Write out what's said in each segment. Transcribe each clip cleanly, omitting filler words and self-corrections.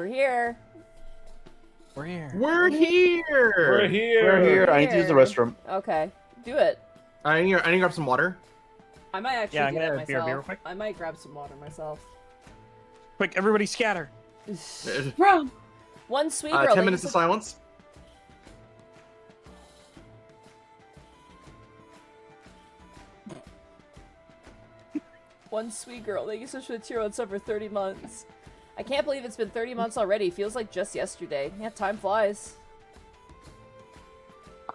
We're here. We're here. We're here. We're here. We're here. I need to use the restroom. Okay, do it. I need to grab some water. I might actually Yeah, I'm do gonna that have a beer myself. real quick. I might grab some water myself. Quick, everybody scatter. Run! One sweet girl. 10 minutes of silence. One sweet girl. Thank you so much for the tier 1 sub for 30 months. I can't believe it's been 30 months already. Feels like just yesterday. Yeah, time flies.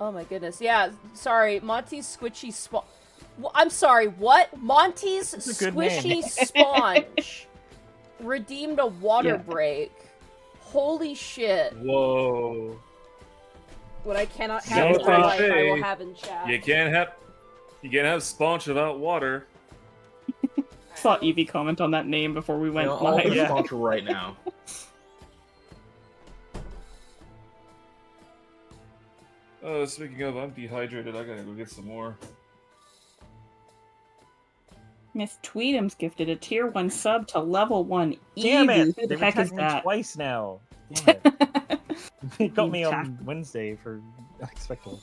Oh my goodness. Yeah, sorry. Monty's squishy sponge. I'm sorry, what? Monty's squishy sponge redeemed a water break. Holy shit. Whoa. What I cannot So have in my life, I touché. will have in chat. You can't have sponge without water. Saw Evie comment on that name before we went I'll live. open the sponsor right now. Speaking of, I'm dehydrated. I gotta go get some more. Miss Tweedum's gifted a tier 1 sub to level 1 Damn Evie. it! Who the They've heck is attacked me that? twice now. Damn it. It got me on Attack- Wednesday for unexpected.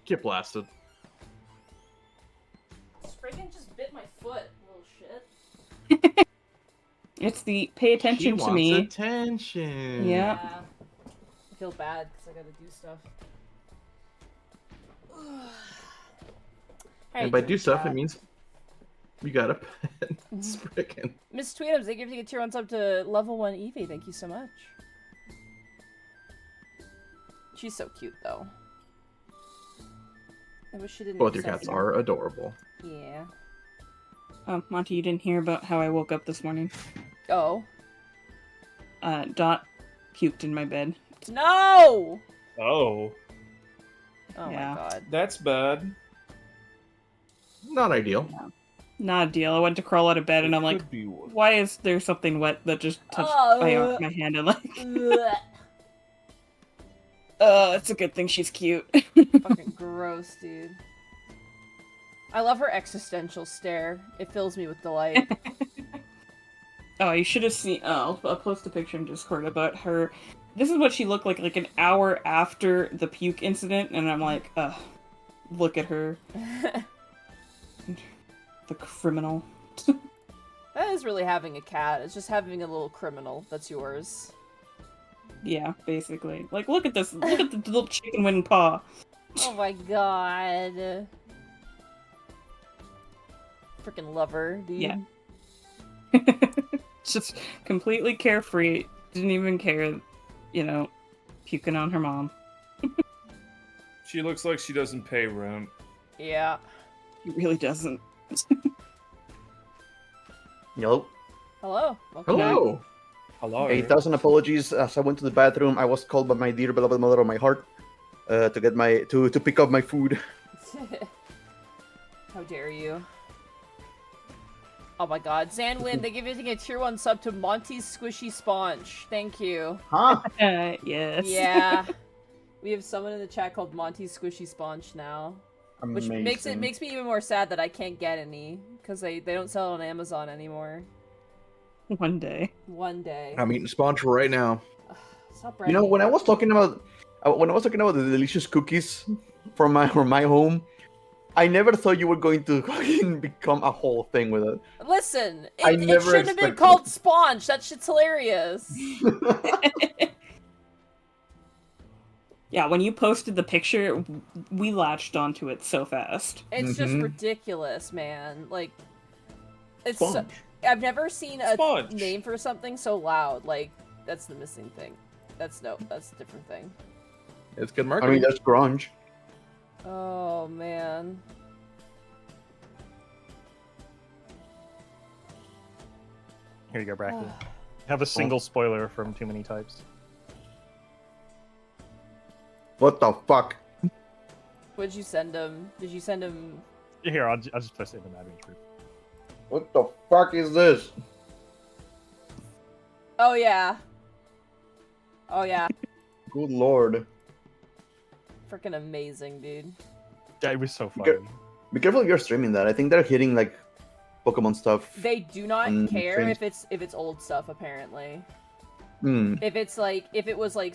Get blasted. Friggin' just bit my foot, little shit. It's the pay attention She to wants me. attention. Yeah. I feel bad because I gotta do stuff. And by do stuff, it means you got a pet. It's frickin'. Miss Tweedums, they give you a tier 1 sub to level 1 Evie. Thank you so much. She's so cute, though. I wish she didn't. Both your accept cats me. are adorable. Yeah. Oh, Monty, you didn't hear about how I woke up this morning. Oh. Dot puked in my bed. No! Oh, Oh Yeah. my god. that's bad. Not ideal. Not a deal. I went to crawl out of bed and I'm like, Could be worse. why is there something wet that just touched my hand and like, Ugh. it's a good thing she's cute. Fucking gross, dude. I love her existential stare. It fills me with delight. Oh, you should have seen. Oh, I'll post a picture in Discord about her. This is what she looked like an hour after the puke incident, and I'm like, look at her. The criminal. That is really having a cat. It's just having a little criminal that's yours. Yeah, basically. Like, look at this. Look at the little chicken wing paw. Oh my god. Freaking lover, dude. Yeah. Just completely carefree. Didn't even care, puking on her mom. She looks like she doesn't pay rent. Yeah. He really doesn't. Hello. Hello. Welcome Hello. Hello. 8,000 apologies. As I went to the bathroom, I was called by my dear beloved mother of my heart to get to pick up my food. back. How dare you? Oh my god. Zanwin, they give you a tier 1 sub to Monty's Squishy Sponge. Thank you. Huh? Yes. Yeah. We have someone in the chat called Monty's Squishy Sponge now. Which Amazing. makes me even more sad that I can't get any. Because they don't sell it on Amazon anymore. One day. One day. I'm eating sponsor right now. Stop You know, bragging. when I was talking about the delicious cookies from my home, I never thought you were going to fucking become a whole thing with it. Listen, I it never shouldn't have been expected called it. Sponge. That shit's hilarious. Yeah, when you posted the picture, we latched onto it so fast. It's just Mhm. ridiculous, man. Like, it's so, Sponge. I've never seen a Sponge. name for something so loud. Like, that's the missing thing. That's a different thing. It's good I marketing. mean, that's grunge. Oh man. Here you go, Bracken. Have a single spoiler from Too Many Types. What the fuck? What'd you send him? Did you send him? Here, I'll just post it in the admin group. What the fuck is this? Oh yeah. Oh yeah. Good lord. Freaking amazing, dude. Yeah, it was so funny. Okay. Be careful if you're streaming that. I think they're hitting like Pokemon stuff. They do not Mm, care strange. if it's old stuff. Apparently. If it's like, if it was like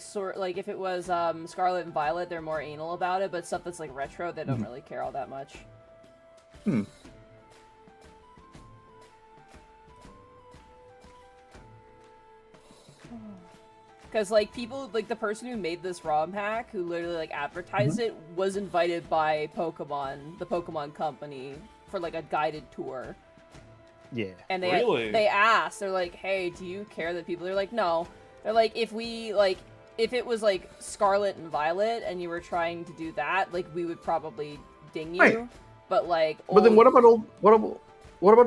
if it was Scarlet and Violet, they're more anal about it. But stuff that's like retro, they don't really care all that much. Because, like, people, like, the person who made this ROM hack, who literally, like, advertised it, was invited by Pokemon, the Pokemon company, for, like, a guided tour. Yeah. And Really? they asked, they're like, hey, do you care that people are like, no. They're like, if it was, like, Scarlet and Violet, and you were trying to do that, like, we would probably ding you. Right. But, like, But then what about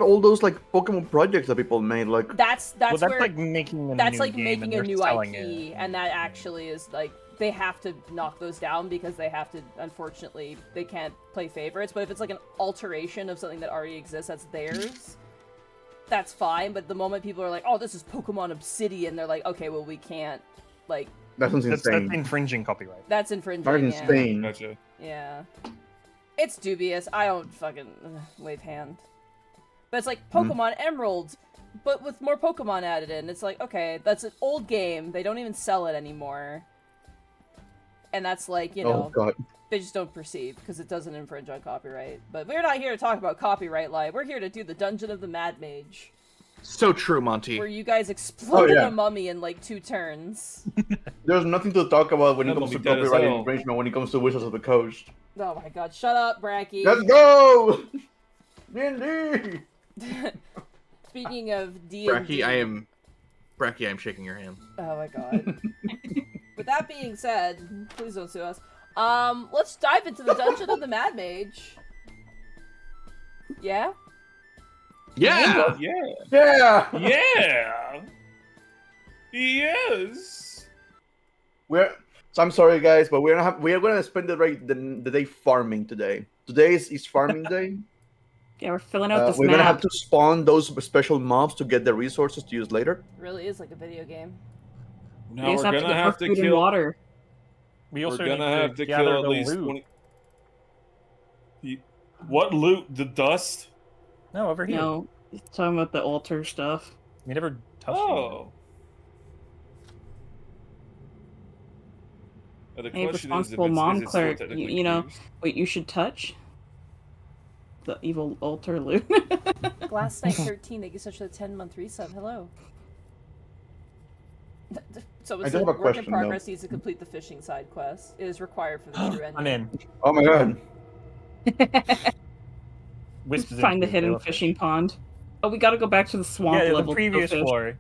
all those like Pokemon projects that people made? Like that's Well, that's where like making a that's new like game making and a they're new selling IP, it. and that actually is like they have to knock those down because they have to. Unfortunately, they can't play favorites. But if it's like an alteration of something that already exists, that's theirs. That's fine. But the moment people are like, "Oh, this is Pokemon Obsidian," they're like, "Okay, well, we can't." Like that's That's insane. infringing copyright. that's infringing. That's Yeah. insane. Gotcha. Yeah. It's dubious. I don't fucking wave hand. But it's like Pokemon Emerald, but with more Pokemon added in. It's like, okay, that's an old game. They don't even sell it anymore. And that's like, you Oh know, god. they just don't perceive because it doesn't infringe on copyright. But we're not here to talk about copyright live. We're here to do the Dungeon of the Mad Mage, So true, Monty. where you guys exploded yeah. a mummy in like 2 turns. There's nothing to talk about when it That comes to will be dead as copyright hell. infringement when it comes to Wizards of the Coast. Oh my god, shut up, Bracky. Let's go! D&D! Speaking of D&D... Bracky, I am shaking your hand. Oh my god. With that being said, please don't sue us. Let's dive into the Dungeon of the Mad Mage. Yeah? Yeah! Yeah. Yeah! Yeah. Yes. So I'm sorry guys, but we are gonna spend the day farming today. Today is farming day. Yeah, we're filling out this We're gonna have map. to spawn those special mobs to get the resources to use later. Really is like a video game. Now We we're just have to gonna get have more to food and kill. water. We We're also gonna need have to gather kill at the least loot. 20. What loot? The dust? No, over here. No, he's talking about the altar stuff. We never touched Oh. The Hey, question responsible is mom is it still cleric, technically you know, used? wait, you should touch the evil altar loot. Glass Knight 13, thank you so much for the 10-month resub. Hello. So I it's do a have a work in question, progress needs to complete the fishing side quest. It is required for the true it. ending. I'm in. Oh my god. Whispers Find the into hidden yellow fishing pond. Oh, we gotta go back to the swamp Yeah, level. the to previous go fish. floor.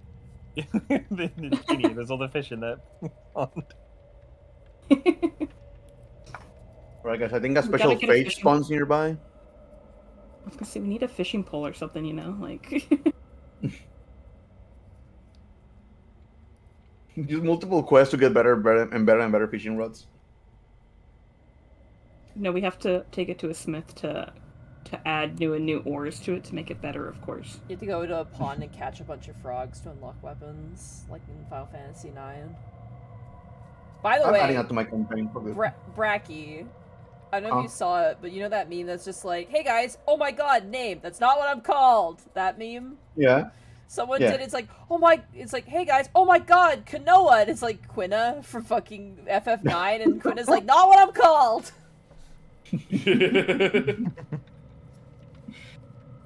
the genie, there's all the fish in that pond. Alright guys, I think a We special gotta get a fate fishing- spawns nearby. I was gonna say we need a fishing pole or something, you know, like. Use multiple quests to get better and better fishing rods. No, we have to take it to a smith to add new ores to it to make it better, of course. You have to go to a pond and catch a bunch of frogs to unlock weapons, like in Final Fantasy IX. By the I'm adding way, that to my campaign for this. Bracky, I don't know if you Huh? saw it, but you know that meme that's just like, hey guys, oh my god, name, that's not what I'm called. That meme? Yeah. Someone Yeah. did, it's like, oh my, it's like, hey guys, oh my god, Kanoa, and it's like Quina from fucking FF9, and Quina's like, not what I'm called!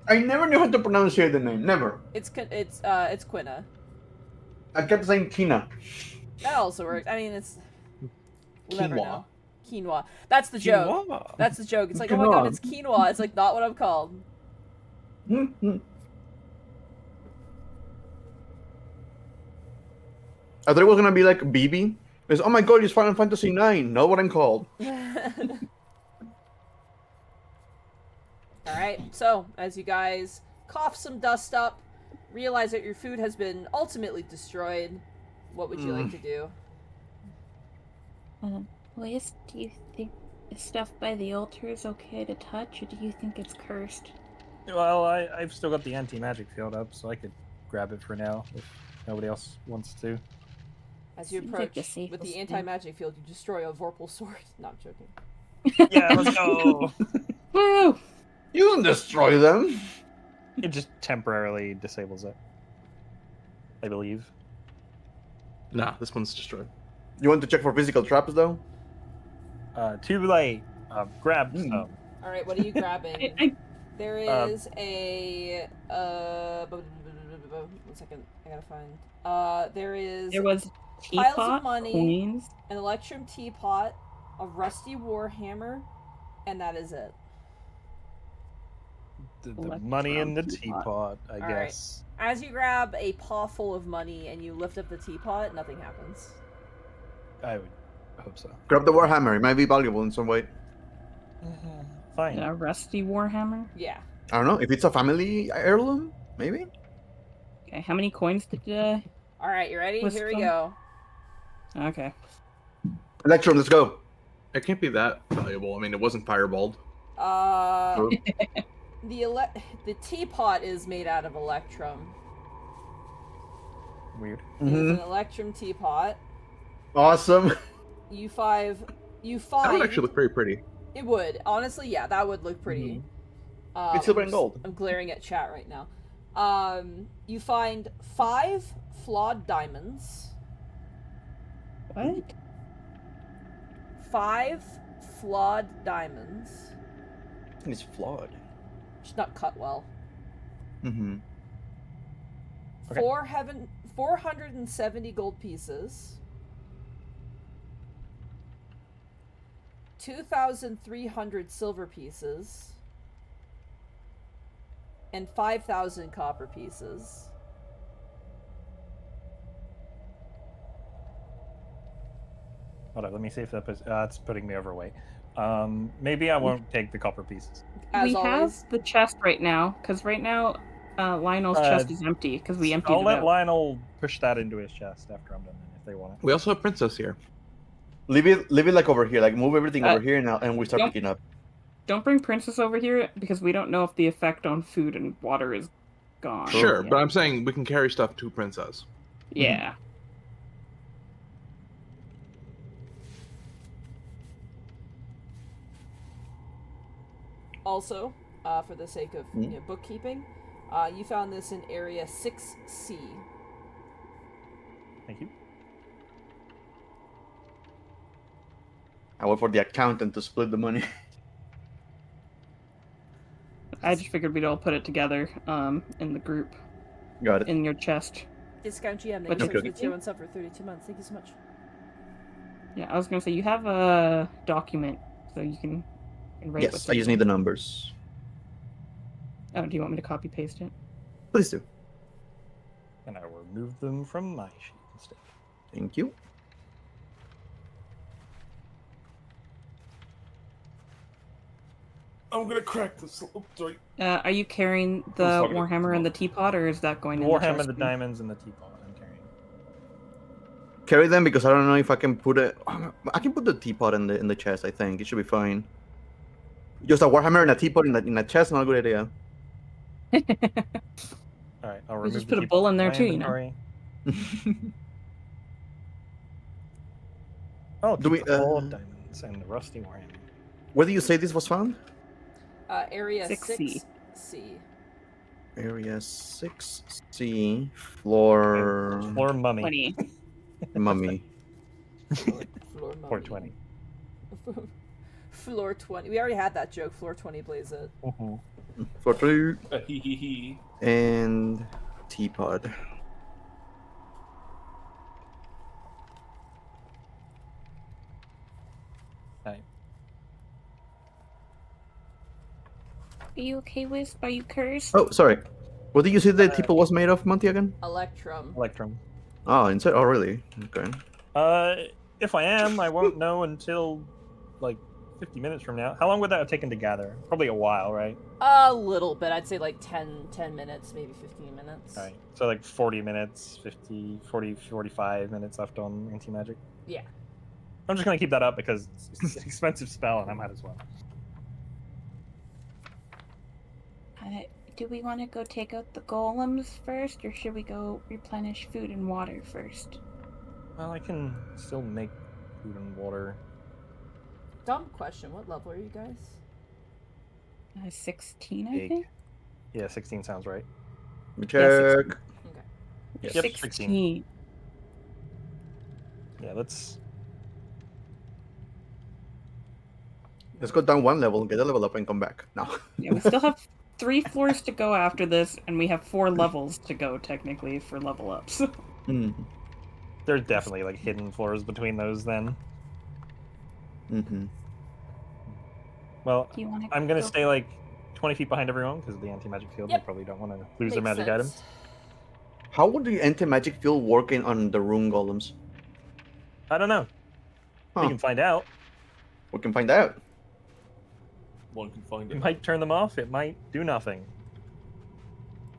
I never knew how to pronounce the name. Never. It's Quina. I kept saying Kina. That also works. I mean, it's... We'll never Quinoa. know. Quinoa. That's the joke. Quinoa. That's the joke. It's like, oh my god, Quinoa. it's quinoa. It's like, not what I'm called. I thought it was gonna be like BB. It's, oh my god, it's Final Fantasy IX. Know what I'm called. Alright, so, as you guys cough some dust up, realize that your food has been ultimately destroyed, what would you like to do? Liz, do you think the stuff by the altar is okay to touch, or do you think it's cursed? Well, I've still got the anti-magic field up, so I could grab it for now if nobody else wants to. As you Seems like approach the safest with the thing. anti-magic field, you destroy a Vorpal sword. No, I'm joking. Yeah, let's go! Woo! You can destroy them. It just temporarily disables it, I believe. Nah, this one's destroyed. You want to check for physical traps though? Too late. Grab Hmm. some. All right, what are you grabbing? I- There is a 1 second. I gotta find. There is There was piles of teapot, money. coins. an electrum teapot, a rusty warhammer, and that is it. The money in the Teapot. teapot, I All right. guess. As you grab a paw full of money and you lift up the teapot, nothing happens. I would hope so. Grab the warhammer. It might be valuable in some way. Fine. A rusty warhammer. Yeah. I don't know if it's a family heirloom. Maybe. Okay, how many coins did All right, you ready? What's Here we the- go. Okay. Electrum, let's go. It can't be that valuable. I mean, it wasn't fireballed. Uh, the teapot is made out of electrum. Weird. It is Mhm. an electrum teapot. Awesome. You That find would actually look very pretty. it would honestly, yeah, that would look pretty. It's silver and I'm gold. I'm glaring at chat right now. You find 5 flawed diamonds. What? 5 flawed diamonds. It's flawed. Just not cut well. Mm-hmm. Okay. 470 gold pieces. 2,300 silver pieces. And 5,000 copper pieces. Hold on, let me see if that puts. It's putting me overweight. Maybe I won't take the copper pieces. As we always. have the chest right now, because right now Lionel's chest is empty, because we emptied I'll it let out. Lionel push that into his chest after I'm done, if they want it. We also have Princess here. Leave it like over here. Like move everything Uh, over here now, and we start don't- picking up. Don't bring Princess over here, because we don't know if the effect on food and water is gone. Sure, yet. but I'm saying we can carry stuff to Princess. Yeah. Also, for the sake of bookkeeping, you found this in area 6C. Thank you. I wait for the accountant to split the money. I just figured we'd all put it together in the group, Got it. in your chest. Discount GM, But thank you okay. for the 2 months up for 32 months. Thank you so much. Yeah, I was gonna say, you have a document, so you can write Yes, what's I in just there. need the numbers. Oh, do you want me to copy paste it? Please do. And I will remove them from my sheet instead. Thank you. I'm gonna crack this. Oh, sorry. Are you carrying the Oh, fuck it. Warhammer and the teapot, or is that going The in the Warhammer, chest? the diamonds, and the teapot I'm carrying. Carry them because I don't know if I can put it. I can put the teapot in the chest. I think it should be fine. Just a warhammer and a teapot in a chest, not a good idea. All right, I'll We remove just the put a teapot bull in from there my too, you know? inventory. Oh, Do we, keep the gold diamonds and the rusty warhammer. Where do you say this was found? Area 6C. 6C. Area 6C, floor Floor mummy. 20. mummy. Floor mummy. 420. Floor 20. We already had that joke. Floor 20 blaze it. Floor 2 Hee hee hee. and teapot. Right. Are you okay, Wisp? Are you cursed? Oh, sorry. What did you say the teapot was made of, Monty, again? Electrum. Electrum. Oh, inside. Oh, really? Okay. If I am, I won't know until like 50 minutes from now. How long would that have taken to gather? Probably a while, right? A little bit. I'd say like 10 minutes, maybe 15 minutes. All right. So like 40 minutes, 50, 40, 45 minutes left on anti-magic. Yeah. I'm just going to keep that up because it's an expensive spell and I might as well. Do we want to go take out the golems first, or should we go replenish food and water first? Well, I can still make food and water. Dumb question. What level are you guys? 16, I Big. think. Yeah, 16 sounds right. Let me check. Okay. Yep, 16. Yeah, let's. Let's go down one level, get a level up, and come back. No. Yeah, we still have 3 floors to go after this, and we have 4 levels to go technically for level ups. Mm. There's definitely like hidden floors between those. Then. Mm-hmm. Well, Do you want to? I'm gonna stay like 20 feet behind everyone because of the anti-magic field. Yep. They probably don't want to lose their Makes magic sense. items. How would the anti-magic field working on the rune golems? I don't know. Huh. We can find out. We can find out. One can find It it. might turn them off. It might do nothing.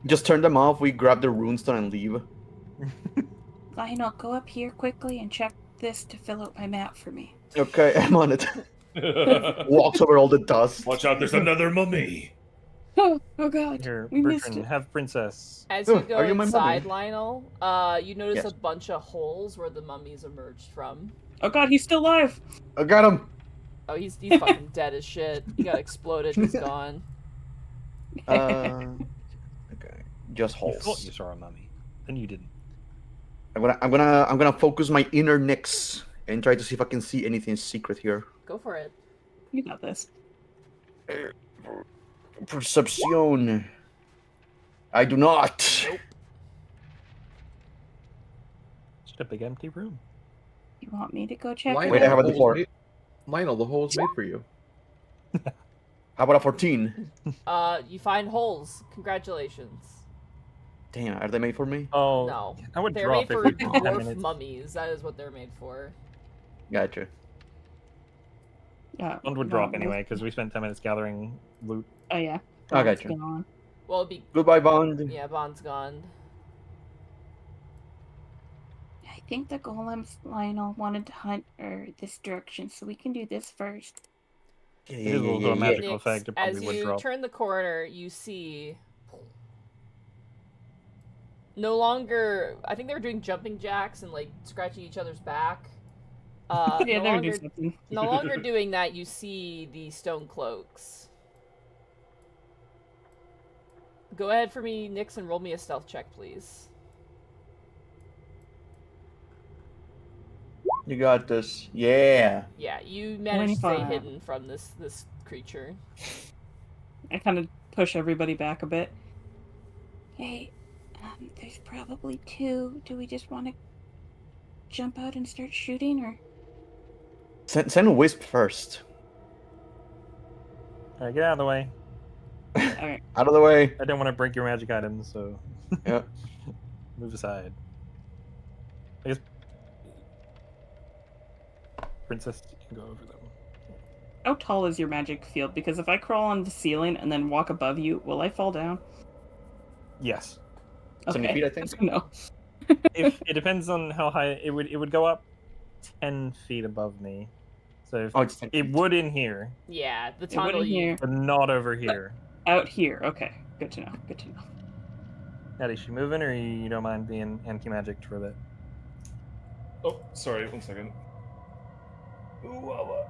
Just turn them off. We grab the runestone and leave. Lionel, go up here quickly and check this to fill out my map for me. Okay, I'm on it. Walks over all the dust. Watch out, there's another mummy. Oh god, Here, we missed Bertrand, it. have Princess. As you Oh, go are you my inside, mummy? Lionel, you notice Yes. a bunch of holes where the mummies emerged from. Oh god, he's still alive! I got him. Oh, he's fucking dead as shit. He got exploded. He's gone. Okay, just You thought holes. you saw a mummy, and you didn't. I'm gonna focus my inner Nyx and try to see if I can see anything secret here. Go for it. You got this. Perception. I do not. Just a big empty room. You want me to go check Lionel, it Wait, I out? have it the before. hole's made- Lionel, the hole's made for you. How about a 14? You find holes. Congratulations. Damn, are they made for me? Oh, No. I would They're drop made if for we had 10 dwarf minutes. mummies. That is what they're made for. Gotcha. Yeah. One would no, drop anyway because we spent 10 minutes gathering loot. Oh yeah. I Bond's gotcha. gone. Well, it'd be Goodbye, Bond. yeah. Bond's gone. I think the golems, Lionel, wanted to hunt this direction, so we can do this first. Yeah, It is also a magical Nyx, effect. It as probably would you drop. turn the corner, you see no longer. I think they were doing jumping jacks and like scratching each other's back. Yeah, no they would longer, do something. no longer doing that. You see the stone cloaks. Go ahead for me, Nyx, and roll me a stealth check, please. You got this. Yeah. Yeah, you managed to stay 25. hidden from this creature. I kind of push everybody back a bit. Hey, there's probably 2. Do we just want to jump out and start shooting, or? Send Wisp first. Alright, get out of the way. Alright. Out of the way. I don't want to break your magic items, so Yeah. move aside. I guess Princess, you can go over them. How tall is your magic field? Because if I crawl on the ceiling and then walk above you, will I fall down? Yes. 70 feet, I think. No. If it depends on how high it would go up 10 feet above me. So if, Oh, it's 10 it feet. would in here, Yeah, the It wouldn't tunnel. here. but not over here. Out here. Okay. Good to know. Good to know. Now, is she moving, or you don't mind being anti-magic for a bit? Oh, sorry, 1 second. Ooh, wah, wah.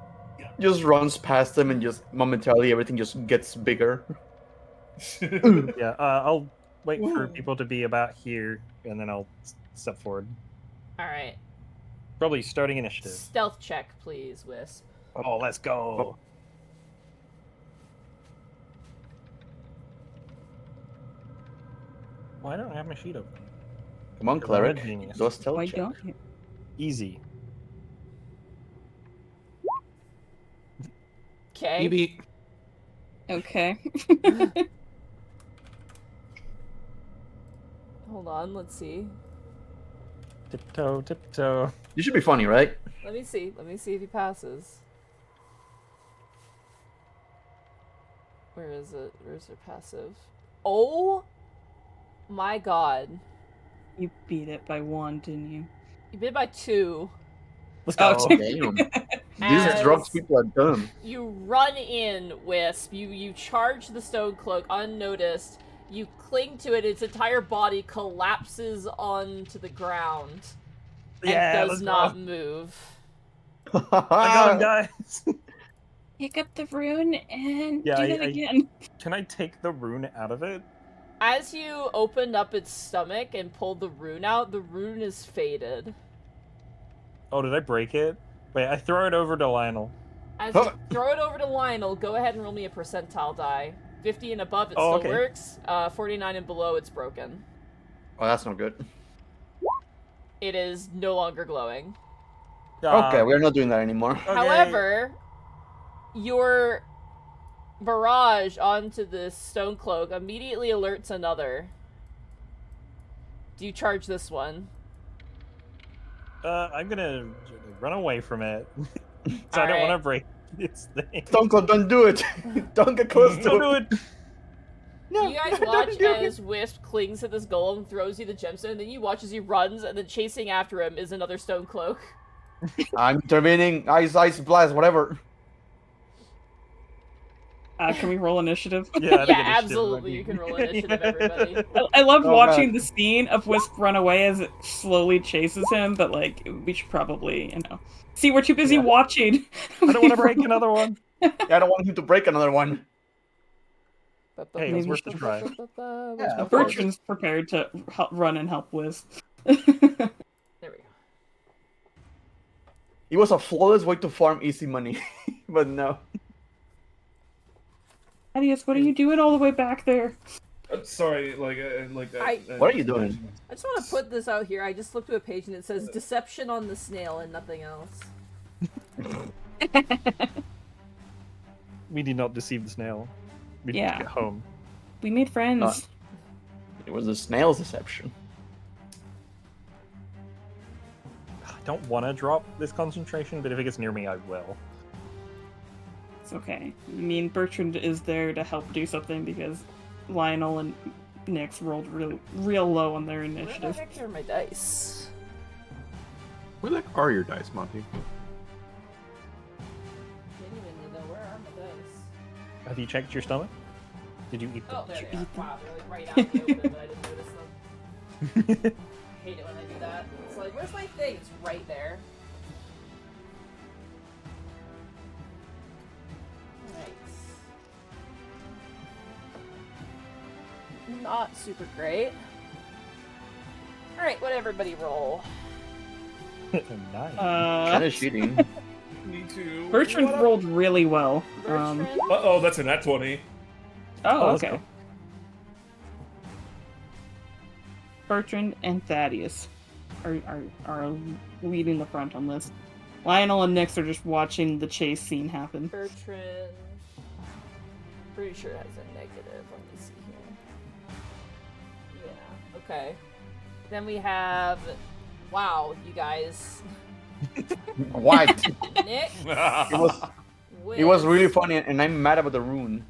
Just runs past them and just momentarily everything just gets bigger. Yeah, I'll wait for people to be about here, and then I'll step forward. All right, Probably starting initiative. stealth check, please, Wisp. Oh, let's go. Why don't I have my sheet open? Come on, Because I'm a cleric. genius. Do a stealth Why check. don't you? Easy. Okay. You beat. Okay. Hold on. Let's see. Tiptoe, tiptoe. You should be funny, right? Let me see. Let me see if he passes. Where is it? Where's their passive? Oh my god. You beat it by 1, didn't you? You beat by 2. Let's Oh, go. Damn. These As drugs people are dumb. you run in, Wisp. You charge the stone cloak unnoticed. You cling to it. Its entire body collapses onto the ground and Yeah, does let's not go. move. I got him, guys. Pick up the rune and Yeah, do that I- again. Can I take the rune out of it? As you opened up its stomach and pulled the rune out, the rune is faded. Oh, did I break it? Wait, I throw it over to Lionel. As you throw it over to Lionel, go ahead and roll me a percentile die. 50 and above, it Oh, still okay. works. 49 and below, it's broken. Oh, that's not good. It is no longer glowing. Okay, we're not doing that anymore. Okay. However, your barrage onto this stone cloak immediately alerts another. Do you charge this one? I'm gonna run away from it. So I don't Alright. want to break its thing. Stone Cold, don't do it. Don't get close to Don't it. do it. No, You guys don't watch do it. as Wisp clings to this golem, throws you the gemstone, and then you watch as he runs, and then chasing after him is another stone cloak. I'm intervening. Ice, blast, whatever. Can we roll initiative? Yeah, I think Yeah, initiative absolutely, might be- you can roll initiative, everybody. I love Oh, watching God. the scene of Wisp run away as it slowly chases him, but like we should probably, see, we're too busy Yeah. watching. I don't want to break another one. Yeah, I don't want him to break another one. Hey, it was worth the try. Yeah, of course. Bertrand's prepared to run and help Wisp. There we go. It was a flawless way to farm easy money, but no. Thaddeus, what are you doing all the way back there? Sorry, like What are you doing? I just want to put this out here. I just flipped to a page and it says deception on the snail and nothing else. We did not deceive the snail. We Yeah. just get home. We made friends. It was a snail's deception. I don't want to drop this concentration, but if it gets near me, I will. It's okay. I mean, Bertrand is there to help do something because Lionel and Nyx rolled real low on their Where the initiative. heck are my dice? Where the heck are your dice, Monty? Genuinely though, where are my dice? Have you checked your stomach? Did you eat them? Oh, there they are. Wow, they're like right out in the open, but I didn't notice them. I hate it when I do that. It's like, where's my thing? It's right there. Nice. Not super great. Alright, what everybody roll? Nice. Kind of cheating. Me too. Bertrand What up? rolled really well. Bertrand? Uh-oh, that's a nat 20. Oh, let's okay. go. Bertrand and Thaddeus are leading the front on this. Lionel and Nyx are just watching the chase scene happen. Bertrand. Pretty sure it has a negative. Let me see here. Yeah, okay. Then we have. Wow, you guys. What? Nick. It was really funny, and I'm mad about the rune.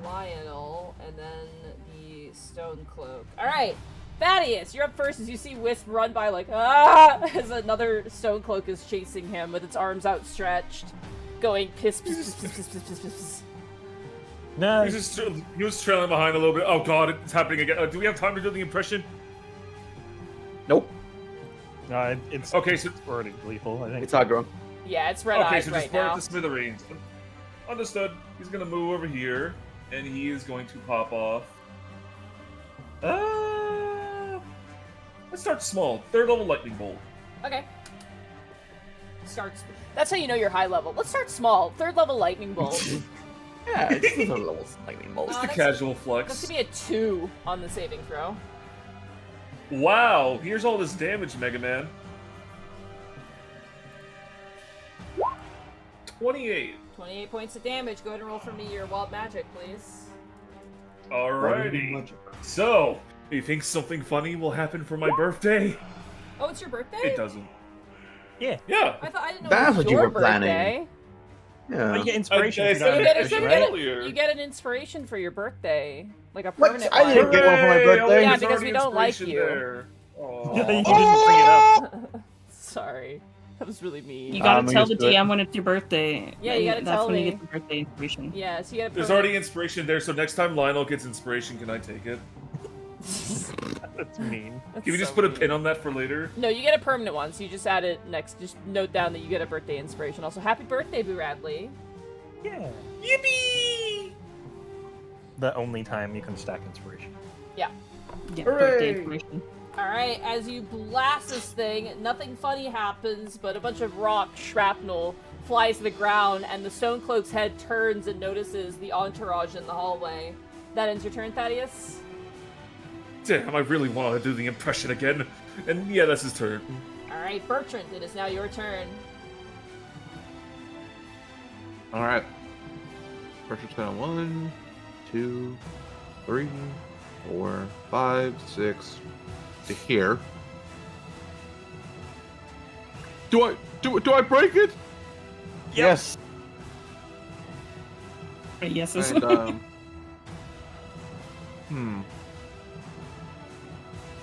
Lionel, and then the stone cloak. Alright, Thaddeus, you're up first as you see Wisp run by like, as another stone cloak is chasing him with its arms outstretched, going piss, piss, piss, piss, piss, piss, piss, piss. No. He was trailing behind a little bit. Oh god, it's happening again. Do we have time to do the impression? Nope. No, it's Okay, so already lethal, I think. It's aggro. Yeah, it's red okay, eyes so right just burn now. it to smithereens. Understood. He's gonna move over here, and he is going to pop off. Let's start small. 3rd level lightning bolt. Okay. Starts. That's how you know you're high level. Let's start small. 3rd level lightning bolt. Yeah, it's just a little lightning bolt. Just a that's- casual That's flex. gonna be a 2 on the saving throw. Wow, here's all this damage, Mega Man. 28. 28 points of damage. Go ahead and roll for me your wild magic, please. Alrighty. So, you think something funny will happen for my birthday? Oh, it's your birthday? It doesn't. Yeah. Yeah. I didn't know That's it was what you your were planning. birthday. Well, you Yeah. get inspiration. I if you said don't You have get, inspiration, you, right? earlier. you get an inspiration for your birthday. Like a What? permanent I one. didn't get one for my Hooray! birthday. Yeah, There's because already we don't like inspiration you. there. you Aw. didn't bring it up. Sorry. That was really mean. You gotta I'm tell the used to it. DM when it's your birthday. Yeah, you gotta and tell That's when me. you get the birthday inspiration. Yeah, so you get a There's permanent... already inspiration there, so next time Lionel gets inspiration, can I take it? That's mean. That's Can we so just put a mean. pin on that for later? No, you get a permanent one, so you just add it next. Just note down that you get a birthday inspiration. Also, happy birthday, Boo Radley. Yeah. Yippee! The only time you can stack inspiration. Yeah, Hooray! birthday inspiration. Alright, as you blast this thing, nothing funny happens, but a bunch of rock shrapnel flies to the ground, and the Stonecloak's head turns and notices the entourage in the hallway. That ends your turn, Thaddeus? Damn, I really want to do the impression again. And yeah, that's his turn. Alright, Bertrand, it is now your turn. All right. Pressure's down 1, 2, 3, 4, 5, 6 to here. Do I break it? Yes. Yes. And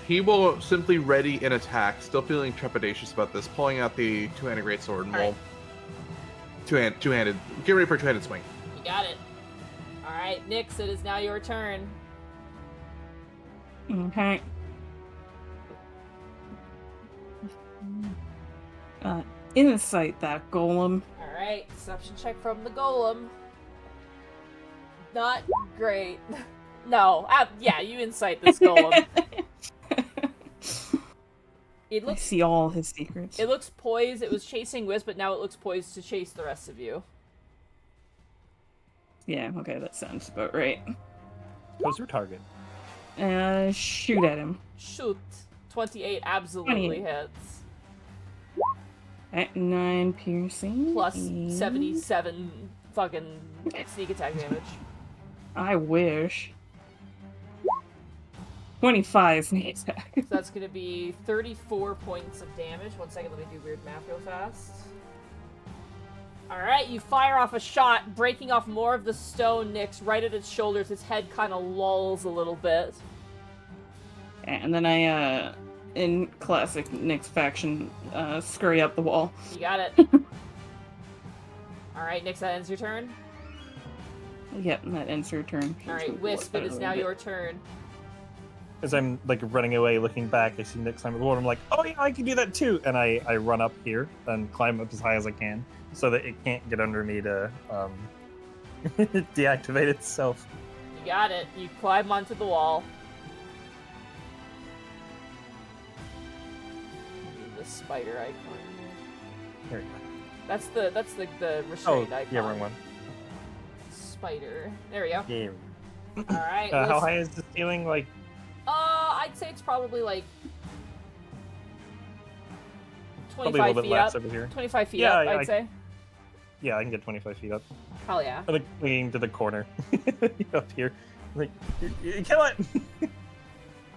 he will simply ready an attack, still feeling trepidatious about this, pulling out the two-handed greatsword and Alright. will two-handed. Get ready for a two-handed swing. You got it. Alright, Nyx, it is now your turn. Okay. Insight that golem. Alright, deception check from the golem. Not great. No, yeah, you incite this golem. It I looks see all his secrets. It looks poised. It was chasing Wisp, but now it looks poised to chase the rest of you. Yeah, okay, that sounds about right. Who's your target? Shoot at him. Shoot. 28 absolutely 28. hits. At 9 piercing. Plus and 77 fucking sneak attack damage. I wish. 25 sneak attack. So that's going to be 34 points of damage. 1 second, let me do weird math real fast. Alright, you fire off a shot, breaking off more of the stone Nyx right at its shoulders. Its head kind of lolls a little bit. And then I, in classic Nyx faction, scurry up the wall. You got it. Alright, Nyx, that ends your turn. Yep, that ends her turn. Alright, Wisp, it is now your turn. As I'm like running away, looking back, I see Nick climb the wall. I'm like, oh yeah, I can do that too. And I run up here and climb up as high as I can, so that it can't get under me to deactivate itself. You got it. You climb onto the wall. The spider icon. Here we go. That's the restrained icon. Yeah, wrong one. Spider. There we go. Yeah. Alright. How high is the ceiling? Like, I'd say it's probably like 25 probably a little bit feet less up. over here. 25 feet Yeah, up, I'd say. Yeah, I can get 25 feet up. Hell yeah. I'm like clinging to the corner up here. Like, kill it!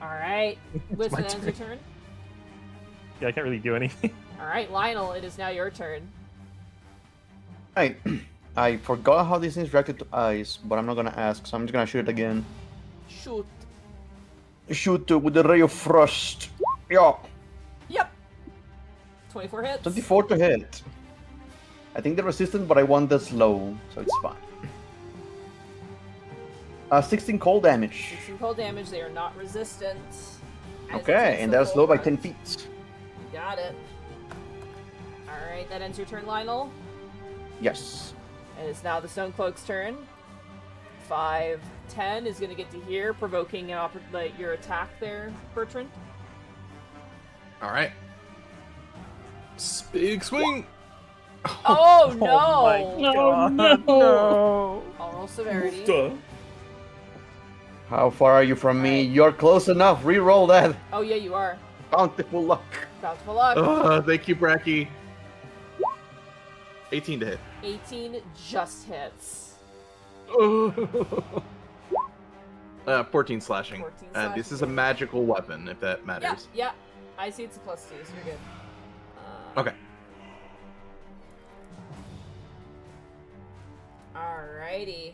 Alright. Wisp, my it ends your turn. Yeah, I can't really do anything. Alright, Lionel, it is now your turn. Hey, I forgot how these things reacted to ice, but I'm not gonna ask, so I'm just gonna shoot it again. Shoot. Shoot with the ray of frost. Yeah, Yep. 24 hits. 24 to hit. I think they're resistant, but I want the slow, so it's fine. 16 cold damage. 16 cold damage, they are not resistant. As it Okay, takes and the they're full slow by run. 10 feet. You got it. Alright, that ends your turn, Lionel. Yes. And it's now the Stonecloak's turn. 5, 10 is going to get to here, provoking your attack there, Bertrand. All right. Big swing. Oh no! Oh my god, no! I'll roll severity. Duh. How far are you from me? Alright. You're close enough. Reroll that. Oh yeah, you are. Bountiful luck. Bountiful luck. Thank you, Bracky. 18 to hit. 18 just hits. 14 slashing. 14 And this is a slashing. magical weapon, if that Yeah, matters. yeah. I see it's a +2, so you're good. Okay. Alrighty.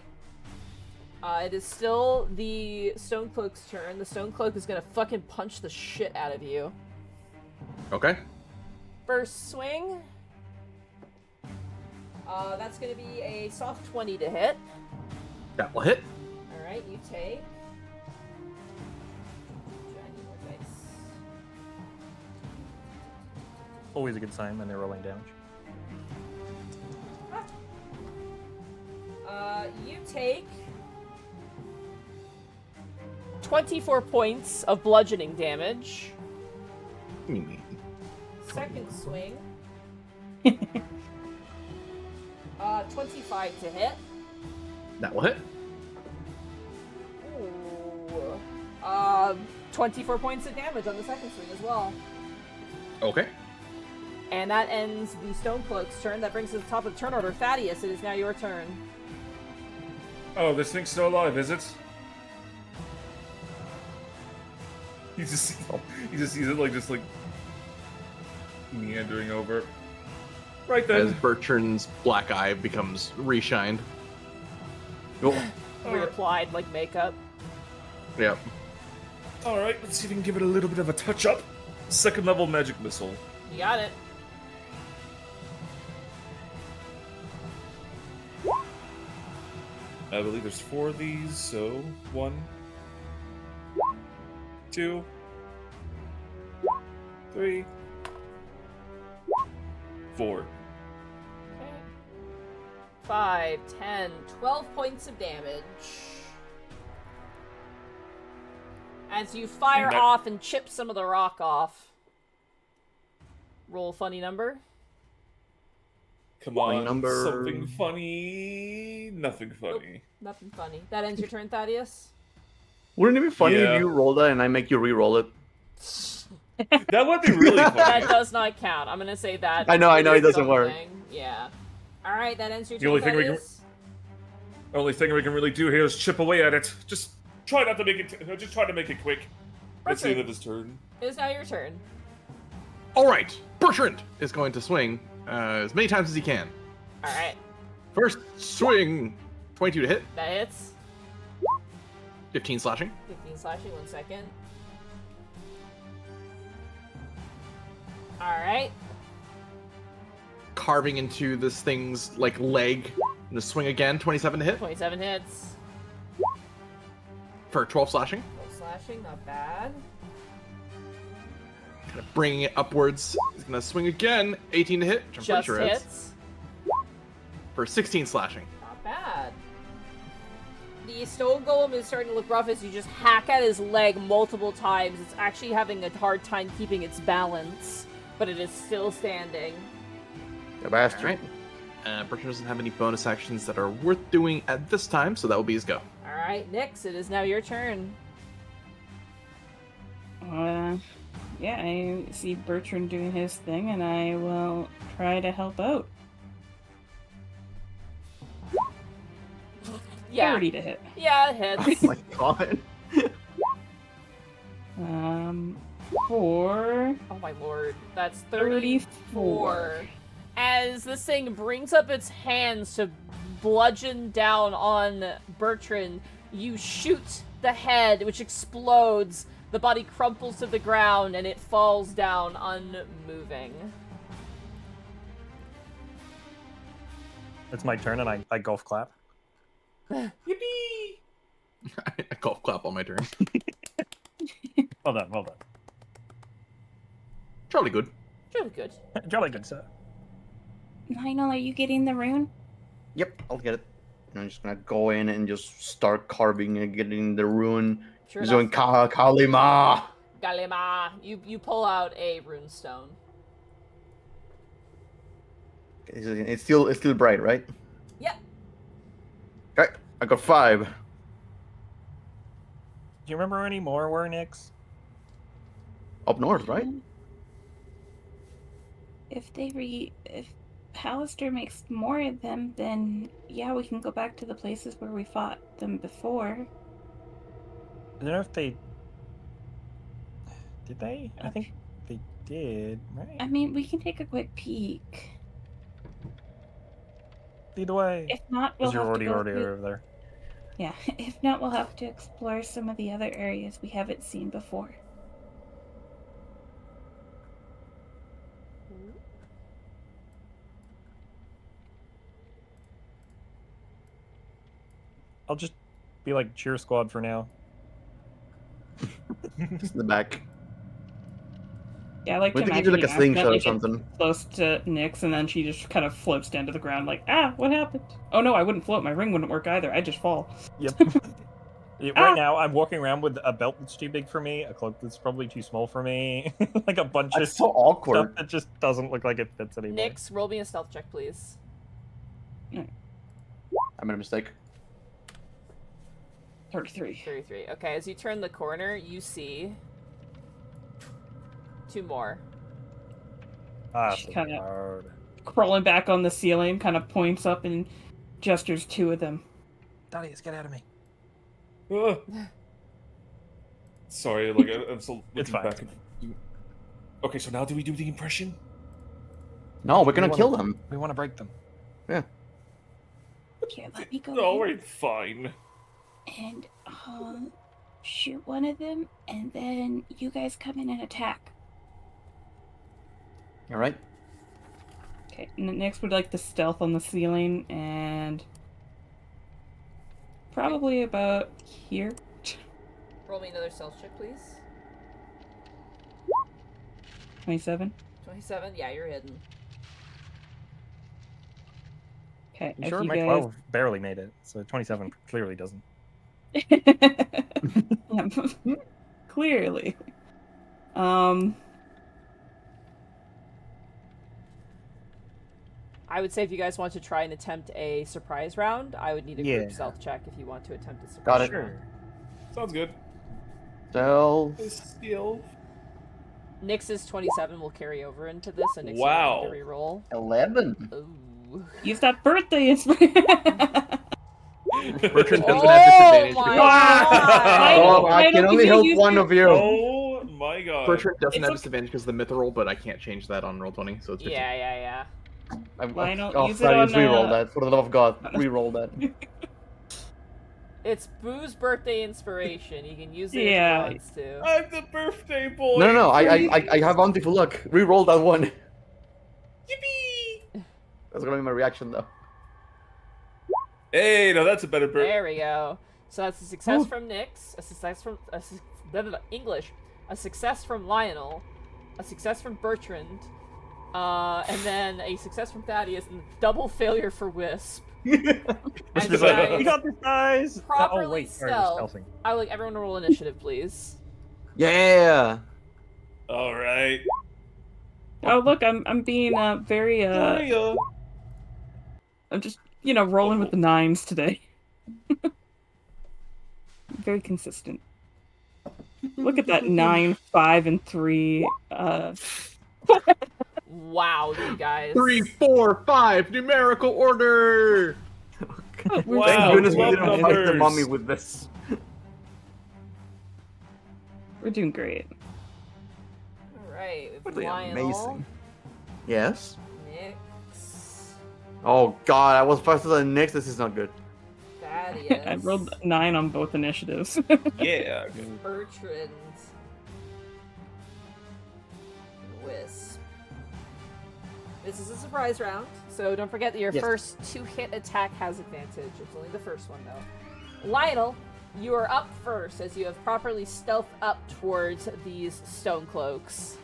It is still the Stonecloak's turn. The Stonecloak is gonna fucking punch the shit out of you. Okay. First swing. That's gonna be a soft 20 to hit. That will hit. Alright, you take. I need more dice. Always a good sign when they're rolling damage. You take 24 points of bludgeoning damage. Me. Second swing. 25 to hit. That will hit. Ooh. 24 points of damage on the second swing as well. Okay. And that ends the Stonecloak's turn. That brings us to the top of the turn order. Thaddeus, it is now your turn. Oh, this thing's still alive, is it? You just sees it like meandering over. Right then. As Bertrand's black eye becomes reshined. Reapplied like makeup. Yep. Alright, let's see if we can give it a little bit of a touch up. Second level magic missile. You got it. I believe there's 4 of these, so 1, 2, 3, 4. Okay. 5, 10, 12 points of damage. As you fire off and chip some of the rock off. Roll a funny number. Come on, number. something funny. Nothing funny. Nothing funny. That ends your turn, Thaddeus? Wouldn't it be funny Yeah. if you roll that and I make you re-roll it? That would be really That funny. does not count. I'm gonna say that. I know, it doesn't work. something. Yeah. Alright, that ends your The turn, only thing we can- Thaddeus. Only thing we can really do here is chip away at it. Just try not to make it. Just try to make it quick. That's the end of his turn. It is now your turn. Alright, Bertrand is going to swing as many times as he can. Alright, First swing, 22 to hit, that hits. 15 slashing. 15 slashing, 1 second. Alright. Carving into this thing's like leg. And to swing again, 27 to hit 27 hits. for 12 slashing. 12 slashing, not bad. Kind of bringing it upwards. He's gonna swing again, 18 to hit, which I'm Just pretty sure hits. for 16 slashing. Not bad. The stone golem is starting to look rough as you just hack at his leg multiple times. It's actually having a hard time keeping its balance, but it is still standing. You bastard. Alright. Bertrand doesn't have any bonus actions that are worth doing at this time, so that will be his go. Alright, Nyx, it is now your turn. Yeah, I see Bertrand doing his thing, and I will try to help out. Yeah. 30 to hit. Yeah, it hits. Oh my god. For Oh my lord. That's 34. As this thing brings up its hands to bludgeon down on Bertrand, you shoot the head, which explodes. The body crumples to the ground, and it falls down unmoving. It's my turn, and I golf clap. Yippee! I golf clap on my turn. Well done, well done. Jolly good. Really good. Jolly good, sir. Lionel, are you getting the rune? Yep, I'll get it. And I'm just gonna go in and just start carving and getting the rune. Sure He's doing enough, Kalima. Galema, you pull out a runestone. It's still bright, right? Yep. Okay, I got 5. Do you remember any more were Nyx? Up north, right? If Hallister makes more of them, then yeah, we can go back to the places where we fought them before. I don't know if they... Did they? I think they did, right? I mean, we can take a quick peek. Either way. If not, we'll Because you're have to already go through... over there. Yeah, if not, we'll have to explore some of the other areas we haven't seen before. I'll just be like cheer squad for now. Just in the back. Yeah, I like to Why don't you imagine do like a slingshot or accidentally get something? close to Nyx, and then she just kind of floats down to the ground like, ah, what happened? Oh no, I wouldn't float. My ring wouldn't work either. I'd just fall. Yep. Right now, I'm walking around with a belt that's too big for me, a cloak that's probably too small for me, like a bunch That's of so awkward. stuff that just doesn't look like it fits anymore. Nyx, roll me a stealth check, please. I made a mistake. 33. 33. Okay, as you turn the corner, you see 2 more. So Kinda- hard. Crawling back on the ceiling, kind of points up and gestures 2 of them. Darius, get out of me. Ugh. Sorry, like I'm still It's looking fine. back. Okay, so now do we do the impression? No, we're gonna We kill wanna- them. We want to break them. Here, let me go No, in wait, fine. and shoot one of them, and then you guys come in and attack. All right. Okay, next would like the stealth on the ceiling, and probably about here. Roll me another stealth check, please. 27. 27. Yeah, you're hidden. Okay, I'm if sure you my guys... 12 barely made it, so 27 clearly doesn't. Yeah, clearly. I would say if you guys want to try and attempt a surprise round, I would need a Yeah. group stealth check if you want to attempt a surprise Got it. round. Sounds good. Stealth. Stealth. Nyx's 27 will carry over into this, and Nyx Wow. will need to reroll. 11. Ooh. Use that birthday inspiration. Bertrand doesn't Oh have disadvantage. my because- Oh, Why I don't can only you help use one your- of you. Oh my god. Bertrand doesn't It's have okay. disadvantage because of the mithril, but I can't change that on roll 20, so it's 15. Yeah. Lionel, Oh, use it Darius, on, reroll that. For the love of God, reroll that. It's Boo's birthday inspiration. You can use it Yeah. if he wants to. I'm the birthday boy. No. I have bountiful luck. Reroll that one. Yippee! That's gonna be my reaction though. Hey, no, that's a better birthday. There we go. So that's a success from Nyx, a success from English, a success from Lionel, a success from Bertrand, and then a success from Thaddeus, and double failure for Wisp. And Just you like, guys we got this, guys! properly Oh, wait, sorry, stealth. we're stealthing. I would like everyone to roll initiative, please. Yeah. All right. Oh look, I'm being very Hiya. I'm just rolling with the 9s today. Very consistent. Look at that 9, 5, and 3. Wow, you guys. 3, 4, 5, numerical order! We're Wow, Thank goodness we love didn't fight the numbers. mummy with this. We're doing great. Alright, Really Lionel, amazing. Yes. Nyx, Oh God, I was faster than Nyx. This is not good. Thaddeus, I rolled 9 on both initiatives. Yeah. Bertrand, Wisp. This is a surprise round, so don't forget that your Yes. first 2-hit attack has advantage. It's only the first one, though. Lionel, you are up first as you have properly stealthed up towards these stone cloaks.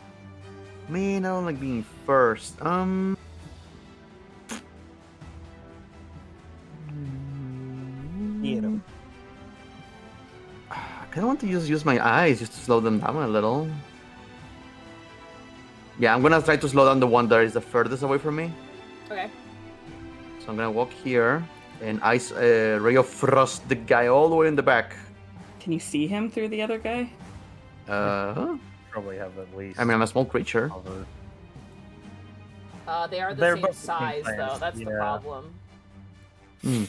Man, I don't like being first. Yeah. I kind of want to use my eyes just to slow them down a little. Yeah, I'm gonna try to slow down the one that is the furthest away from me. Okay. So I'm gonna walk here and ice ray of frost the guy all the way in the back. Can you see him through the other guy? Probably have at least. I mean, I'm a small creature. cover. They are the They're same both the same size, though. size, That's the yeah. problem. Hmm.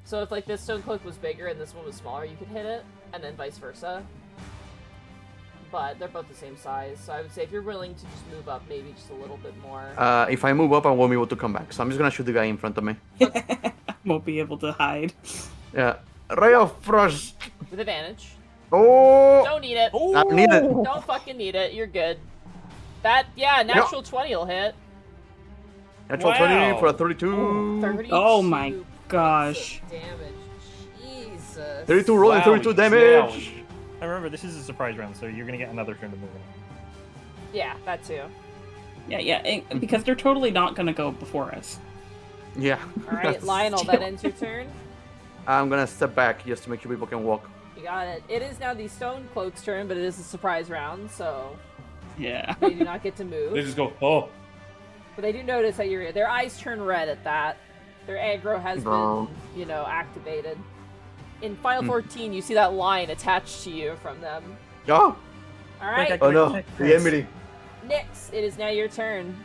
So if, like, this stone cloak was bigger and this one was smaller, you could hit it, and then vice versa. But they're both the same size, so I would say if you're willing to just move up maybe just a little bit more. If I move up, I won't be able to come back. So I'm just gonna shoot the guy in front of me. Won't be able to hide. Yeah. Ray of frost. With advantage. Oh! Don't need it. I need it. Don't fucking need it. You're good. Natural 20 will hit. Natural Wow. 20 for a 32. 32 Oh my points gosh. of damage. Jesus. 32 rolling, Wow, 32 he's damage. I remember this is a surprise round, so you're gonna get another turn to move in. Yeah, that too. Yeah, because they're totally not gonna go before us. Yeah. Alright, Lionel, that ends your turn. I'm gonna step back just to make sure people can walk. You got it. It is now the Stone Cloak's turn, but it is a surprise round, so Yeah. they do not get to They move. just go, oh. But they do notice that their eyes turn red at that. Their aggro has No. been, activated. In Final 14, you see that line attached to you from them. Oh! All right, Oh no, the enmity. Nyx, it is now your turn.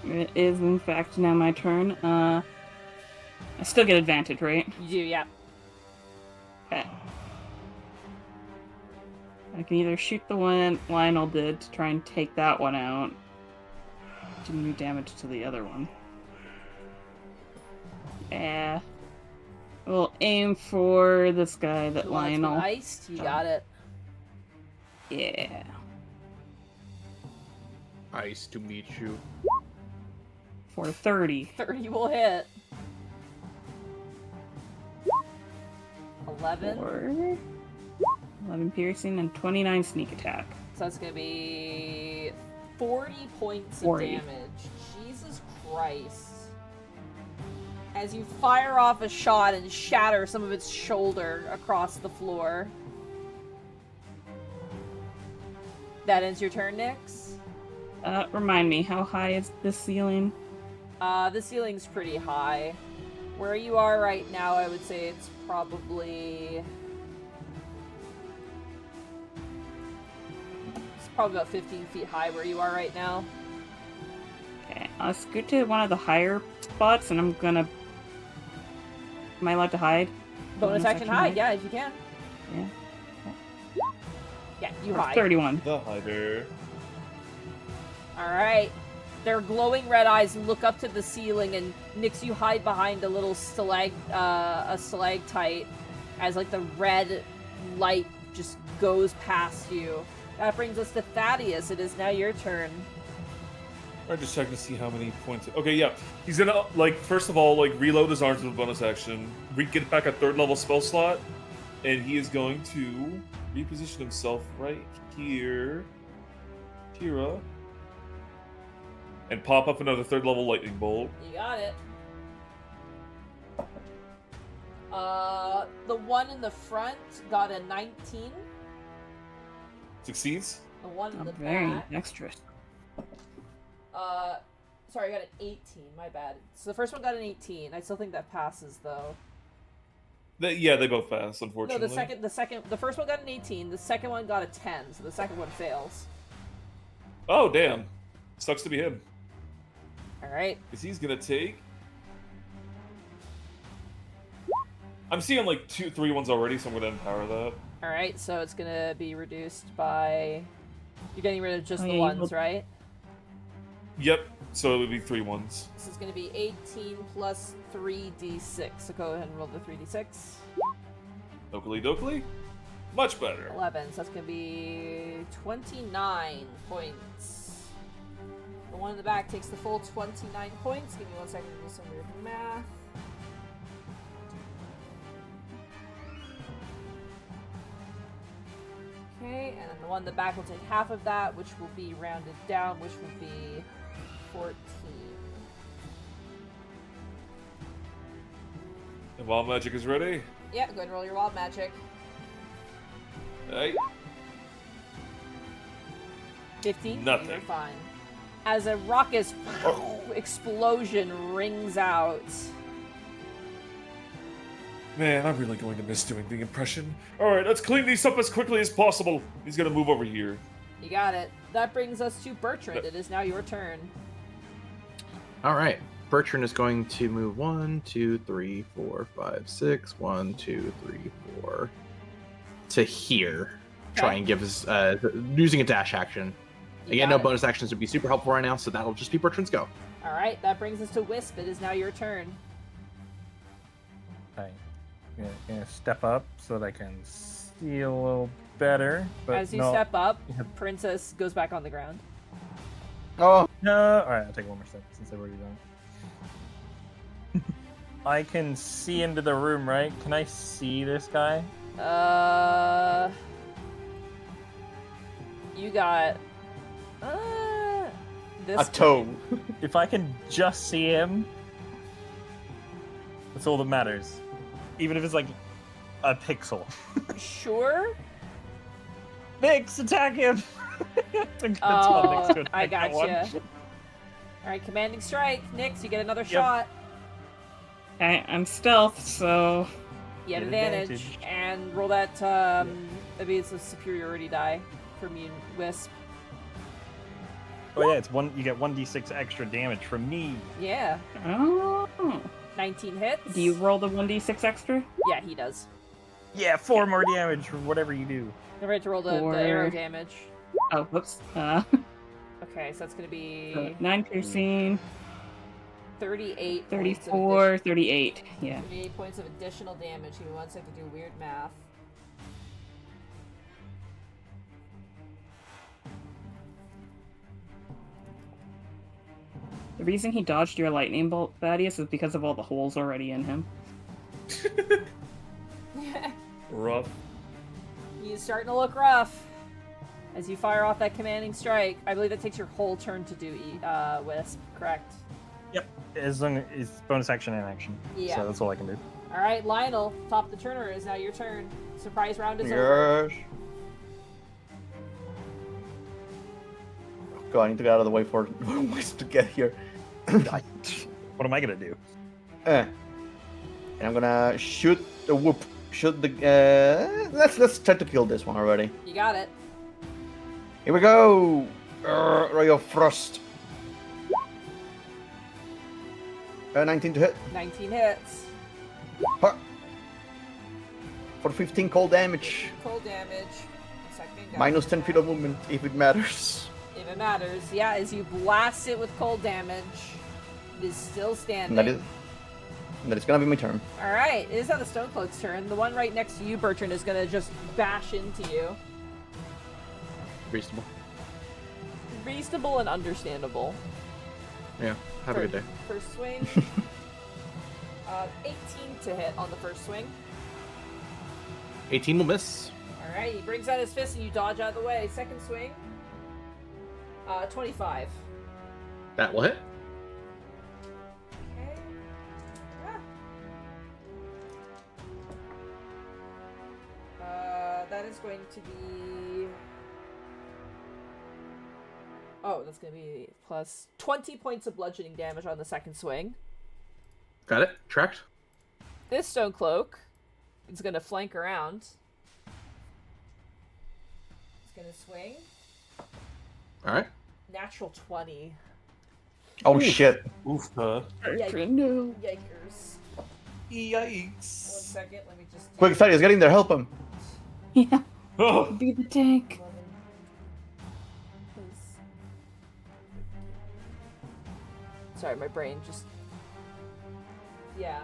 It is in fact now my turn. I still get advantage, right? You do, yeah. Okay. I can either shoot the one Lionel did to try and take that one out. Didn't do damage to the other one. Yeah. We'll aim for this guy, that The one that's been Lionel. iced, you got it. Yeah. Nice to meet you. For 30. 30 will hit. 11. For 11 piercing and 29 sneak attack. So that's gonna be 40 points 40. of damage. Jesus Christ. As you fire off a shot and shatter some of its shoulder across the floor. That ends your turn, Nyx. Remind me, how high is the ceiling? The ceiling's pretty high. Where you are right now, I would say it's probably... It's probably about 15 feet high where you are right now. Okay, I'll scoot to one of the higher spots, and I'm gonna... Am I allowed to hide? Bonus action hide, yeah, if you can. Yeah. Yeah, you hide. 31. The hider. Alright. Their glowing red eyes look up to the ceiling, and Nyx, you hide behind a little stalactite as like the red light just goes past you. That brings us to Thaddeus. It is now your turn. Alright, just checking to see how many points. Okay, yeah. He's gonna, first of all, reload his arms with a bonus action, get back a 3rd level spell slot, and he is going to reposition himself right here. Tira. And pop up another 3rd level lightning bolt. You got it. The one in the front got a 19. Succeeds. The one in the Very back. dexterous. Sorry, I got an 18. My bad. So the first one got an 18. I still think that passes though. Yeah, they both pass, No, unfortunately. the first one got an 18. The second one got a 10. So the second one fails. Oh, damn. Sucks to be him. All right. Because he's gonna take... I'm seeing 2, 3 ones already, so I'm gonna empower that. All right. So it's gonna be reduced by. You're getting rid of just the yeah, ones, right? Yep, so it would be 3 ones. This is gonna be 18 plus 3d6. So go ahead and roll the 3d6. Dokily dokily? Much better. 11. So that's gonna be 29 points. The one in the back takes the full 29 points. Give me 1 second to do some weird math. Okay, and then the one in the back will take half of that, which will be rounded down, which will be 14. And Wild Magic is ready. Yeah, go ahead and roll your wild magic. Hey. 15? Nothing. You're fine. As a raucous explosion rings out. Man, I'm really going to miss doing the impression. Alright, let's clean these up as quickly as possible. He's gonna move over here. You got it. That brings us to Bertrand. It is now your turn. All right. Bertrand is going to move 1, 2, 3, 4, 5, 6. 1, 2, 3, 4 to here. Try and give us using a dash action. You Again, got no it. bonus actions would be super helpful right now, so that'll just be Bertrand's go. Alright, that brings us to Wisp. It is now your turn. Okay. Gonna step up so that I can see a little better. But As you no, step up, Yeah. Princess goes back on the ground. Oh, No. All right, I'll take one more step since I've already done. I can see into the room, right? Can I see this guy? You got this a toe. If I can just see him, that's all that matters. Even if it's A pixel. Sure. Nyx, attack him! Oh, I gotcha. Alright, commanding strike. Nyx, you get another shot. I'm stealth, so You have Get advantage. advantage. And roll that, maybe it's a superiority die from you, Wisp. Oh yeah, it's one. You get 1d6 extra damage from me. Yeah. oh. 19 hits. Do you roll the 1d6 extra? Yeah, he does. Yeah, 4 more damage for whatever you do. Don't forget to roll the arrow damage. Oh, whoops. Okay, so that's gonna be 9 piercing, 38 34, 38. Yeah. 38 points of additional damage. Give me 1 second to do weird math. The reason he dodged your lightning bolt, Thaddeus, is because of all the holes already in him. Rough. He's starting to look rough. As you fire off that commanding strike, I believe that takes your whole turn to do Wisp, correct? Yep. As long as it's bonus action and action. Yeah. So that's all I can do. Alright, Lionel, top the turner is now your turn. Surprise round is over. Yes. God, I need to get out of the way for Wisp to get here. What am I gonna do? And I'm gonna shoot the whoop. Shoot the. Let's try to kill this one already. You got it. Here we go. Ray of Frost. 19 to hit. 19 hits. Ha. For 15 cold damage. Cold damage. Second guy. Minus 10 feet of movement if it matters. If it matters. Yeah, as you blast it with cold damage, it is still standing. That is gonna be my turn. Alright, it is now the Stonecloak's turn. The one right next to you, Bertrand, is gonna just bash into you. Reasonable. Reasonable and understandable. Yeah. Have a good day. First swing. 18 to hit on the first swing. 18 will miss. Alright, he brings out his fist and you dodge out of the way. Second swing. 25. That will hit. Okay. That is going to be... Oh, that's going to be plus 20 points of bludgeoning damage on the second swing. Got it. Tracked. This Stone Cloak is going to flank around. It's going to swing. All right. Natural 20. Oh shit. Oof. Bertrand, no. Yikers. Yikes. 1 second, let me just... Quick, Thaddeus, get in there. Help him. Yeah, Oh. be the tank. 11, plus- Sorry, my brain just... Yeah.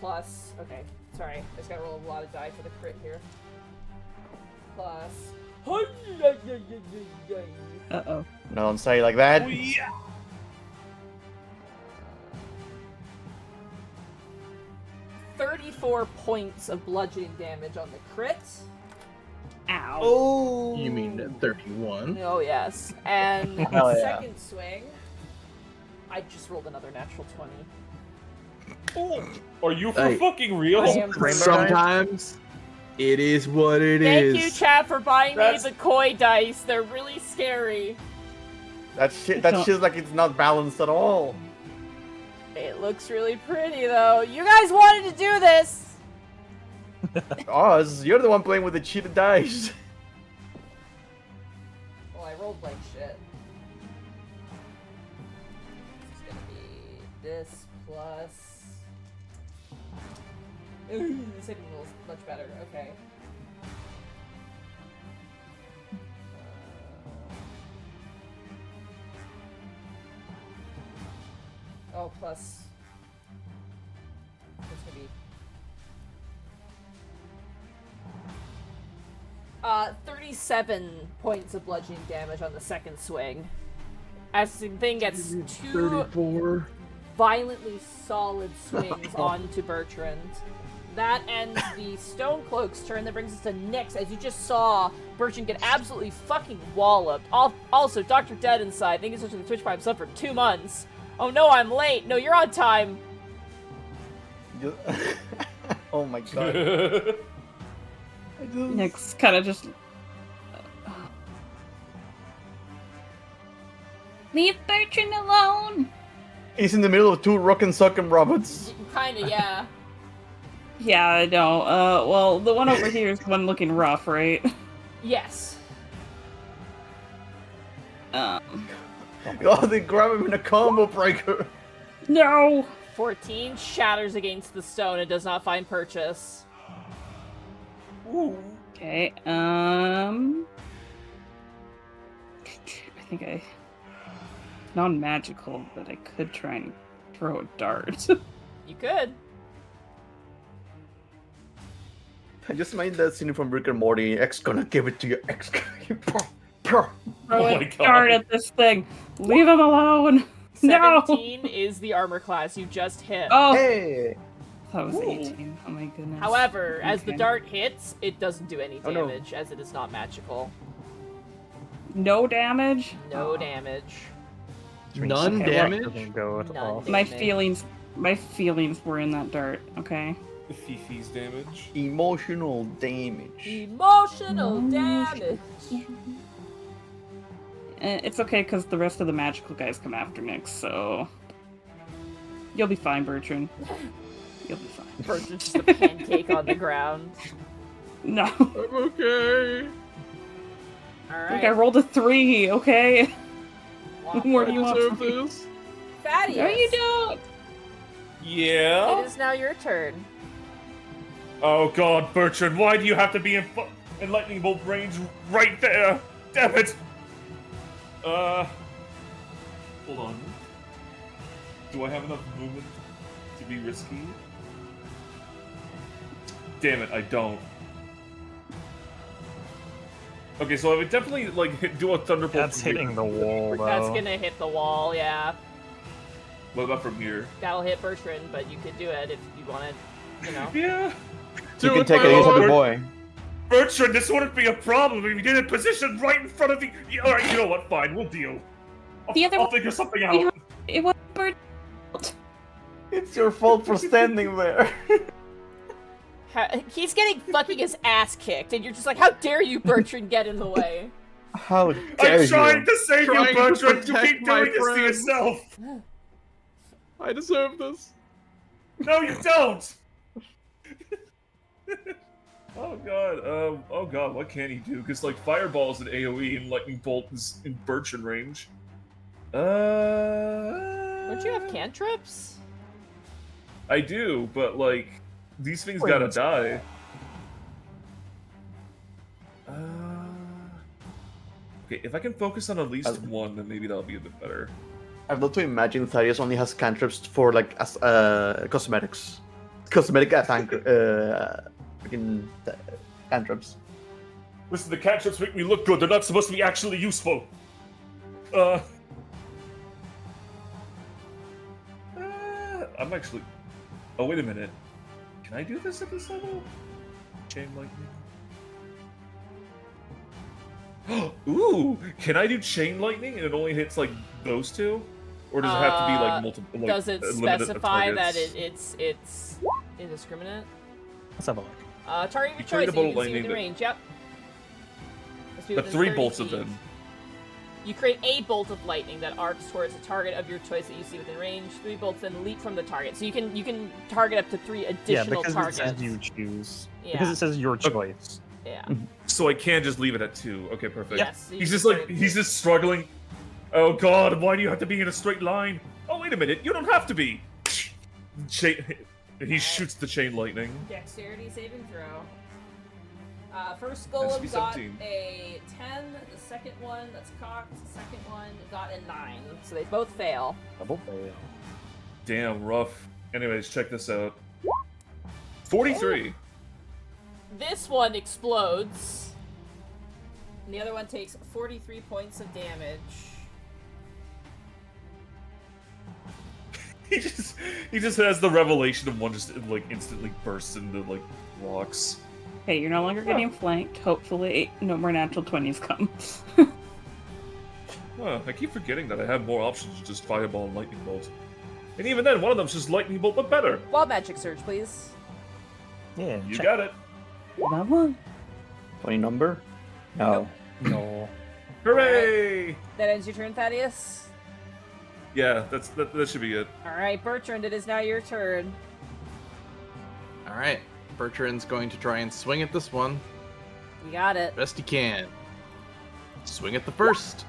Plus... Okay, sorry. I just gotta roll a lot of die for the crit here. Plus... Uh-oh. No, don't say it like that. Oh, yeah. 34 points of bludgeoning damage on the crit. Ow. Oh. You mean 31? Oh, yes. And Hell yeah. second swing, I just rolled another natural 20. Are you for Hey. fucking real? I am for- Sometimes it is what it is. Thank you, chat, for buying That's- me the koi dice. They're really scary. That shit's like it's not balanced at all. It looks really pretty, though. You guys wanted to do this! Oz, you're the one playing with the cheated dice. Well, I rolled like shit. It's gonna be this plus... Ooh, this hidden roll is much better. Okay. Oh, plus... It's gonna be... 37 points of bludgeoning damage on the second swing. As the thing gets two 34. violently solid swings onto Bertrand. That ends the Stonecloak's turn. That brings us to Nyx. As you just saw, Bertrand get absolutely fucking walloped. Also, Dr. Dead inside. Thank you so much for the Twitch Prime sub for 2 months. Oh no, I'm late. No, you're on time. Oh my god. Nick's kind of just. Leave Bertrand alone. He's in the middle of two rock and sock'em robots. Kinda, yeah. Yeah, I know. Well, the one over here is the one looking rough, right? Yes. Oh, they grab him in a combo breaker. No! 14 shatters against the stone and does not find purchase. Ooh. Okay, I think non-magical, but I could try and throw a dart. You could. I just made that scene from Rick and Morty. X gonna give it to you. X gonna give Throw Oh a my God. dart at this thing. Leave him alone. 17 No. is the armor class you just hit. Oh, Hey! that was Ooh. 18. Oh my goodness. However, as the Okay. dart hits, it doesn't do any Oh, no. damage, as it is not magical. No damage. No damage. None Okay, damage? Doesn't go at None all. damage. My feelings were in that dart. Okay. Fifi's damage. Emotional damage. Emotional damage. It's okay because the rest of the magical guys come after Nick, so you'll be fine, Bertrand. You'll be fine. Bertrand's just a pancake on the ground. No. I'm okay. Like I Alright. rolled a 3. Okay. What more I do you want deserve from me? this. Thaddeus. No, you don't. Yeah? It is now your turn. Oh god, Bertrand, why do you have to be in lightning bolt range right there? Damn it! Hold on. Do I have enough movement to be risky? Damn it, I don't. Okay, so I would definitely, like, do a thunderbolt That's from here. hitting the wall, though. That's gonna hit the wall, yeah. What about from here? That'll hit Bertrand, but you could do it if you wanted, you know. Yeah. You Do can it, take my it against lord. the boy. Bertrand, this wouldn't be a problem if you did it positioned right in front of the. Alright, you know what? Fine, we'll deal. The other I'll one- figure something We out. have- It was Bertrand. It's your fault for standing there. He's getting fucking his ass kicked, and you're just like, how dare you, Bertrand, get in the way? How dare I'm you? trying to save Trying you, to Bertrand. You protect keep my doing this to friend. yourself. I deserve this. No, you don't. Oh god. Oh god. What can he do? Because like fireball is an AOE and lightning bolt is in Bertrand range. Don't you have cantrips? I do, but like these things gotta die. Okay, if I can focus on at least one, then maybe that'll be a bit better. I'd love to imagine Thaddeus only has cantrips for like as cosmetics, cosmetic freaking cantrips. Listen, the cantrips make me look good. They're not supposed to be actually useful. I'm actually. Oh wait a minute. Can I do this at this level? Chain lightning. Ooh! Can I do chain lightning and it only hits like those two, or does it have to be like multiple? Like, Does it limited specify that targets? it's indiscriminate? Let's have a look. Target your You create choice. a You bolt can see lightning within that- range. Yep. Must be But within 3 30 bolts of feet. them. You create a bolt of lightning that arcs towards a target of your choice that you see within range. 3 bolts then leap from the target, so you can target up to 3 Yeah, additional because targets. it says you choose. Yeah. Because it says your choice. Yeah. So I can just leave it at 2. Okay, perfect. Yes. you He's can just like target- he's just struggling. Oh god, why do you have to be in a straight line? Oh wait a minute, you don't have to be. He shoots the chain lightning. Dexterity saving throw. First Has to golem be got 17. a 10. The second one, that's cocked. The second one got a 9. So they both fail. Double fail. Damn, rough. Anyways, check this out. 43. This one explodes. And the other one takes 43 points of damage. He just has the revelation of one just like instantly bursts into like rocks. Okay, you're no longer getting flanked. Hopefully, no more natural 20s come. Huh, I keep forgetting that I have more options than just fireball and lightning bolt. And even then, one of them's just lightning bolt, but better. Wild magic surge, please. Yeah. You check. got it. That one. 20 number? No. No. Hooray! That ends your turn, Thaddeus. Yeah, that should be good. All right, Bertrand, it is now your turn. All right. Bertrand's going to try and swing at this one You got it. best he can. Swing at the first.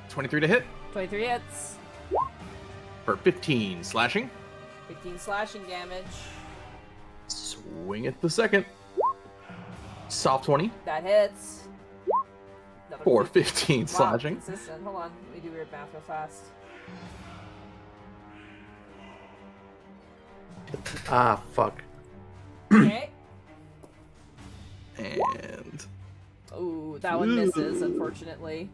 23 to hit 23 hits. for 15 slashing. 15 slashing damage. Swing at the second. Soft 20 That hits. Another for 15. 15 Wow, slashing. consistent. Hold on. Let me do weird math real fast. Ah, fuck. Okay. And Ooh, that one misses, unfortunately.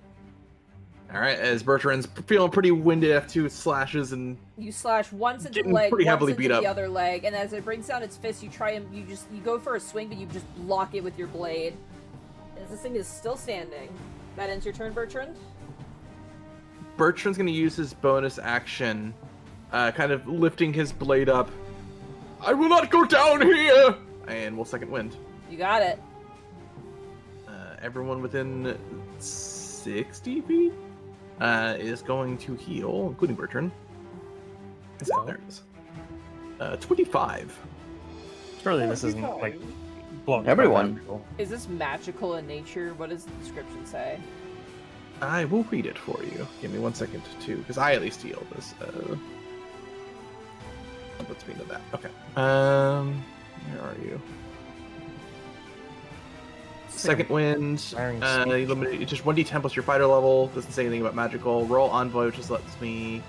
all right, as Bertrand's feeling pretty winded after 2 slashes and You slash once into the Getting leg, pretty once heavily into beat the up. other leg, and as it brings down its fist, you try and you go for a swing, but you just block it with your blade. As this thing is still standing. That ends your turn, Bertrand. Bertrand's going to use his bonus action, kind of lifting his blade up. I will not go down here! And we'll second wind. You got it. Everyone within 60 feet is going to heal, including Bertrand. There it is. 25. Surely this isn't like blocked by Everyone. magical. Is this magical in nature? What does the description say? I will read it for you. Give me 1 second, too, because I at least healed this. Let's read that. Okay. Where are you? Second wind. Firing Eliminate just 1d10 plus your fighter level. Doesn't say anything about magical. Roll envoy, which just lets me.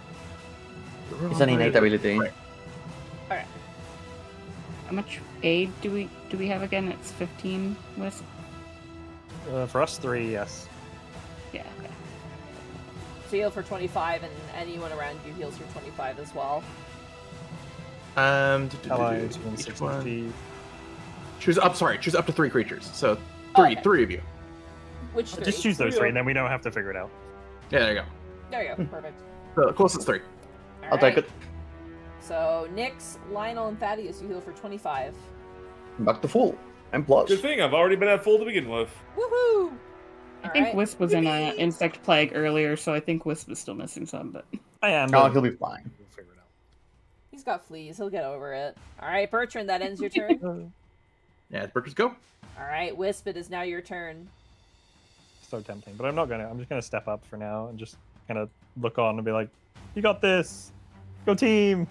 It's an innate ability. Right. How much aid do we have again? It's 15 with. For us 3, yes. Yeah. Okay. So you heal for 25, and anyone around you heals for 25 as well. Allies within Each 60 one. feet. Choose up to 3 creatures. So Okay. three of you. Which three? Just choose those 3, and then we don't have to figure it out. Yeah, there you go. There you go. Perfect. The closest 3. I'll take it. So Nyx, Lionel, and Thaddeus, you heal for 25. Back to full. And plus. Good thing I've already been at full to begin with. Woohoo! I think Alright. Wisp was in a insect plague earlier, so I think Wisp is still missing some. But I am. Oh, but he'll be fine. we'll figure it out. He's got fleas. He'll get over it. All right, Bertrand, that ends your turn. Yeah, Bertrand's go. All right, Wisp, it is now your turn. So tempting, but I'm not gonna. I'm just gonna step up for now and just kind of look on and be like, "You got this, go team."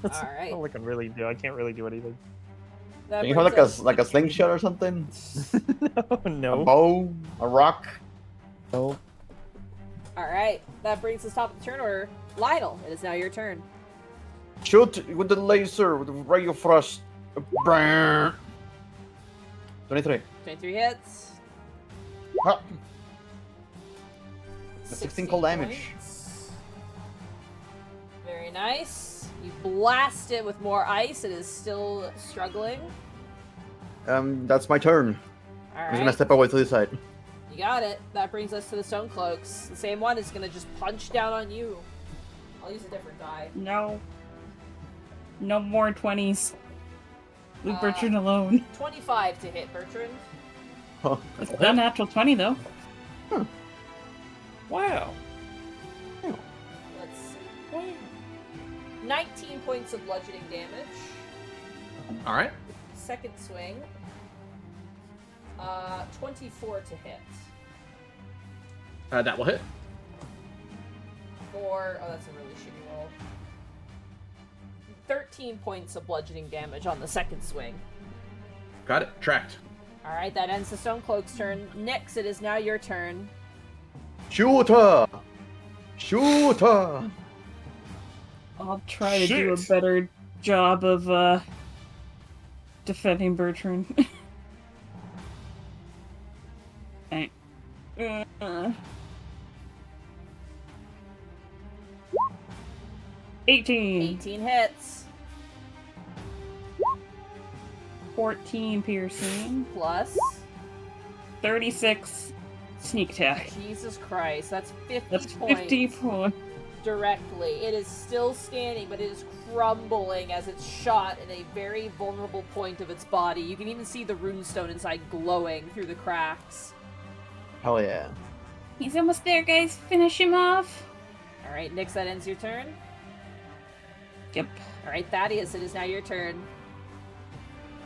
That's All right. all I can really do. I can't really do anything. That Can you have brings like us- a slingshot or something? No, A no, bow? A rock? no. All right, that brings us top of the turn order. Lionel, it is now your turn. Shoot with the laser, with the ray of frost. Brrr. 23. 23 hits. Ah. 16 cold damage. points. Very nice. You blast it with more ice. It is still struggling. That's my turn. All I'm gonna right, step away to the side. you got it. That brings us to the stone cloaks. The same one is gonna just punch down on you. I'll use a different die. no more 20s. Leave Bertrand alone. 25 to hit, Bertrand. Huh. It's not a natural 20 though. Wow. Let's see. 19 points of bludgeoning damage. All right. Second swing. 24 to hit. That will hit. Oh, that's a really shitty roll. 13 points of bludgeoning damage on the second swing. Got it. Tracked. Alright, that ends the Stone Cloak's turn. Nyx, it is now your turn. Shoot her! Shoot her! I'll try to do a Shit. better job of defending Bertrand. Alright. 18. 18 hits. 14 piercing. Plus. 36 sneak attack. Jesus Christ, that's 50 That's points. 50 points. directly. It is still standing, but it is crumbling as it's shot in a very vulnerable point of its body. You can even see the runestone inside glowing through the cracks. Hell yeah. He's almost there, guys. Finish him off. Alright, Nyx, that ends your turn. Yep. Alright, Thaddeus, it is now your turn.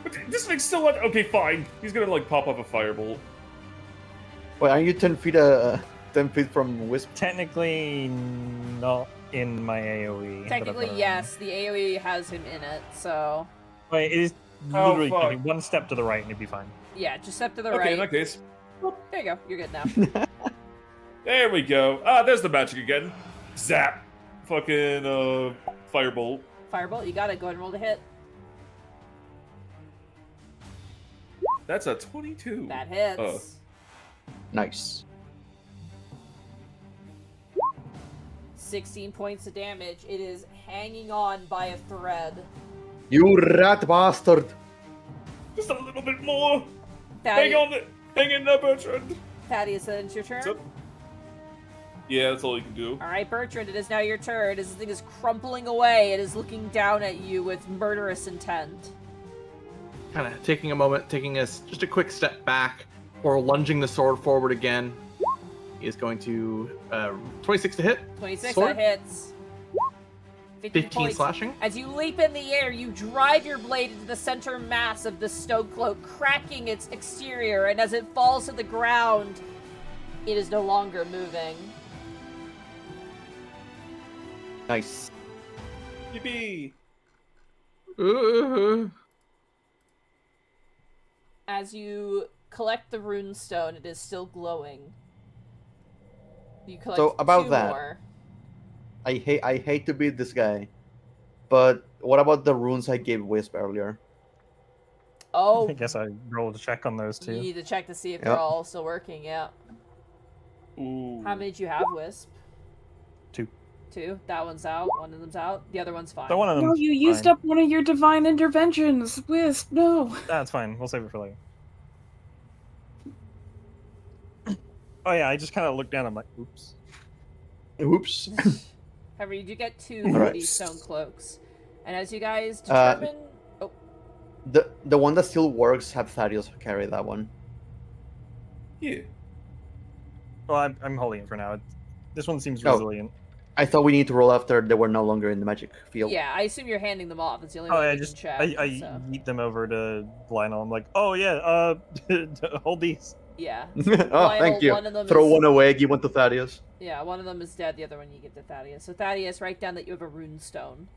But this thing's still like, okay, fine. He's gonna like pop up a firebolt. Wait, aren't you 10 feet 10 feet from Wisp? Technically not in my AoE. Technically, yes, the AoE has him in it, so... Wait, it is Oh, literally fuck. one step to the right and it'd be fine. Yeah, just step to the Okay, right. in that case. There you go, you're good now. There we go. Ah, there's the magic again. Zap. Fucking, firebolt. Firebolt, you got it. Go ahead and roll the hit. That's a 22. That hits. Oh. Nice. 16 points of damage. It is hanging on by a thread. You rat bastard! Just a little bit more. Thaddeus, Hang in there, Bertrand. Thaddeus, that ends your turn. What's up? Yeah, that's all you can do. Alright, Bertrand, it is now your turn. As this thing is crumpling away, it is looking down at you with murderous intent. Kind of taking a moment, taking just a quick step back, or lunging the sword forward again. He is going to 26 to hit. 26, Sword? that hits. 15 points. slashing. As you leap in the air, you drive your blade into the center mass of the stone cloak, cracking its exterior, and as it falls to the ground, it is no longer moving. Nice. Yippee. As you collect the runestone, it is still glowing. You collect So, about 2 that. more. I hate to beat this guy, but what about the runes I gave Wisp earlier? Oh, I guess I rolled a check on those you two. need to check to see if Yep. they're all still working, yeah. Ooh. How many do you have, Wisp? 2. 2? That one's out, one of them's out, the other one's fine. So one of them. No, you used up one of your divine interventions. Wisp, no. That's fine. We'll save it for later. Oh yeah, I just kind of looked down. I'm like, oops. Oops. However, you do get 2 All of right. these stone cloaks. And as you guys determine... oh, The one that still works, have Thaddeus carry that one. Yeah. Well, I'm holding it for now. This one seems Oh. resilient. I thought we need to roll after they were no longer in the magic field. yeah, I assume you're handing them off. It's the only Oh, way I we just can check. I so. yeet them over to Lionel. I'm like, oh yeah, hold these. Yeah. Oh, thank you. One of them Throw is- one away, give one to Thaddeus. Yeah, one of them is dead, the other one you give to Thaddeus. So Thaddeus, write down that you have a rune stone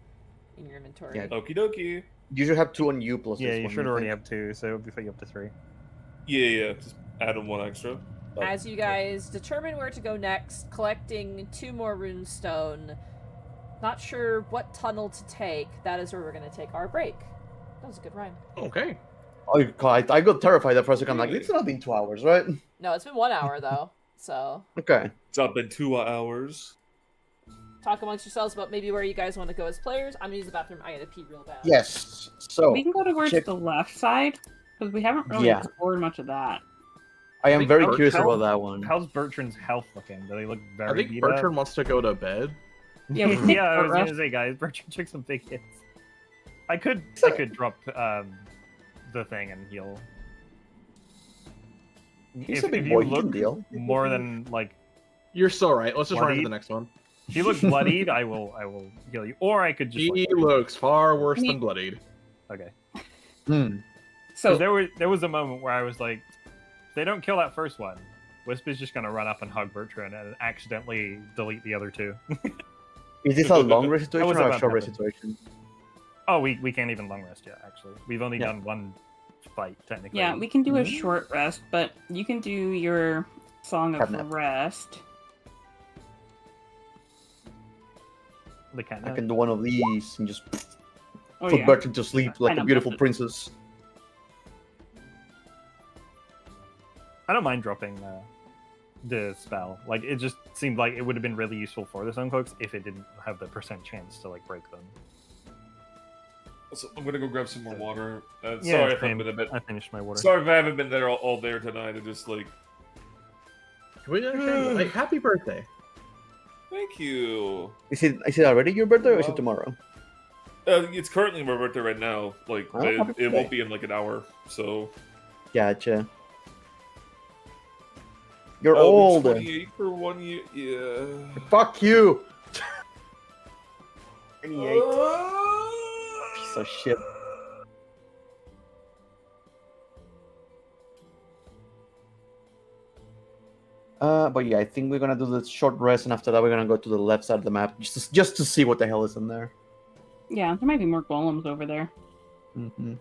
in your inventory. Yeah. Okie dokie. You should have 2 on you plus Yeah, this you one. should I already think. have 2, so it'll be put you up to 3. Yeah. Just add in 1 extra. Oh. As you guys determine where to go next, collecting 2 more rune stone, not sure what tunnel to take, that is where we're going to take our break. That was a good rhyme. Okay. Oh, God, I got terrified at first. I'm like, Really? it's not been 2 hours, right? No, it's been 1 hour, though, so... Okay. It's up in 2 hours. Talk amongst yourselves about maybe where you guys want to go as players. I'm gonna use the bathroom. I gotta pee real bad. Yes. So, We can go towards check- the left side, because we haven't really Yeah. explored much of that. I am think very Bert- curious how- about that one. How's Bertrand's health looking? Do they look very I think beat Bertrand wants to go to bed. Yeah, we up? can Yeah, I short was rest. gonna say, guys, Bertrand took some big hits. I could drop the thing and heal. He's a big you boy, he can look deal. more than like, You're so right. Let's just run into Bloodied? the next one. if you look bloodied, I will heal you, or I could just. He Like, looks far worse Me- than bloodied. okay. Hmm. So Because there was a moment where I was like, if they don't kill that first one, Wisp is just gonna run up and hug Bertrand and accidentally delete the other 2. Is this a long rest situation was or a about short rest happen. situation? Oh, we can't even long rest yet. Actually, we've only Yeah. done 1 fight technically. yeah, we can do a Mhm. short rest, but you can do your song of Catnap. rest. The cat. I can do one of these and just Oh put yeah. Bertrand to sleep like a know, beautiful but- princess. I don't mind dropping the spell. Like, it just seemed like it would have been really useful for the Suncoaks if it didn't have the % chance to like break them. So I'm gonna go grab some more water. Yeah, Sorry if same. I've been a bit. I finished my water. Sorry if I haven't been there all day tonight. I just like. Can we understand? Like, happy birthday. Thank you. Is it already your birthday or is Wow. it tomorrow? It's currently my birthday right now. Like, Oh, but happy it won't birthday. be in like an hour. So. Gotcha. You're Oh, old. 28 for 1 year. Yeah. Fuck you. 28. Piece of shit. But yeah, I think we're gonna do the short rest, and after that, we're gonna go to the left side of the map just to see what the hell is in there. Yeah, there might be more golems over there. Mm-hmm.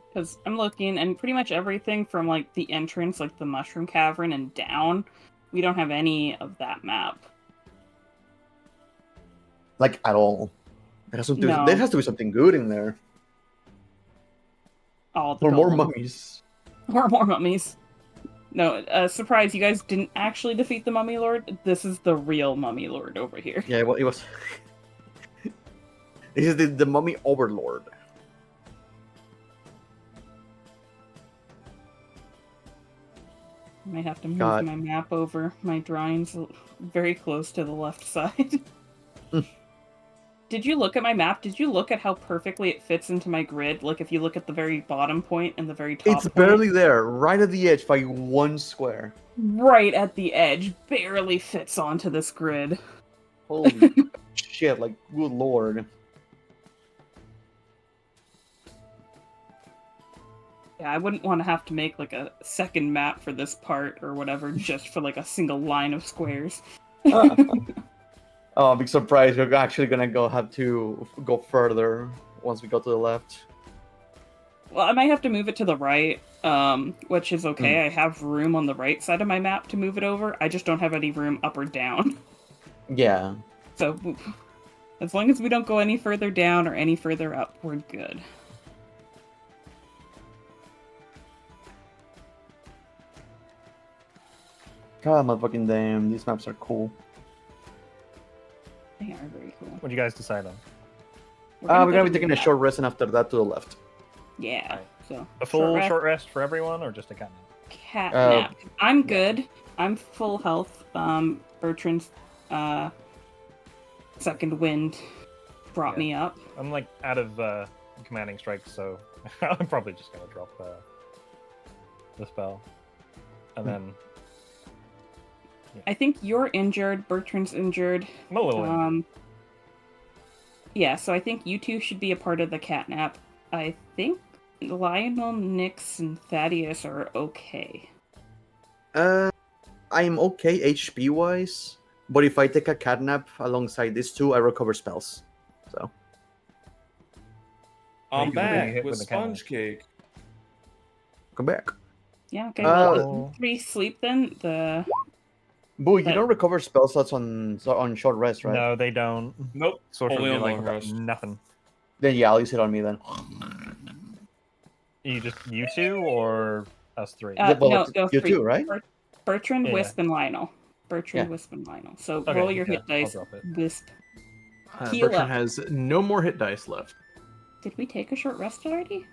Because I'm looking, and pretty much everything from, like, the entrance, like the Mushroom Cavern and down, we don't have any of that map. Like at all. No. There has to be something good in there. All the Or more golems. mummies. Or more mummies. No, surprise, you guys didn't actually defeat the Mummy Lord. This is the real Mummy Lord over here. Yeah, well, it was. This is the mummy overlord. I might have to move God. my map over. My drawing's very close to the left side. Did you look at my map? Did you look at how perfectly it fits into my grid? Like, if you look at the very bottom point and the very top It's point? barely there, right at the edge by 1 square. Right at the edge. Barely fits onto this grid. Holy shit, like, good lord. Yeah, I wouldn't want to have to make, like, a second map for this part or whatever, just for, like, a single line of squares. Oh, I'm big surprised we're actually gonna have to go further once we go to the left. Well, I might have to move it to the right, which is okay. I have room on the right side of my map to move it over. I just don't have any room up or down. Yeah. So, as long as we don't go any further down or any further up, we're good. God, motherfucking damn, these maps are cool. They are very cool. What do you guys decide on? We're go gonna be to taking the a short rest and after that to the left. Yeah. Alright. So A full short rest for everyone, or just a cat nap? cat nap. I'm good. I'm full health. Bertrand's second wind brought Yeah. me up. I'm like out of commanding strike, so I'm probably just gonna drop the spell, and then I think you're injured. Bertrand's injured. I'm a little injured. Yeah, so I think you two should be a part of the catnap. I think Lionel, Nyx, and Thaddeus are okay. I'm okay HP wise, but if I take a catnap alongside these two, I recover spells. So. I'm Maybe we'll get back hit with with a cannon. sponge cake. Come back. Yeah, okay. Oh. 3 sleep then. Boo, you But- don't recover spell slots on short rest, right? No, they don't. Nope. Sorcerer Only would be on like long rest. nothing. Then yeah, I'll use it on me then. You two or us three? Yeah, well, no, you 3. too, right? Bertrand, Yeah. Wisp, and Lionel. Bertrand, Yeah. Wisp, and Lionel. So Okay, roll your yeah, hit I'll dice. drop it. Wisp. Heal Bertrand up. has no more hit dice left. Did we take a short rest already?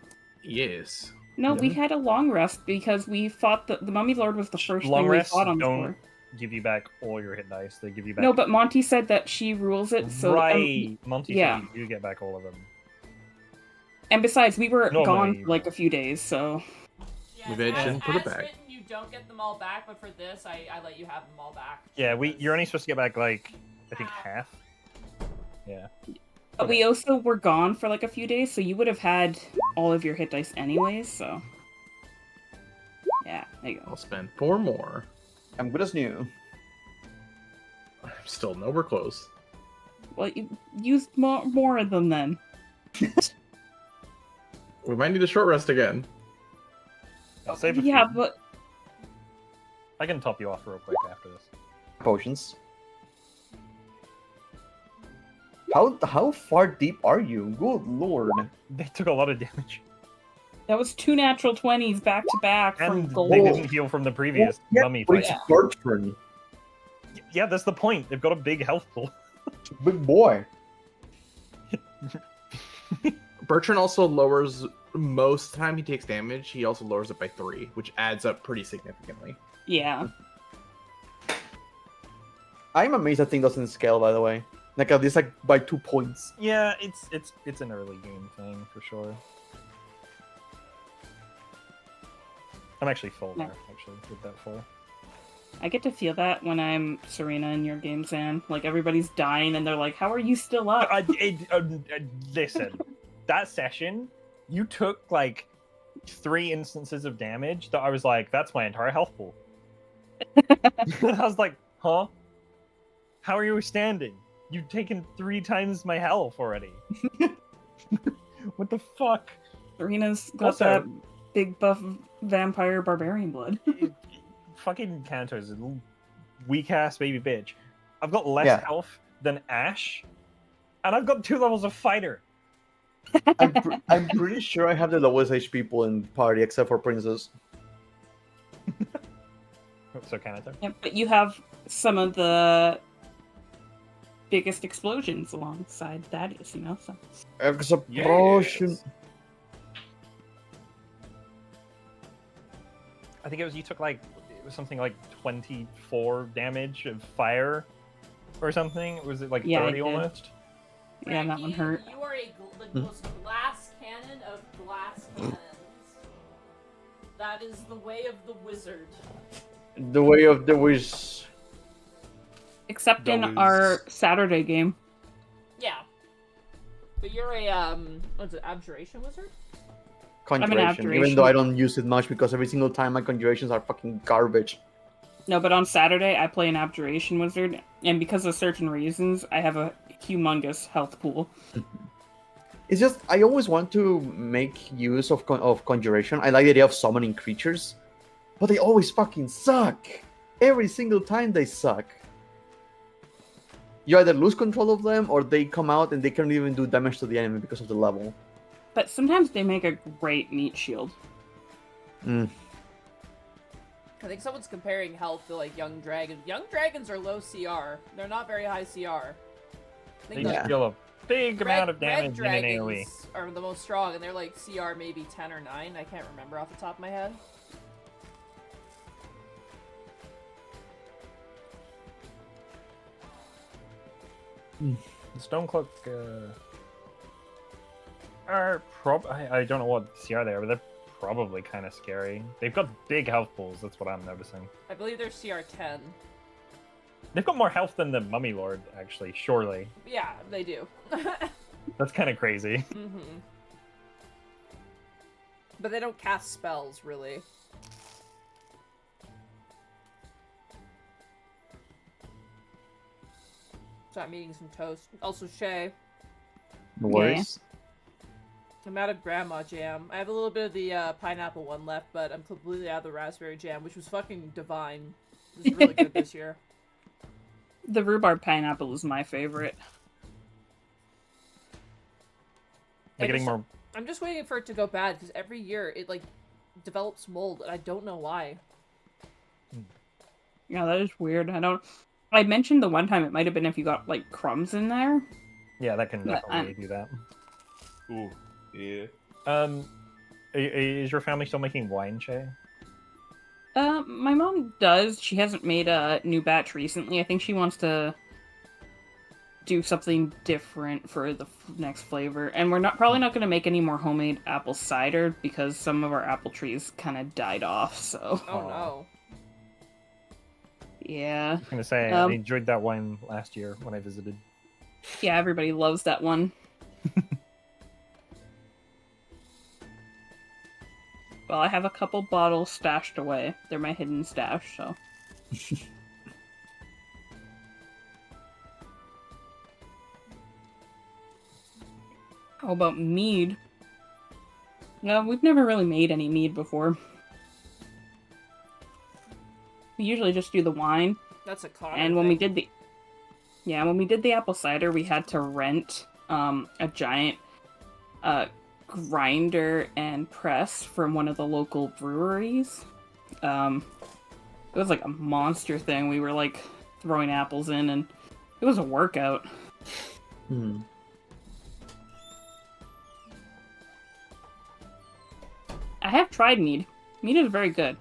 Yes. No, we Yeah. had a long rest because we fought the Mummy Lord was the first Long thing rests we fought on don't before. give you back all your hit dice. They give you back. No, but Monty said that she rules it, so right. Monty yeah. said you do get back all of them. and besides, we were Normally gone you for like will. a few days, so Yes, We've edged as, and put it as back. written, you don't get them all back, but for this, I let you have them all back. Yeah, because- you're only supposed to get back like I think half. Yeah. but we also were gone for like a few days, so you would have had all of your hit dice anyways. So yeah, there you go. I'll spend 4 more. I'm good as new. I'm still nowhere close. Well, you used more of them then. We might need a short rest again. I'll save a Yeah, few. but I can top you off real quick after this. Potions. How far deep are you? Good lord. They took a lot of damage, that was 2 natural 20s back to back from and gold. they didn't heal from the previous mummy but fight. it's Bertrand. Yeah, that's the point. They've got a big health pool. Big boy. Bertrand also lowers most time he takes damage. He also lowers it by 3, which adds up pretty significantly. Yeah. I'm amazed that thing doesn't scale, by the way. Like at least like by 2 points. Yeah, it's an early game thing for sure. I'm actually full Yeah. there, actually, with that full. I get to feel that when I'm Serena in your game, Sam. Like, everybody's dying, and they're like, how are you still up? Listen, that session, you took like 3 instances of damage that I was like, that's my entire health pool. I was like, huh? How are you standing? You've taken 3 times my health already. What the fuck? Serena's got Also- that big buff vampire barbarian blood. Fucking Kanto's a little weak ass baby bitch. I've got less Yeah. health than Ash, and I've got 2 levels of fighter. I'm pretty sure I have the lowest HP pool in party except for Princess. So Kanto. Yeah, but you have some of the biggest explosions alongside Thaddeus, you know? So. Explosion. I think it was something like 24 damage of fire or something. Was it like Yeah, 30 it did. almost? Yeah, that one hurt. You are the most glass cannon of glass cannons. That is the way of the wizard. The way of the wish. Except in That our was- Saturday game. Yeah. But you're a, what's it, abjuration wizard? Conjuration. Even abjuration. though I don't use it much because every single time my conjurations are fucking garbage. No, but on Saturday I play an abjuration wizard, and because of certain reasons, I have a humongous health pool. It's just I always want to make use of conjuration. I like the idea of summoning creatures, but they always fucking suck. Every single time they suck. You either lose control of them or they come out and they can't even do damage to the enemy because of the level. But sometimes they make a great meat shield. I think someone's comparing health to like young dragons. Young dragons are low CR. They're not very high CR. I They think Yeah. deal a big amount of damage in an red AoE. dragons are the most strong, and they're like CR maybe 10 or 9. I can't remember off the top of my head. Stonecloak are I don't know what CR they are, but they're probably kind of scary. They've got big health pools, that's what I'm noticing. I believe they're CR 10. They've got more health than the Mummy Lord, actually, surely. Yeah, they do. That's kind of crazy. Mm-hmm. But they don't cast spells, really. So I'm eating some toast. Also, Shay, No worries. I'm out of grandma jam. I have a little bit of the pineapple one left, but I'm completely out of the raspberry jam, which was fucking divine. It was really good this year. The rhubarb pineapple is my favorite. They're getting just- more. I'm just waiting for it to go bad, because every year it, like, develops mold, and I don't know why. Yeah, that is weird. I mentioned the one time it might have been if you got like crumbs in there. Yeah, that can But, definitely do that. Ooh, yeah. Is your family still making wine, Shay? My mom does. She hasn't made a new batch recently. I think she wants to do something different for the next flavor. And we're probably not going to make any more homemade apple cider because some of our apple trees kind of died off. So Oh no. yeah, I was gonna say I enjoyed that wine last year when I visited. yeah, everybody loves that one. Well, I have a couple bottles stashed away. They're my hidden stash, so. How about mead? No, we've never really made any mead before. We usually just do the wine. That's a Connor And when we thing. did the apple cider, we had to rent a giant grinder and press from one of the local breweries. It was like a monster thing. We were like throwing apples in, and it was a workout. Hmm. I have tried mead. Mead is very good.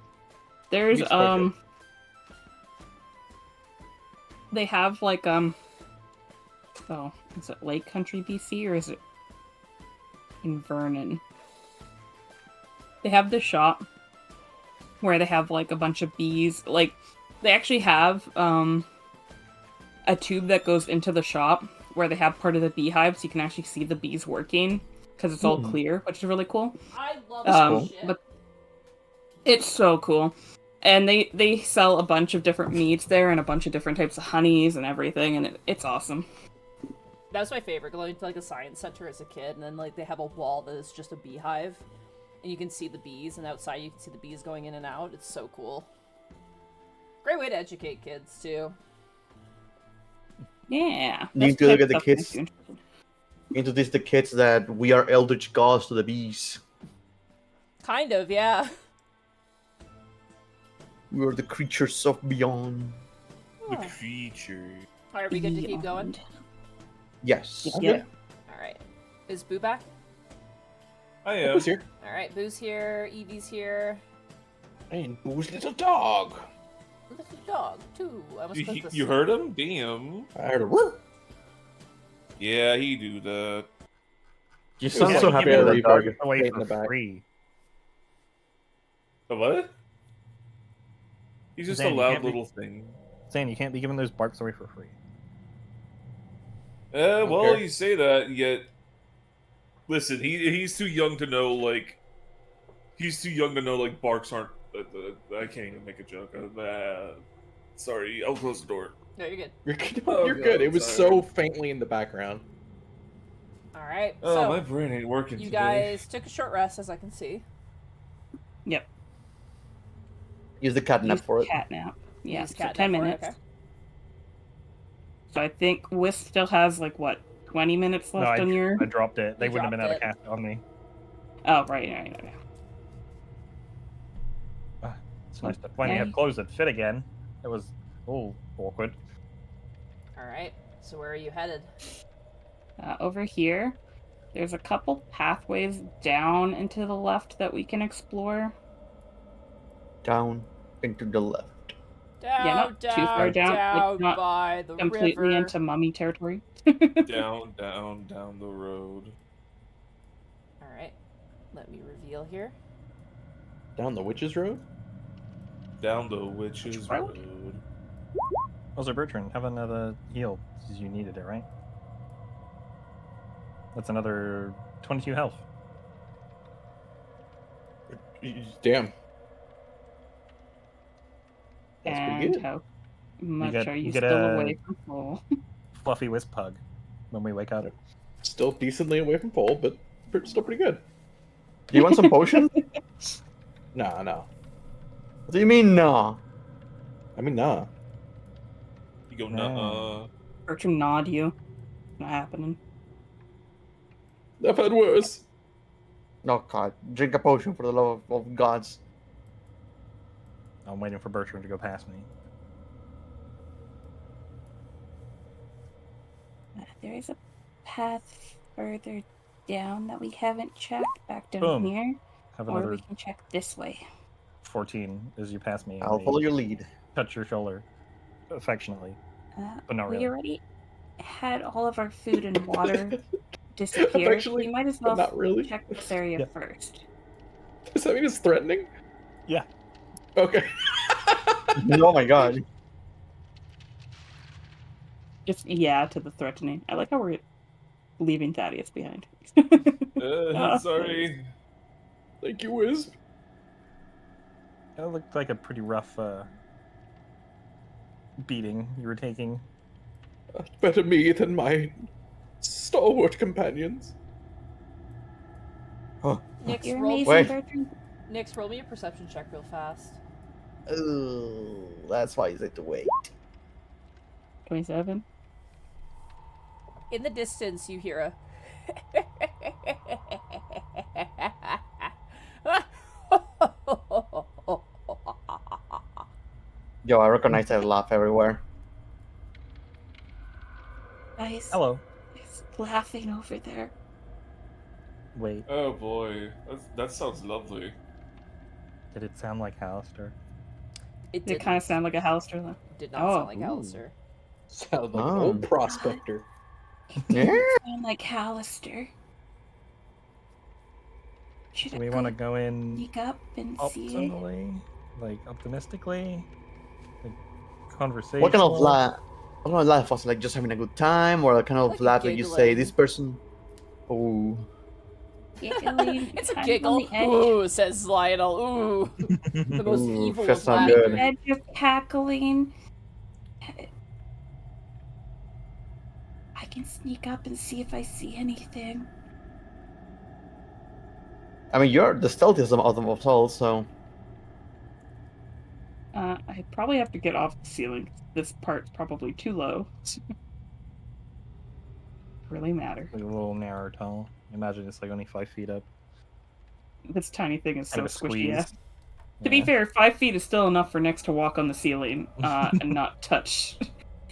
There's Mead's quite good. they have like oh, is it Lake Country, BC, or is it in Vernon? They have this shop where they have like a bunch of bees. Like they actually have a tube that goes into the shop where they have part of the beehive, so you can actually see the bees working because it's all clear, which is really cool. I love that shit. But it's so cool. And they sell a bunch of different meats there and a bunch of different types of honeys and everything, and it's awesome. That was my favorite, going to like a science center as a kid, and then like they have a wall that is just a beehive, and you can see the bees, and outside you can see the bees going in and out. It's so cool. Great way to educate kids too. Yeah. You need to look at the That's kids. stuff Introduce the kids that we are eldritch gods to the bees. Kind of, yeah. We are the creatures of beyond. The creature. Alright, are we good to keep going? Yes. Yeah. Alright. Is Boo back? I am. Who's here? Alright, Boo's here, Evie's here. And who's little dog? Little dog, too. I must put this. You heard him? Damn. I heard a woo. Yeah, he do that. You sound Yeah, so you happy better that leave dog our- away in the for back. free. A what? He's just Zan, a you loud can't be- little thing. Saying you can't be giving those barks away for free. Well, Okay. you say that, yet... Listen, he's too young to know, like... He's too young to know, like, barks aren't... I can't even make a joke. Sorry, I'll close the door. No, you're good. You're good. Oh, You're God, good. It was sorry. so faintly in the background. Alright, Oh, so my brain ain't working you today. guys took a short rest, as I can see. Yep. Use the catnap Use for it. cat nap. Yeah, Use so cat 10 nap for it, minutes. okay. So I think Wisp still has like what, 20 minutes No, left on your. I dropped it. They You wouldn't have been able to dropped cast it on me. Oh, right. It's nice to finally Yeah. have clothes that fit again. It was all awkward. Alright, so where are you headed? Over here, there's a couple pathways down and to the left that we can explore. Down and to the left. Down, not too far down, like, not by the Completely river. into mummy territory. Down the road. Alright, let me reveal here. Down the witch's road? Down the witch's road? road. Also, Bertrand, have another heal, because you needed it, right? That's another 22 health. Damn. That's pretty And good. how much get- are you you get still a- away from full? Fluffy wisp hug when we wake up. Still decently away from pole, but still pretty good. Do you want some potion? Nah. What do you mean, no? I mean, nah. You go, No. nuh-uh. Bertram nod you. Not happening. I've had worse. No, God. Drink a potion for the love of gods. I'm waiting for Bertrand to go past me. There is a path further down that we haven't checked back down Boom. here. Have Or another we can check this way. 14 as you pass me. and I'll they follow your lead. Touch your shoulder affectionately. But not we really. already had all of our food and water disappear. Affectionately, We might as but well not really. check this area Yeah. first. Does that mean it's threatening? Yeah. Okay. Oh my God. Just yeah to the threatening. I like how we're leaving Thaddeus behind. Sorry. Thank you, Wiz. That looked like a pretty rough beating you were taking. Better me than my stalwart companions. Nix, You're roll, amazing, Wait. Bertrand. Nix, roll me a perception check real fast. Oh, that's why you said to wait. 27. In the distance, you hear a... Yo, I recognize that laugh everywhere. Guys, Hello. he's laughing over there. Wait, Oh boy, that sounds lovely. did it sound like Hallister? It It did kind of sounded like a Halister though. did not Oh, sound like ooh. Alistair. Sound like an Oh. old prospector. Yeah. Sound like Hallister. Should Do I we want to go in sneak up and see? optimally, like optimistically, like conversation? What kind of laugh? What kind of laugh was it, like just having a good time, or the kind of Like laugh that you say giggling. this person? Oh, Giggling, It's a kind of giggle. on the edge, Ooh, says Lionel. Ooh, the most Ooh, evil that's of not on laughter. the edge of cackling. I can sneak up and see if I see anything. I mean, you're the stealthiest of them of all, so I probably have to get off the ceiling. This part's probably too low. Really matter. Like a little narrow tunnel. Imagine it's like only 5 feet up. This tiny thing is so Kind of a squishy. Yeah. squeeze. To be Yeah. fair, 5 feet is still enough for Nyx to walk on the ceiling and not touch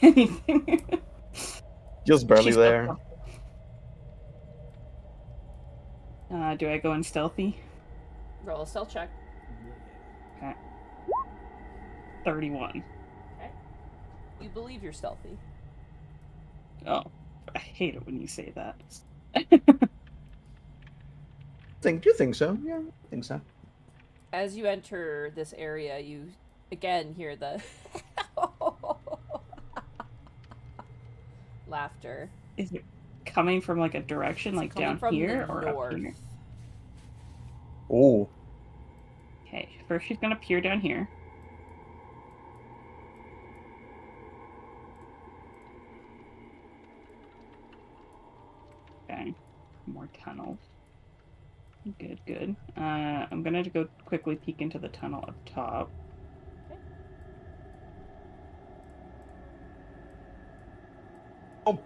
anything. just barely She's still there. comfortable. Do I go in stealthy? Roll a stealth check. Okay. 31. You believe you're stealthy. Oh, I hate it when you say that. You think so? Yeah, I think so. As you enter this area, you again hear the laughter. Is it coming from like a direction, It's like coming down from here the or north. up here? Oh, Okay, first she's gonna peer down here. Okay, more tunnels. Good, good. I'm gonna go quickly peek into the tunnel up top. Oh,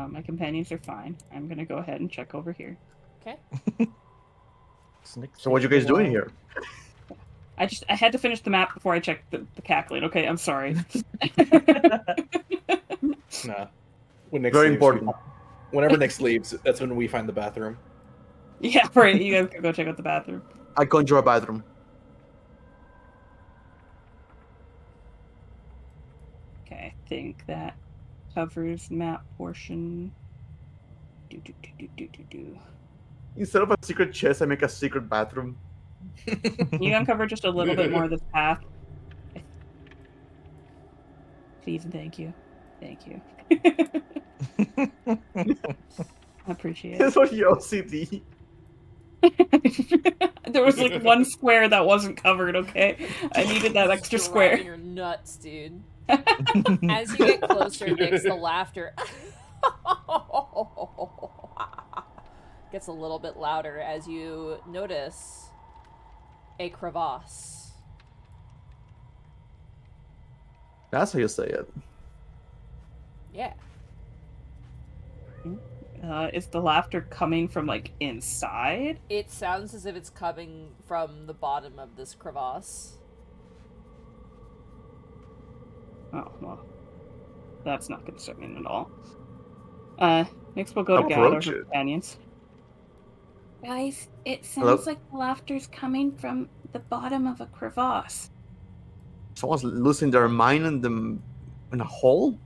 My companions are fine. I'm gonna go ahead and check over here. Okay. so what you guys doing here? I had to finish the map before I checked the cackling. Okay, I'm sorry. nah. When Nyx Very leaves, important. Whenever Nyx leaves, that's when we find the bathroom. Yeah, right. You guys can go check out the bathroom. I conjure a bathroom. Okay, I think that covers map portion. Do. Instead of a secret chest, I make a secret bathroom. You uncover just a little bit more of this path. Please and thank you. Thank you. I appreciate That's it. what you OCD. There was like one square that wasn't covered, okay? I needed that extra Just square. driving your nuts, dude. As you get closer, Nyx, the laughter gets a little bit louder as you notice a crevasse. That's how you say it. Yeah. Is the laughter coming from like inside? It sounds as if it's coming from the bottom of this crevasse. Oh, well. That's not concerning at all. Next we'll go to Approach gather her it. companions. Guys, it Hello? sounds like the laughter's coming from the bottom of a crevasse. Someone's losing their mind in a hole?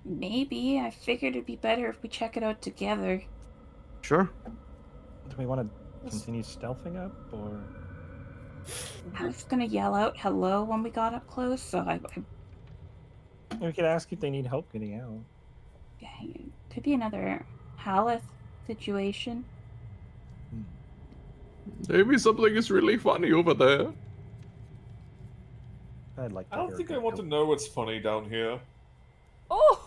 Maybe. I figured it'd be better if we check it out together. Sure. Do we want to continue stealthing up, or I was gonna yell out hello when we got up close, so we could ask if they need help getting out? could be another Haleth situation. Maybe something is really funny over there. I'd like. I don't think I want to know what's funny down here. Oh!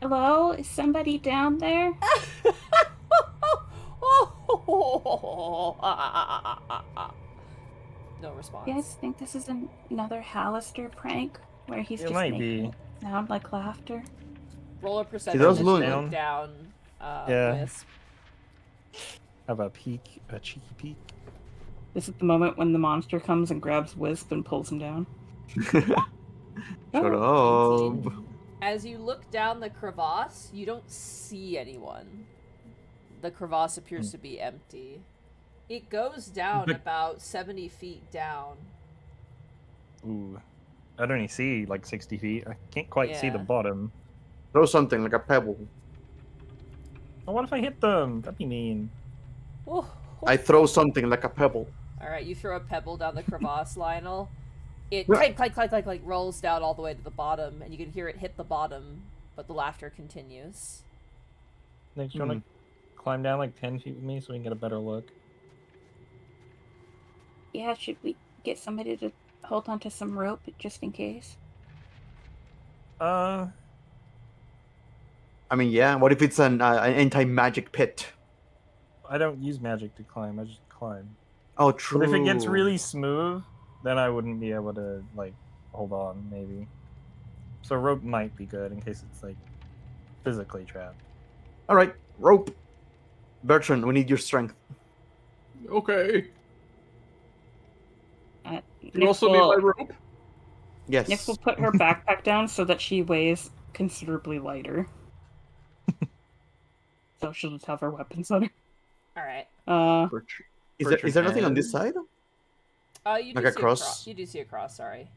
Hello? Is somebody down there? No response. You guys think this is another Hallister prank where he's It just might making be. it sound like laughter? Roll a percentage does to look- look down. Yeah. Wisp. Have a peek, a cheeky peek. This is the moment when the monster comes and grabs Wisp and pulls him down. Shut Oh, up. 19. As you look down the crevasse, you don't see anyone. The crevasse appears to be empty. It goes down But- about 70 feet down. Ooh. I'd only see like 60 feet. I can't quite see the Yeah. bottom. Throw something like a pebble. Oh, what if I hit them? That'd be mean. Whew. I throw something like a pebble. Alright, you throw a pebble down the crevasse, Lionel. It clank, clank, clank, clank, clank, rolls down all the way to the bottom, and you can hear it hit the bottom, but the laughter continues. Nick, do you want to climb down like 10 feet with me so we can get a better look? Yeah, should we get somebody to hold onto some rope just in case? I mean, yeah. What if it's an anti-magic pit? I don't use magic to climb. I just climb. Oh, true. But if it gets really smooth, then I wouldn't be able to like hold on. Maybe. So rope might be good in case it's like physically trapped. All right, rope. Bertrand, we need your strength. Okay. You Nick also need my will, rope. Yes. Nick will put her backpack down so that she weighs considerably lighter. So she'll just have her weapons on her. Alright. Bertrand. Is there nothing on this side? You do Like a see cross? You do see a cross, sorry.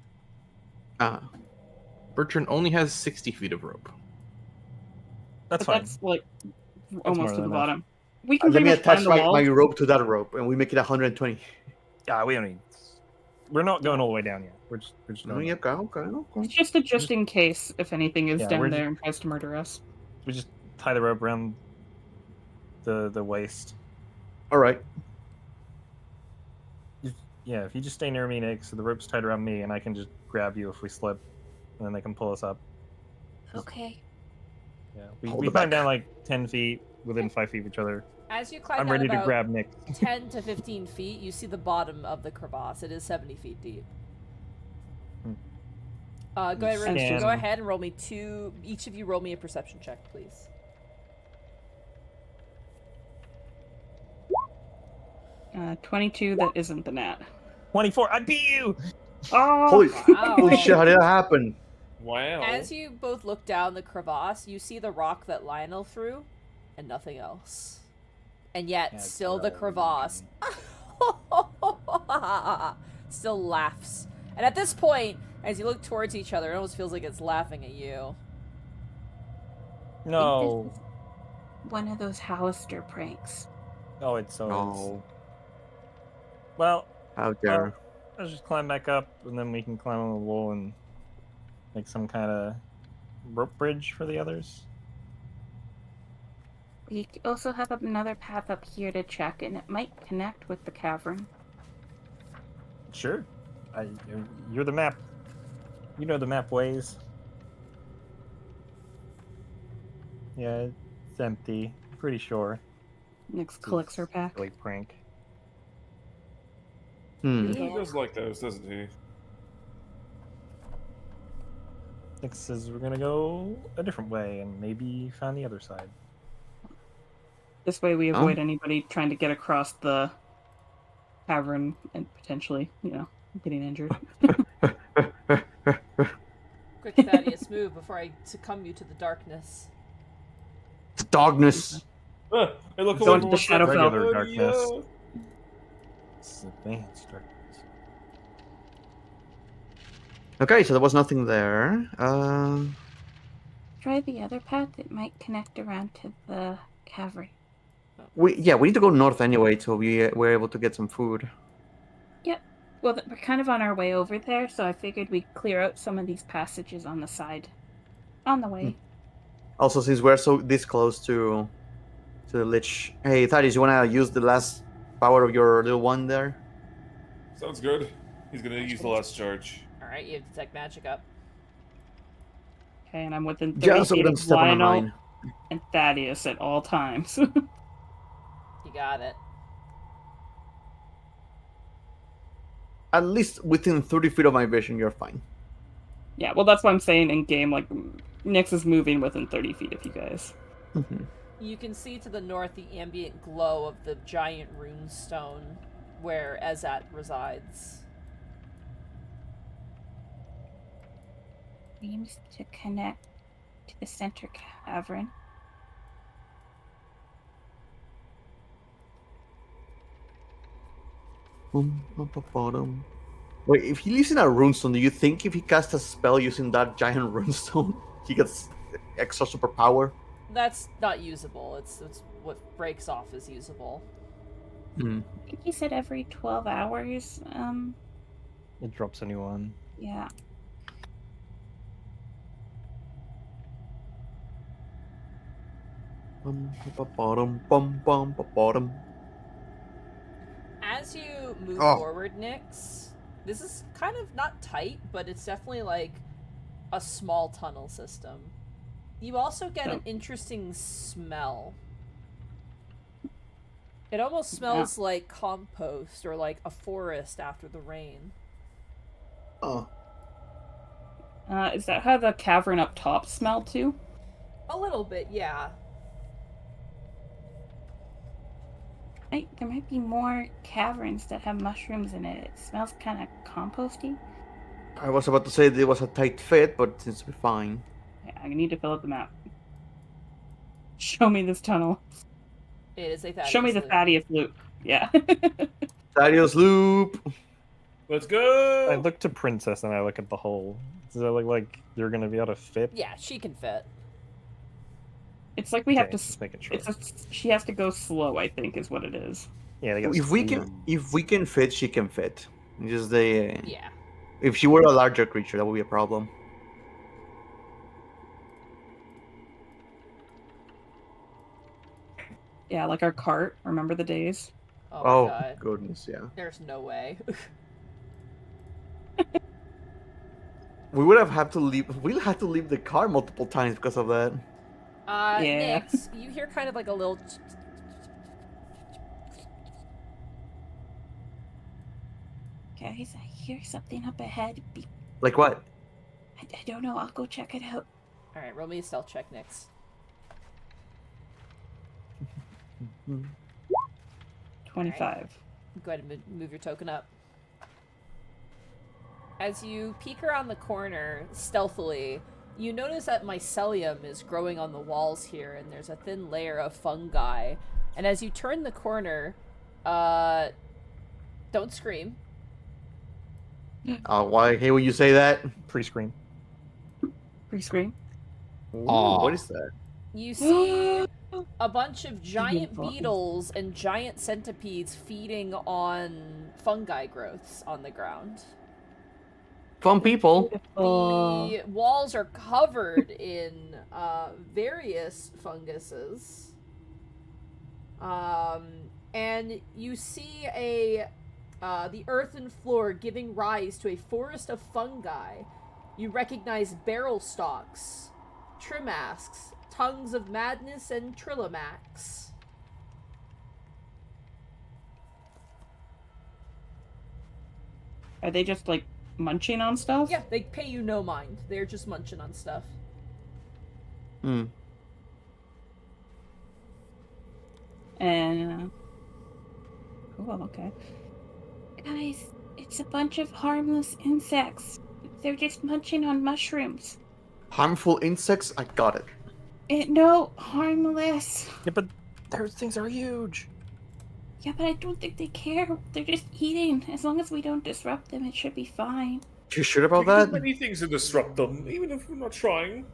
Ah. Bertrand only has 60 feet of rope. That's But fine. that's like more almost to than the enough. bottom. We can Let pretty me much climb attach the my walls. rope to that rope, and we make it 120. Yeah, we don't need. We're not going all the way down yet. We're just No, going. okay, okay. It's just a just in case if anything is Yeah, down we're there and tries to murder us. We just tie the rope around the waist. All right. Yeah, if you just stay near me, Nick, so the rope's tied around me, and I can just grab you if we slip, and then they can pull us up. Okay. Yeah, Hold we the climb back. down like 10 feet within 5 feet of each other. As you climb I'm down ready to about grab Nick. 10 to 15 feet, you see the bottom of the crevasse. It is 70 feet deep. Go ahead, Scan. go ahead and roll me two. Each of you roll me a perception check, please. 22, that isn't the nat. 24. I beat you. Oh! Holy, Wow. holy shit! How did that happen? Wow. As you both look down the crevasse, you see the rock that Lionel threw, and nothing else. And yet, That's still the right. crevasse still laughs. And at this point, as you look towards each other, it almost feels like it's laughing at you. No. One of those Hollister pranks. Oh, it's so. No. Well, How dare. let's just climb back up, and then we can climb on the wall and make some kind of rope bridge for the others. We also have another path up here to check, and it might connect with the cavern. Sure. You're the map. You know the map ways. Yeah, it's empty. Pretty sure. Nick collects her pack. Like prank. Hmm. He does like those, doesn't he? Nick says we're gonna go a different way and maybe find the other side. This way we avoid anybody trying to get across the cavern and potentially, getting injured. Quick, Thaddeus, move before I succumb you to the darkness. The darkness. Hey, look Go away into from the us, shadow everybody. Regular darkness. It's advanced darkness. Okay, so there was nothing there. Try the other path, it might connect around to the cavern. we need to go north anyway, so we're able to get some food. Well, we're kind of on our way over there, so I figured we'd clear out some of these passages on the side. On the way. Also, since we're this close to the lich. Hey, Thaddeus, you wanna use the last power of your little one there? Sounds good. He's gonna use the last charge. Alright, you have detect magic up. Okay, and I'm within 30 Just so we feet don't of step on a Lionel mine. and Thaddeus at all times. You got it. At least within 30 feet of my vision, you're fine. Yeah, well, that's what I'm saying in game. Like, Nyx is moving within 30 feet of you guys. Mm-hmm. You can see to the north the ambient glow of the giant rune stone where Ezat resides. seems to connect to the center cavern. Wait, if he lives in a runestone, do you think if he casts a spell using that giant runestone, he gets extra superpower? That's not usable. It's what breaks off is usable. Hmm. I think he said every 12 hours. It drops a new one. Yeah. As you move Oh. forward, Nyx, this is kind of not tight, but it's definitely like a small tunnel system. You also get an interesting smell. It almost smells like compost or like a forest after the rain. Oh. Is that how the cavern up top smelled too? A little bit, yeah. There might be more caverns that have mushrooms in it. It smells kind of composty. I was about to say it was a tight fit, but it seems to be fine. Yeah, I need to fill out the map. Show me this tunnel. It is a Thaddeus Show me the loop. Thaddeus loop. Yeah. Thaddeus loop. Let's go. I look to Princess and I look at the hole. Does it look like you're gonna be able to fit? Yeah, she can fit. It's like we have Okay, to. just making sure. She has to go slow, I think, is what it is. Yeah, they gotta If we can fit, she can fit. Just the Yeah. if she were a larger creature, that would be a problem. Yeah, like our cart. Remember the days? Oh my god. Goodness, yeah. There's no way. We would have had to leave. We'll have to leave the car multiple times because of that. Yeah. Nyx, you hear kind of like a little... Guys, I hear something up ahead. Like what? I don't know. I'll go check it out. Alright, roll me a stealth check, Nyx. 25. Go ahead and move your token up. As you peek around the corner, stealthily, you notice that mycelium is growing on the walls here, and there's a thin layer of fungi. And as you turn the corner, don't scream. Why? Hey, will you say that? pre-screen. Pre-screen. Ooh, what is that? You see a bunch of giant beetles and giant centipedes feeding on fungi growths on the ground. Fun people. The walls are covered in various funguses. And you see the earthen floor giving rise to a forest of fungi. You recognize barrel stalks, trimasks, tongues of madness, and trillimax. Are they just like munching on stuff? Yeah, they pay you no mind. They're just munching on stuff. Hmm. And cool, okay. Guys, it's a bunch of harmless insects. They're just munching on mushrooms. Harmful insects? I got it. No, harmless. Yeah, but those things are huge. Yeah, but I don't think they care. They're just eating. As long as we don't disrupt them, it should be fine. You sure We about can do that? many things to disrupt them, even if we're not trying.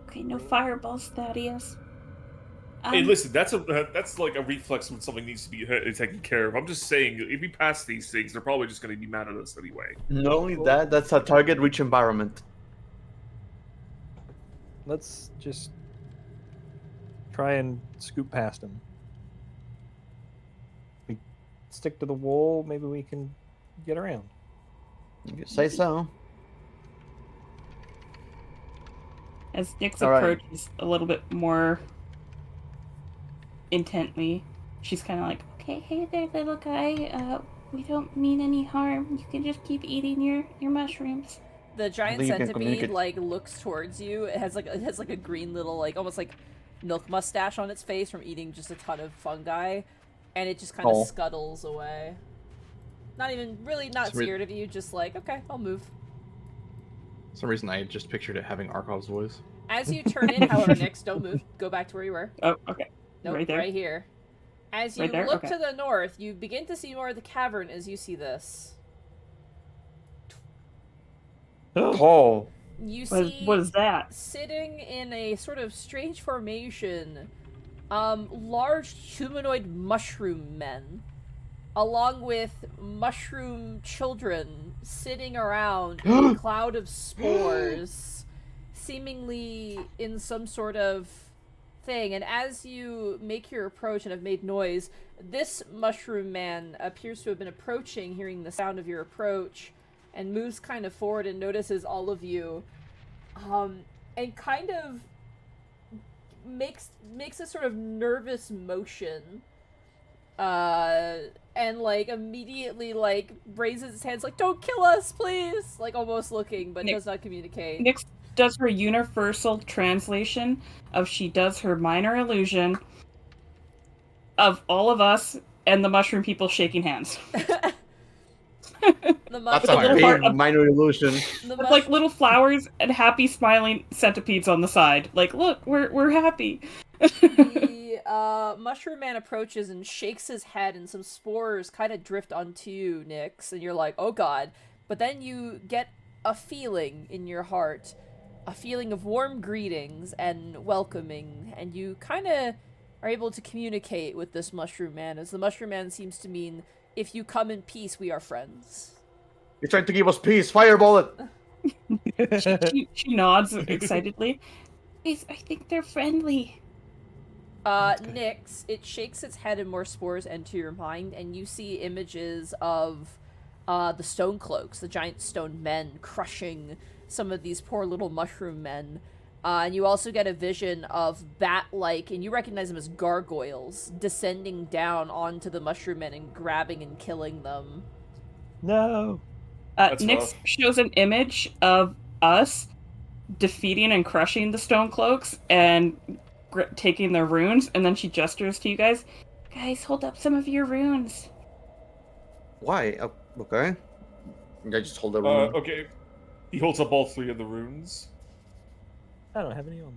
Okay, no fireballs, Thaddeus. Hey, listen, that's like a reflex when something needs to be taken care of. I'm just saying, if we pass these things, they're probably just going to be mad at us anyway. Not only that, that's a target-rich environment. Let's just try and scoot past them. We stick to the wall, maybe we can get around. You say so. As Nyx All right. approaches a little bit more intently, she's kind of like, Okay, hey there, little guy. We don't mean any harm. You can just keep eating your mushrooms. The giant think you can centipede communicate. like looks towards you. It has like a green little like almost like milk mustache on its face from eating just a ton of fungi, and it just kind of Oh. scuttles away. Not Sweet. scared of you, just like, okay, I'll move. For some reason, I just pictured it having Arkov's voice. As you turn in, however, Nyx, don't move. Go back to where you were. Oh, okay. Nope, Right there? right here. As you Right there? look Okay. to the north, you begin to see more of the cavern as you see this. Oh. You What see what is that? sitting in a sort of strange formation, large humanoid mushroom men, along with mushroom children sitting around in a cloud of spores, seemingly in some sort of thing. And as you make your approach and have made noise, this mushroom man appears to have been approaching, hearing the sound of your approach, and moves kind of forward and notices all of you, and kind of makes a sort of nervous motion, and like immediately like raises his hands like, "Don't kill us, please!" Like almost looking, but does not communicate. Nyx does her universal translation of she does her minor illusion of all of us and the mushroom people shaking hands. The That's mushroom, how I Big part- minor illusion. the With like little flowers and happy smiling centipedes on the side. Like, look, we're happy. the mushroom man approaches and shakes his head, and some spores kind of drift onto you, Nyx, and you're like, oh god. But then you get a feeling in your heart, a feeling of warm greetings and welcoming, and you kind of are able to communicate with this mushroom man, as the mushroom man seems to mean, if you come in peace, we are friends. You're trying to give us peace. Fireball it. She nods excitedly. Guys, I think they're friendly. Nyx, it shakes its head and more spores enter your mind, and you see images of the stone cloaks, the giant stone men crushing some of these poor little mushroom men. And you also get a vision of bat-like, and you recognize them as gargoyles, descending down onto the mushroom men and grabbing and killing them. No. That's Nyx rough. shows an image of us defeating and crushing the stone cloaks and taking their runes, and then she gestures to you guys. Guys, hold up some of your runes. Why? Okay. I just hold the room. Okay. He holds up all 3 of the runes. I don't have any on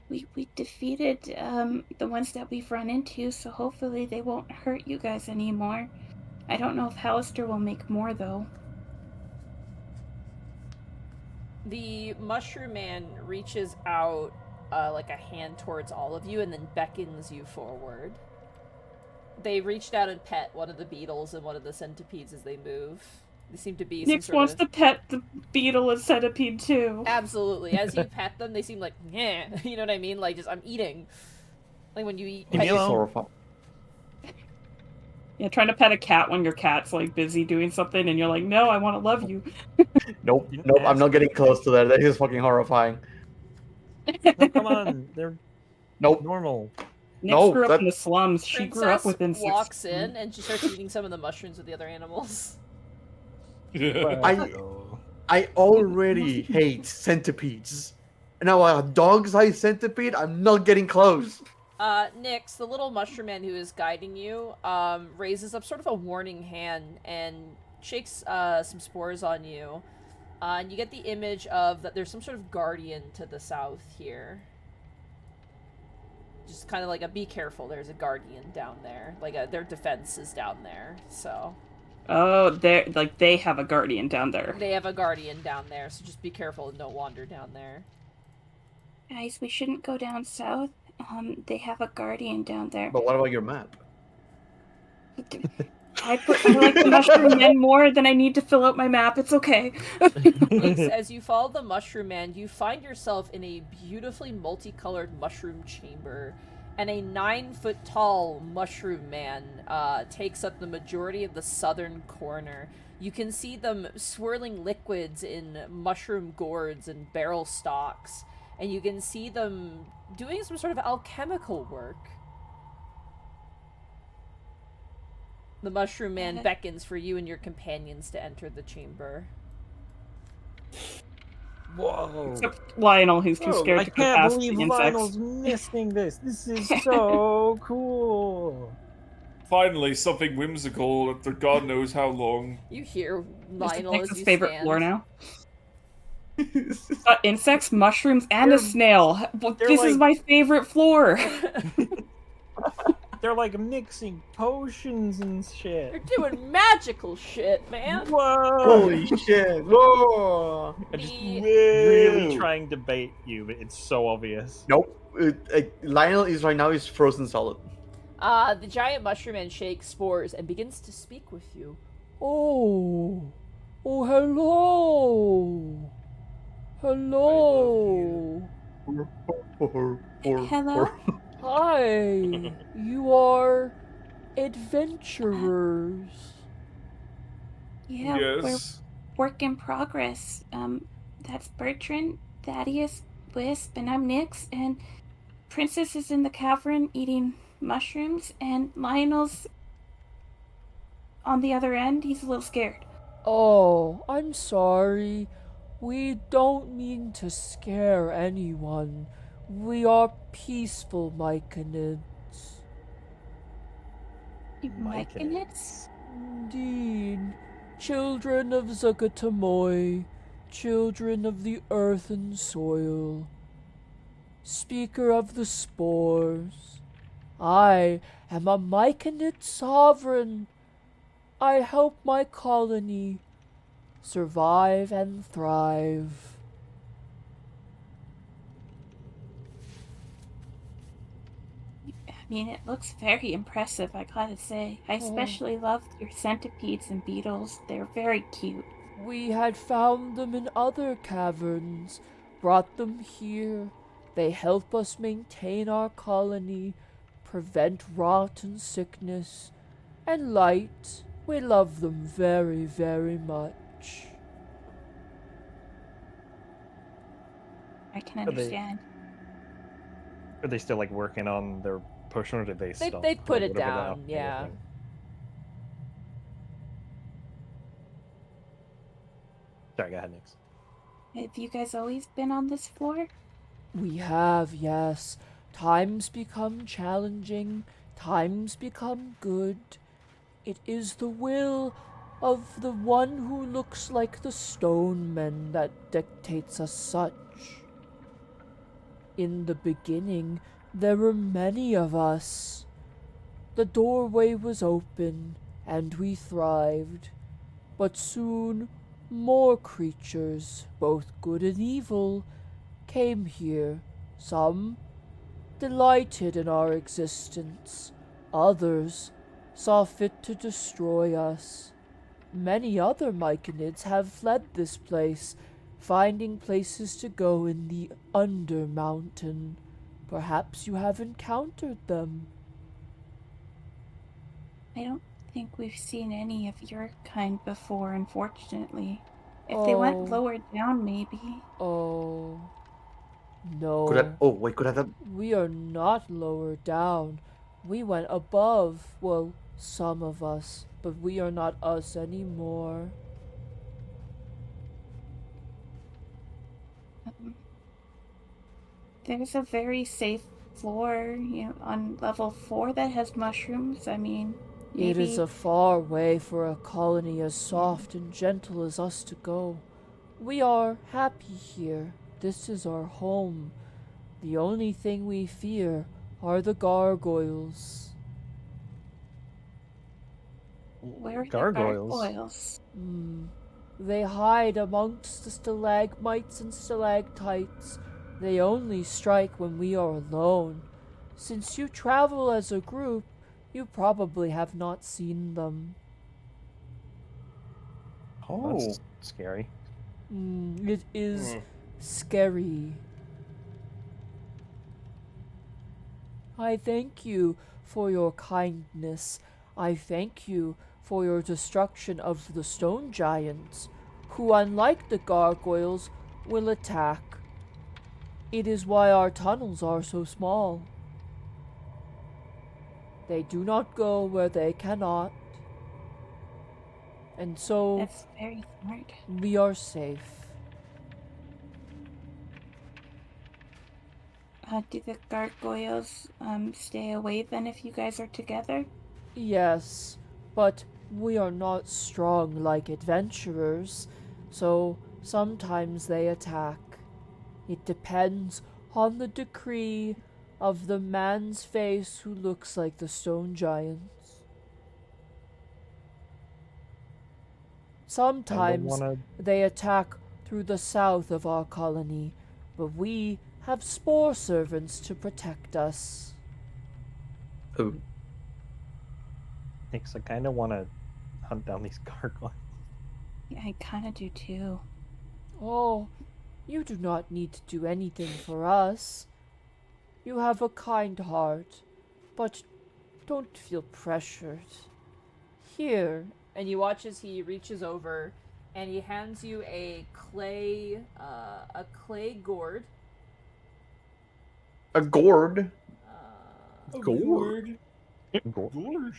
me. We defeated the ones that we've run into, so hopefully they won't hurt you guys anymore. I don't know if Hallister will make more though. The mushroom man reaches out like a hand towards all of you and then beckons you forward. They reached out and pet one of the beetles and one of the centipedes as they move. They seem to be some Nyx sort wants of... to pet the beetle and centipede too. Absolutely. As you pet them, they seem like, yeah, you know what I mean? Like, just, I'm eating. Like when you eat... Leave me It's alone. horrifying. Yeah, trying to pet a cat when your cat's like busy doing something and you're like, no, I want to love you. Nope. Nope. I'm not getting close to that. That is fucking horrifying. No, come on, they're Nope. normal. Nyx No, grew up that- in the slums. She grew up Princess with insects. walks in and she starts eating some of the mushrooms with the other animals. I already hate centipedes. And now a dog-sized centipede, I'm not getting close. Nyx, the little mushroom man who is guiding you, raises up sort of a warning hand and shakes some spores on you. And you get the image of that there's some sort of guardian to the south here. Just kind of like a be careful, there's a guardian down there. Like their defense is down there, so. Oh, they have a guardian down there. They have a guardian down there, so just be careful and don't wander down there. Guys, we shouldn't go down south. They have a guardian down there. But what about your map? I like the mushroom men more than I need to fill out my map. It's okay. Nyx, as you follow the mushroom man, you find yourself in a beautifully multicolored mushroom chamber, and a 9-foot-tall mushroom man takes up the majority of the southern corner. You can see them swirling liquids in mushroom gourds and barrel stalks, and you can see them doing some sort of alchemical work. The mushroom man beckons for you and your companions to enter the chamber. Whoa. Except Lionel, who's too Whoa, scared I to go can't past believe the insects. Lionel's missing this. This is so cool. Finally, something whimsical after God knows how long. You hear This is Lionel as Nix's you favorite stand. floor now. Got insects, mushrooms, and a They're- snail. they're This is like- my favorite floor. They're like mixing potions and shit. You're doing magical shit, man. Whoa! Holy shit! Whoa! I'm just The- really Whoa. trying to bait you, but it's so obvious. Nope. Lionel is right now is frozen solid. The giant mushroom man shakes Spores and begins to speak with you. Oh, hello. Hello. Hello? Hi. You are adventurers. Yeah, Yes. we're work in progress. That's Bertrand, Thaddeus, Wisp, and I'm Nyx, and Princess is in the cavern eating mushrooms, and Lionel's on the other end. He's a little scared. Oh, I'm sorry. We don't mean to scare anyone. We are peaceful Myconids. Myconids? Indeed. Children of Zugatamoy, children of the earth and soil. Speaker of the spores. I am a Myconid sovereign. I help my colony survive and thrive. I mean, it looks very impressive, I gotta say. I especially love your centipedes and beetles. They're very cute. We had found them in other caverns, brought them here. They help us maintain our colony, prevent rot and sickness, and light. We love them very, very much. I can Are they- understand. Are they still like working on their potion, or did they stop? They put or it whatever down, the yeah. thing? Sorry, go ahead, Nix. Have you guys always been on this floor? We have, yes. Times become challenging, times become good. It is the will of the one who looks like the stone men that dictates us such. In the beginning, there were many of us. The doorway was open, and we thrived. But soon, more creatures, both good and evil, came here. Some delighted in our existence, others saw fit to destroy us. Many other Myconids have fled this place, finding places to go in the Undermountain. Perhaps you have encountered them. I don't think we've seen any of your kind before, unfortunately. If they went Oh. lower down, maybe. Oh. Could I? No. Oh wait, could I have? We are not lower down. We went above. Well, some of us. But we are not us anymore. There's a very safe floor, on level 4 that has mushrooms. I mean, It is maybe- a far way for a colony as soft and gentle as us to go. We are happy here. This is our home. The only thing we fear are the gargoyles. Where are the Gargoyles? gargoyles? They hide amongst the stalagmites and stalactites. They only strike when we are alone. Since you travel as a group, you probably have not seen them. Oh, that's scary. It is scary. I thank you for your kindness. I thank you for your destruction of the stone giants, who, unlike the gargoyles, will attack. It is why our tunnels are so small. They do not go where they cannot. And so That's very smart. we are safe. Do the gargoyles stay away then if you guys are together? Yes, but we are not strong like adventurers, so sometimes they attack. It depends on the decree of the man's face who looks like the stone giants. Sometimes wanna... they attack through the south of our colony, but we have spore servants to protect us. Oh, Nix, I kind of want to hunt down these gargoyles. Yeah, I kind of do too. Oh, you do not need to do anything for us. You have a kind heart, but don't feel pressured. Here, and you watch as he reaches over and he hands you a clay gourd. a gourd. Gourd. Gourd. Gourd.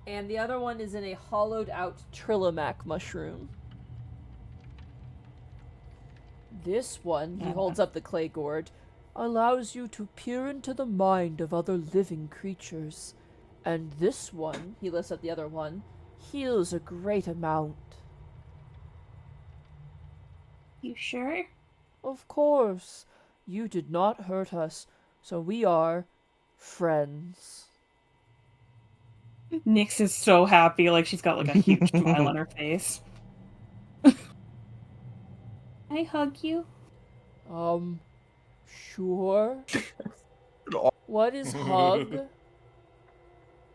And the other one is in a hollowed out Trillimac mushroom. This one, he holds up the clay gourd, allows you to peer into the mind of other living creatures. And this one, he lifts up the other one, heals a great amount. You sure? Of course. You did not hurt us, so we are friends. Nyx is so happy, like she's got like a huge smile on her face. I hug you. Sure. What is hug?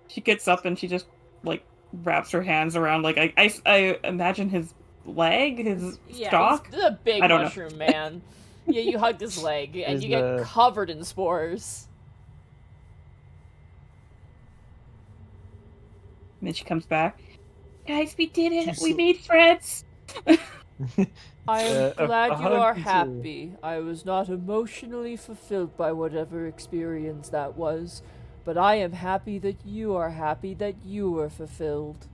She gets up and she just like wraps her hands around like I imagine his leg, his stalk. He's a big I don't know. mushroom man. Yeah, you hugged his leg, and Is you get the- covered in spores. And then she comes back. Guys, we did it. She's We so- made friends. I am a glad you hug are too. happy. I was not emotionally fulfilled by whatever experience that was, but I am happy that you are happy that you were fulfilled.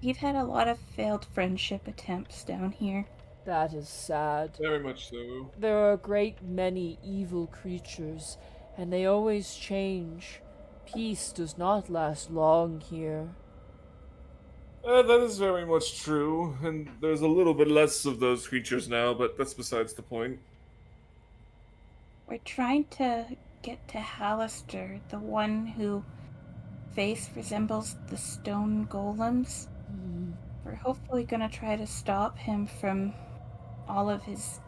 We've had a lot of failed friendship attempts down here. That is sad. Very much so. There are a great many evil creatures, and they always change. Peace does not last long here. That is very much true, and there's a little bit less of those creatures now, but that's besides the point. We're trying to get to Hallister, the one who face resembles the stone golems. Hmm. We're hopefully gonna try to stop him from all of his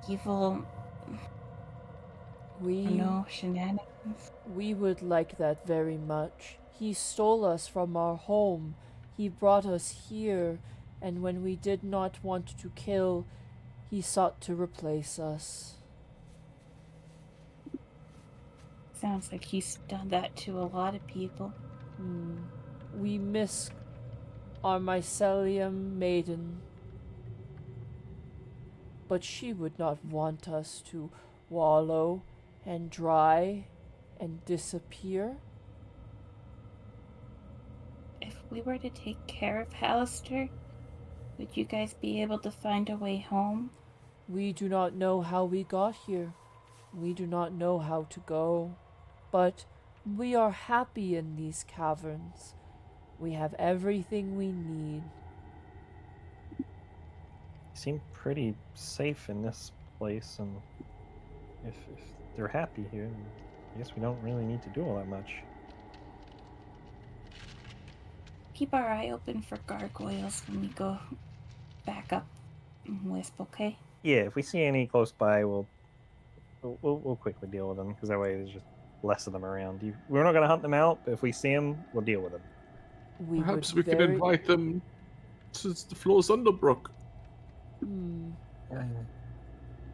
evil, shenanigans. We would like that very much. He stole us from our home. He brought us here, and when we did not want to kill, he sought to replace us. Sounds like he's done that to a lot of people. We miss our mycelium maiden, but she would not want us to wallow and dry and disappear. If we were to take care of Hallister, would you guys be able to find a way home? We do not know how we got here. We do not know how to go. But we are happy in these caverns. We have everything we need. You seem pretty safe in this place, and if they're happy here, I guess we don't really need to do all that much. Keep our eye open for gargoyles when we go back up and Wisp, okay? Yeah, if we see any close by, we'll quickly deal with them, because that way there's just less of them around. We're not going to hunt them out, but if we see them, we'll deal with them. Perhaps we can invite them to the floor's Underbrook.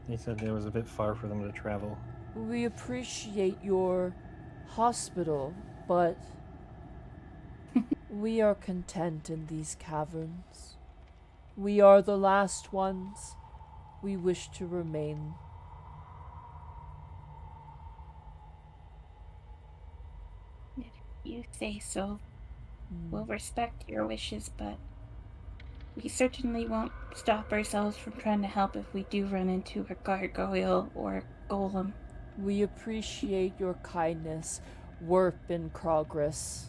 He said it was a bit far for them to travel. We appreciate your hospital, but we are content in these caverns. We are the last ones. We wish to remain. If you say so, we'll respect your wishes, but we certainly won't stop ourselves from trying to help if we do run into a gargoyle or a golem. We appreciate your kindness. Warp in progress.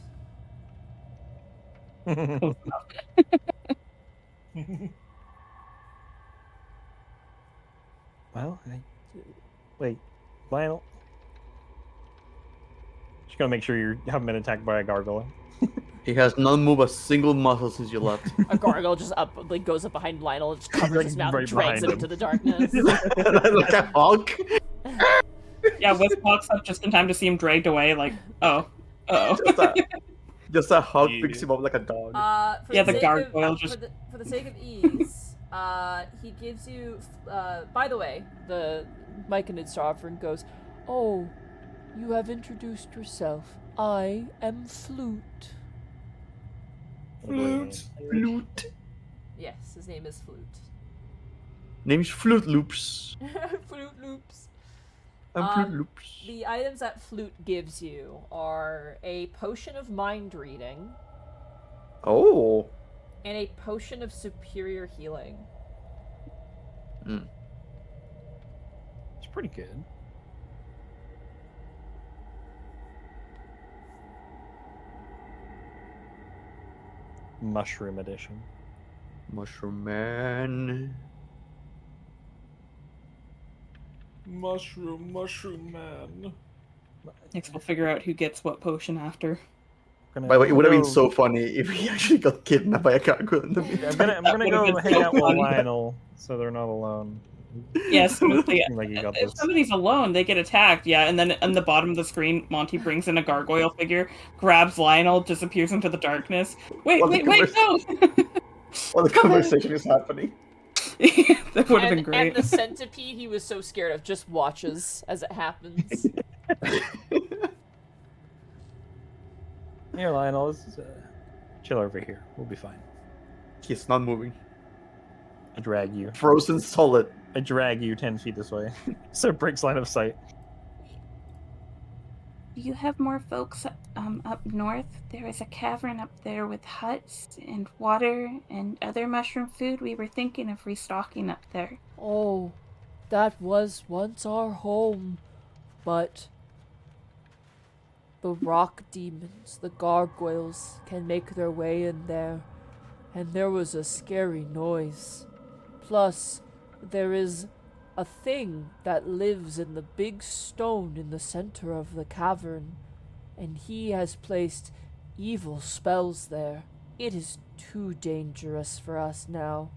Well, wait, Lionel. Just gotta make sure you haven't been attacked by a gargoyle. He has not moved a single muscle since you left. A gargoyle just goes up behind Lionel, just covers Like, his mouth, right and drags behind him him. into the darkness. Like a hawk. Yeah, Wisp walks up just in time to see him dragged away. Like, oh. Just a hawk Yeah. picks him up like a dog. For Yeah, the the sake gargoyle of, just- for the sake of ease, he gives you. By the way, the Myconid sovereign goes, "Oh, you have introduced yourself. I am Flute." Flute. Flute. Yes, his name is Flute. Name's Flute Loops. Flute Loops. I'm Flute Loops. The items that Flute gives you are a potion of mind reading Oh. and a potion of superior healing. It's pretty good. Mushroom edition. Mushroom Man. Mushroom man. Next, we'll figure out who gets what potion after. By the way, it would have been so funny if he actually got kidnapped by a gargoyle in the I'm gonna would've go been hang so out with funny. Lionel, so they're not alone. Yes, smoothly. Seems like you got If this. somebody's alone, they get attacked. Yeah, and then on the bottom of the screen, Monty brings in a gargoyle figure, grabs Lionel, disappears into the darkness. Wait, Well, the no! While the conversation is happening. That would have been great. And the centipede he was so scared of just watches as it happens. Here, Lionel, let's chill over here. We'll be fine. He's not moving. I drag you. Frozen solid. I drag you 10 feet this way, so it breaks line of sight. Do you have more folks up north? There is a cavern up there with huts and water and other mushroom food. We were thinking of restocking up there. Oh, that was once our home, but the rock demons, the gargoyles, can make their way in there, and there was a scary noise. Plus, there is a thing that lives in the big stone in the center of the cavern, and he has placed evil spells there. It is too dangerous for us now.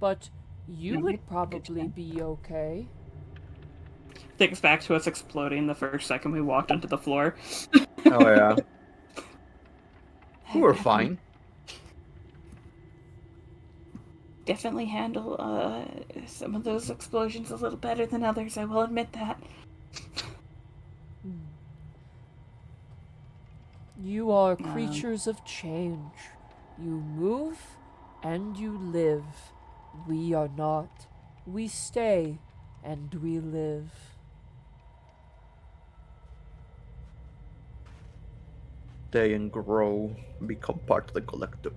But you would probably be okay. Thinks back to us exploding the first second we walked onto the floor. Oh yeah. We were fine. Definitely handle some of those explosions a little better than others, I will admit that. You are creatures of change. You move and you live. We are not. We stay and we live. Stay and grow. Become part of the collective.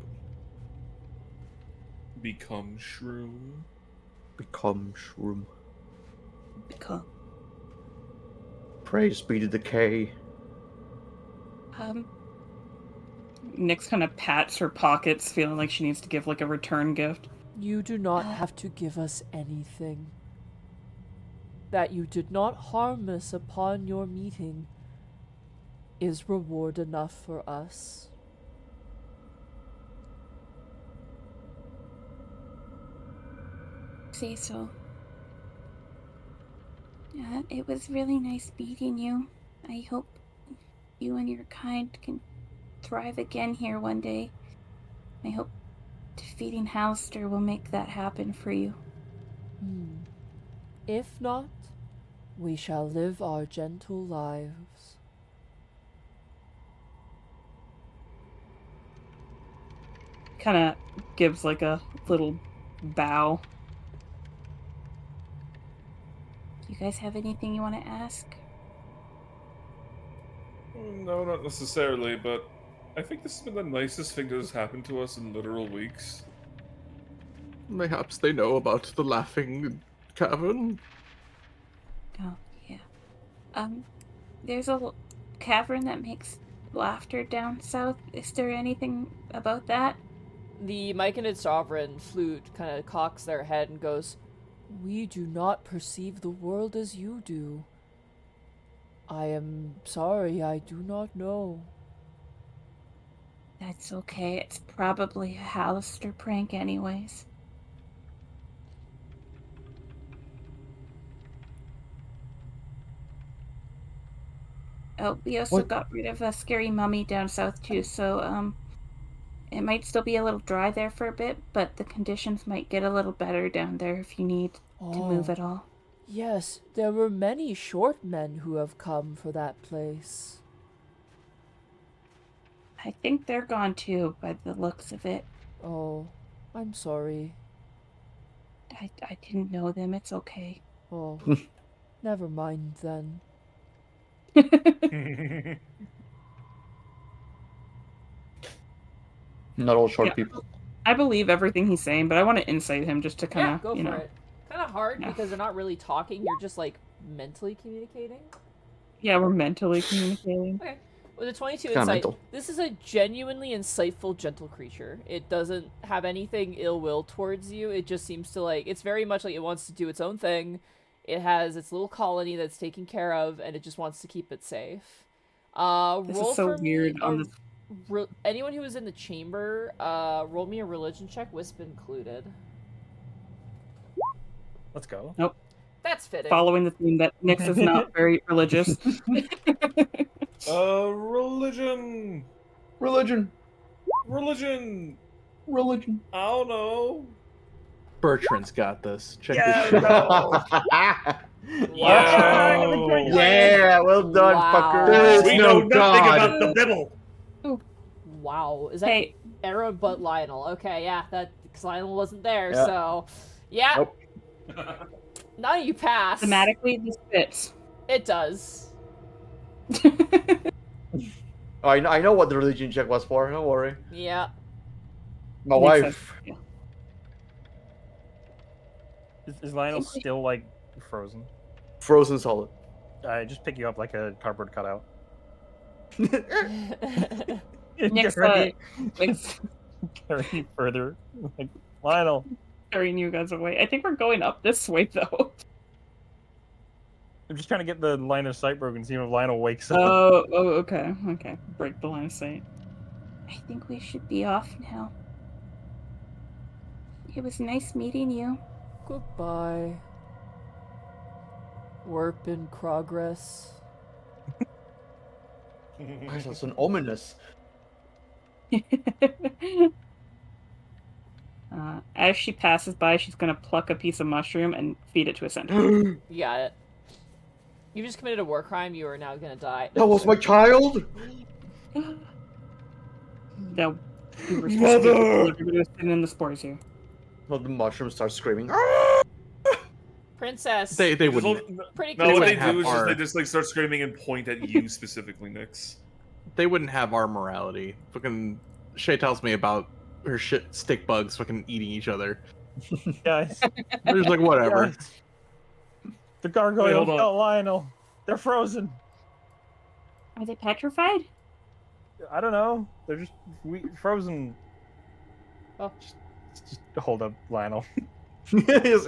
Become shroom. Become shroom. Become. Praise be to decay. Nyx kind of pats her pockets, feeling like she needs to give like a return gift. You do not have to give us anything. That you did not harm us upon your meeting is reward enough for us. Say so. It was really nice meeting you. I hope you and your kind can thrive again here one day. I hope defeating Halster will make that happen for you. If not, we shall live our gentle lives. Kind of gives like a little bow. Do you guys have anything you want to ask? No, not necessarily, but I think this has been the nicest thing that has happened to us in literal weeks. Perhaps they know about the laughing cavern. Oh, yeah. There's a cavern that makes laughter down south. Is there anything about that? The Myconid Sovereign flute kind of cocks their head and goes, "We do not perceive the world as you do. I am sorry, I do not know." That's okay. It's probably a Hallister prank anyways. Oh, we also What? got rid of a scary mummy down south too, so it might still be a little dry there for a bit, but the conditions might get a little better down there if you need to move at all. Yes, there were many short men who have come for that place. I think they're gone too, by the looks of it. Oh, I'm sorry. I didn't know them. It's okay. Oh, never mind then. Not all short Yeah. people. I believe everything he's saying, but I want to insight him just to kind Yeah, of, go you for know. it. Kind of hard Yeah. because they're not really talking, you're just like mentally communicating. Yeah, we're mentally communicating. Okay. With a 22 Kinda insight, mental. this is a genuinely insightful, gentle creature. It doesn't have anything ill will towards you. It just seems to like, it's very much like it wants to do its own thing. It has its little colony that's taken care of, and it just wants to keep it safe. This Roll is so for me weird on a- this. anyone who is in the chamber, roll me a religion check, Wisp included. Let's go. That's fitting. Following the theme that Nyx is not very religious. Religion. Religion. Religion. Religion. I don't know. Bertrand's got this. Check Yeah, this shit out. Wow. Yeah, well done, Wow. fucker. There is We no know nothing God. about the Bible. Wow. Is that Hey, Era but Lionel? Okay, yeah, that because Lionel wasn't there, Yeah. so yeah. Nope. None of you pass. thematically, this fits. It does. Oh, I know what the religion check was for. Don't worry. Yeah. My Makes wife. sense. Yeah. Is Lionel still like frozen? Frozen solid. I just pick you up like a cardboard cutout. Next, Carry Nyx you further. Like, Lionel. carrying you guys away. I think we're going up this way though. I'm just trying to get the line of sight broken, see if Lionel wakes up. Oh, okay. Break the line of sight. I think we should be off now. It was nice meeting you. Goodbye. Warp in progress. Gosh, that's an ominous. As she passes by, she's gonna pluck a piece of mushroom and feed it to a centaur. That You got it. You just committed a war crime. You are now gonna die. was my child. Now, we were Mother! Everybody was sitting in the spores here. Well, the mushroom starts screaming. Princess. They wouldn't. Pretty No, what quick. they have do is just, our- they just like start screaming and point at you specifically, Nyx. They wouldn't have our morality. Fucking Shay tells me about her shit stick bugs fucking eating each other. Guys. They're just like whatever. Guys. The gargoyles Wait, hold on. got Lionel. They're frozen. Are they petrified? I don't know. They're just frozen. Oh. Just hold up, Lionel. Yes.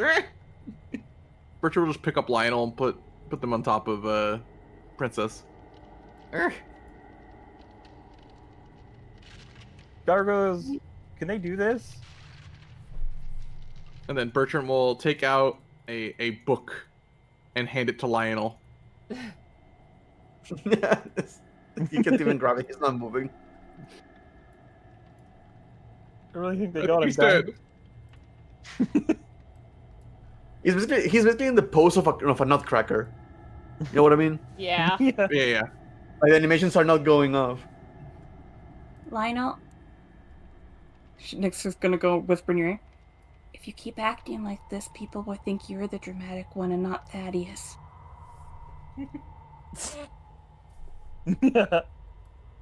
Bertrand will just pick up Lionel and put them on top of Princess. Gargoyles, can they do this? And then Bertrand will take out a book and hand it to Lionel. He can't even grab it. He's not moving. I really think they got him. He's guys. dead. He's basically in the pose of a nutcracker. You know what I mean? Yeah. Yeah. Yeah. Like the animations are not going off. Lionel, Nyx is gonna go whisper in your ear. if you keep acting like this, people will think you're the dramatic one and not Thaddeus.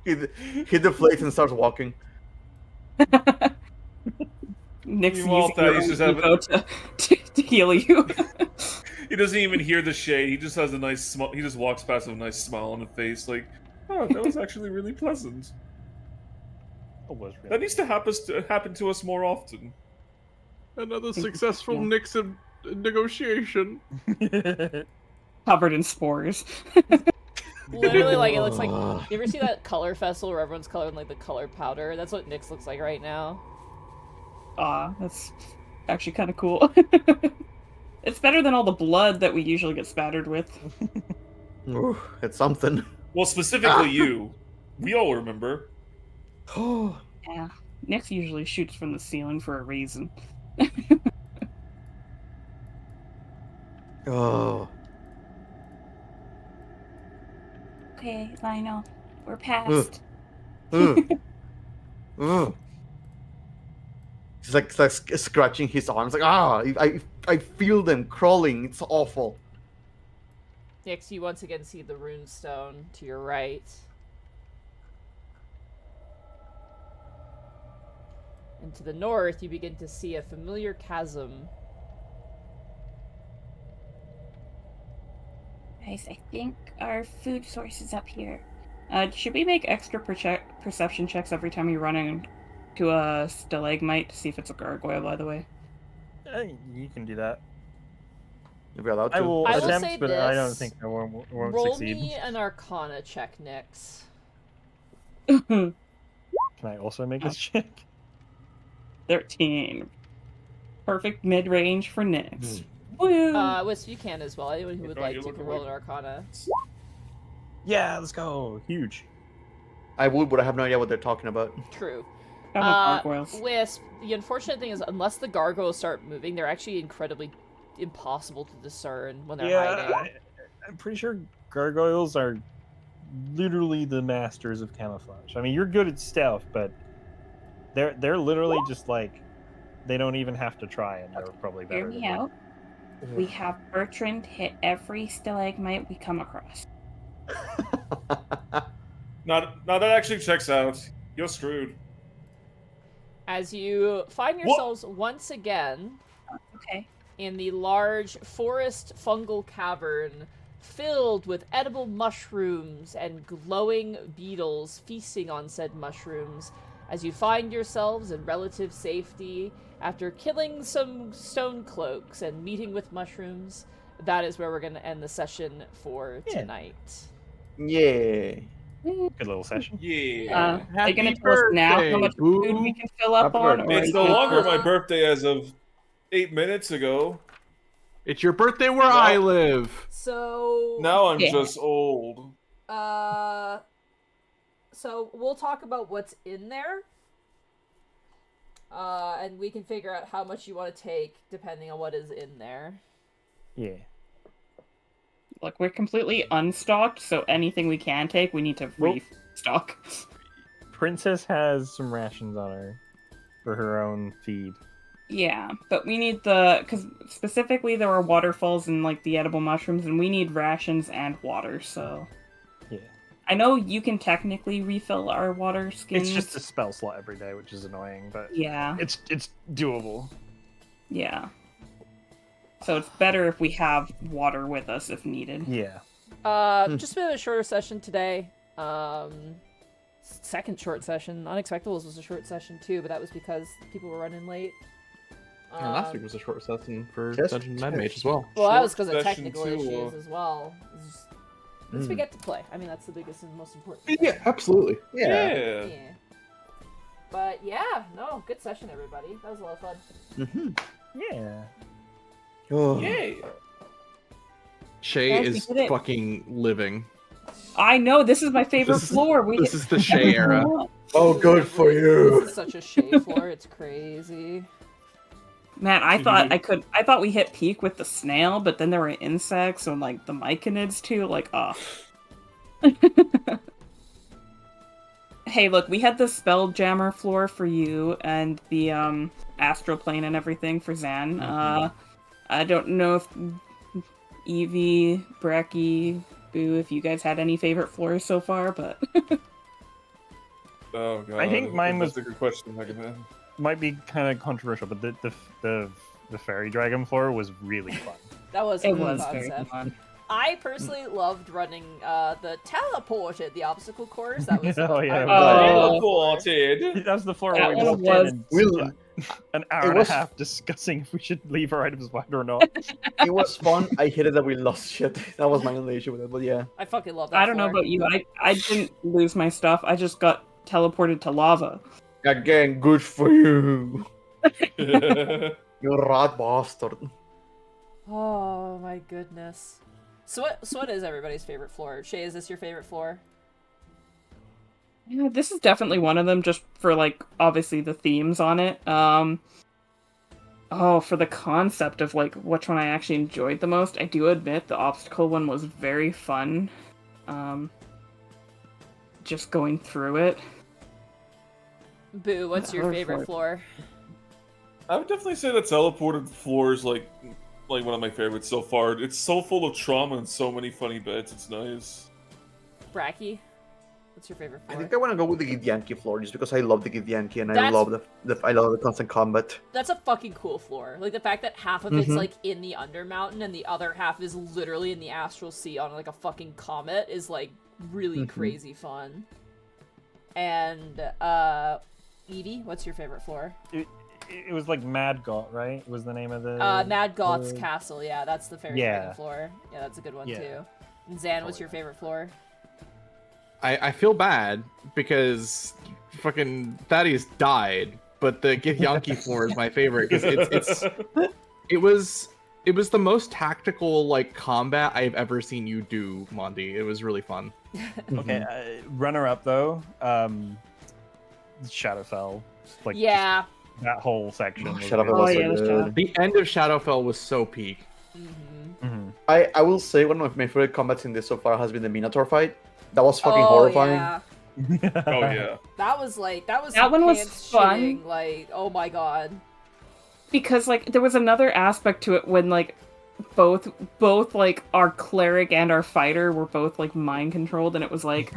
He deflates and starts walking. Nyx Meanwhile, using your Thaddeus own just have- ego to heal you. He doesn't even hear the shade. He just has a nice smile. He just walks past with a nice smile on his face, like, oh, that was actually really pleasant. It was really That needs to happen to us more often. Another successful Nixon negotiation. Covered in spores. Literally, like, it looks like... You ever see that color festival where everyone's colored in, like, the color powder? That's what Nyx looks like right now. That's actually kind of cool. It's better than all the blood that we usually get spattered with. Ooh, it's something. Well, specifically you. We all remember. Oh. Yeah. Nyx usually shoots from the ceiling for a reason. Oh. Okay, Lionel, we're past. He's like scratching his arms, like I feel them crawling. It's awful. Nyx, you once again see the rune stone to your right. And to the north, you begin to see a familiar chasm. Guys, I think our food source is up here. Should we make extra perception checks every time you run into a stalagmite to see if it's a gargoyle, by the way? You can do that. If you're allowed to. I will I will attempt, say but I don't this. think I won't Roll succeed. me an Arcana check, Nyx. Can I also make this check? 13. Perfect mid-range for Nyx. Woo! Wisp, you can as well. Anyone who would like to can roll an Arcana. Yeah, let's go. Huge. I would, but I have no idea what they're talking about. True. How about gargoyles? Wisp, the unfortunate thing is, unless the gargoyles start moving, they're actually incredibly impossible to discern when they're hiding. I'm pretty sure gargoyles are literally the masters of camouflage. I mean, you're good at stealth, but they're literally just like they don't even have to try, and they're probably better. Hear me out. We have Bertrand hit every stalagmite we come across. Now that actually checks out. You're screwed. As you find yourselves once again Okay. in the large forest fungal cavern filled with edible mushrooms and glowing beetles feasting on said mushrooms, as you find yourselves in relative safety after killing some stone cloaks and meeting with mushrooms. That is where we're going to end the session for tonight. Yeah. Good little session. Yeah. Are you going to tell us now how much food we can fill up Happy on? birthday. Or It's are no you longer gonna- my birthday as of 8 minutes ago. It's your birthday where I live. So Now I'm Yeah. just old. So we'll talk about what's in there. And we can figure out how much you want to take depending on what is in there. Yeah. Look, we're completely unstocked, so anything we can take, we need to Well- restock. Princess has some rations on her for her own feed. Yeah, but we need because specifically there are waterfalls and like the edible mushrooms, and we need rations and water. So Yeah. I know you can technically refill our water skins. It's just a spell slot every day, which is annoying, but yeah, it's doable. yeah. So it's better if we have water with us if needed. Yeah. Just a bit of a shorter session today. Second short session. Unexpectables was a short session too, but that was because people were running late. And last week was a short session for Yes. Dungeon Mad Mage as well. Well, that was Short because of session technical too, issues as well. It's just, at least we get to play. I mean, that's the biggest and most important thing. Yeah, absolutely. Yeah. Yeah. But yeah, no, good session, everybody. That was a lot of fun. Mm-hmm. Yeah. Oh. Yay. Shay Guys, we is did it. fucking living. I know this is my favorite This is- floor. This is the Shay era. Oh, good for This you. is such a shade floor. It's crazy. Man, I thought we hit peak with the snail, but then there were insects and like the myconids too. Like, Hey, look, we had the Spelljammer floor for you and the astral plane and everything for Zan. I don't know if Evie, Brecky, Boo, if you guys had any favorite floors so far, but Oh god. I think mine was- That's a good question, Mega Man. Might be kind of controversial, but the fairy dragon floor was really fun. That was a It cool was very concept. fun. I personally loved running the teleported, the obstacle course. That was Oh, yeah. Teleported. That was the floor That where we one walked was- in and We- spent an hour it and was- a half discussing if we should leave our items behind or not. It was fun. I hated that we lost shit. That was my only issue with it. But yeah. I fucking love that. I don't know floor. about you. I didn't lose my stuff. I just got teleported to lava. Again, good for you. You rat bastard. Oh my goodness. So what is everybody's favorite floor? Shay, is this your favorite floor? Yeah, this is definitely one of them, just for like obviously the themes on it. Oh, for the concept of like which one I actually enjoyed the most, I do admit the obstacle one was very fun. Just going through it. Boo, what's your Other favorite floor? I would definitely say that teleported floor is like one of my favorites so far. It's so full of trauma and so many funny bits. It's nice. Bracky, what's your favorite I floor? think I want to go with the Githyanki floor just because I love the Githyanki and I That's- love I love the constant combat. That's a fucking cool floor. Like the fact that half of it's like in the Undermountain and the other half is literally in the Astral Sea on like a fucking comet is like really crazy fun. And Evie, what's your favorite floor? It was like Mad Got, right? Was the name of the... Mad Goth's Castle. Yeah, that's the favorite Yeah. floor. Yeah, that's a good one Yeah. too. And Zan, what's your favorite floor? I feel bad because fucking Thaddeus died, but the Githyanki floor is my favorite because it was the most tactical like combat I've ever seen you do, Monty. It was really fun. Okay, runner up though, Shadowfell. Like Yeah. just that whole section. was Shadowfell really- was so yeah, that's good. The end of Shadowfell was so peak. Mm-hmm. I will say one of my favorite combats in this so far has been the Minotaur fight. That was fucking Oh, horrifying. yeah. Oh yeah. That was That some one was pants fun. shitting, like, oh my god. Because like there was another aspect to it when like both like our cleric and our fighter were both like mind controlled, and it was like,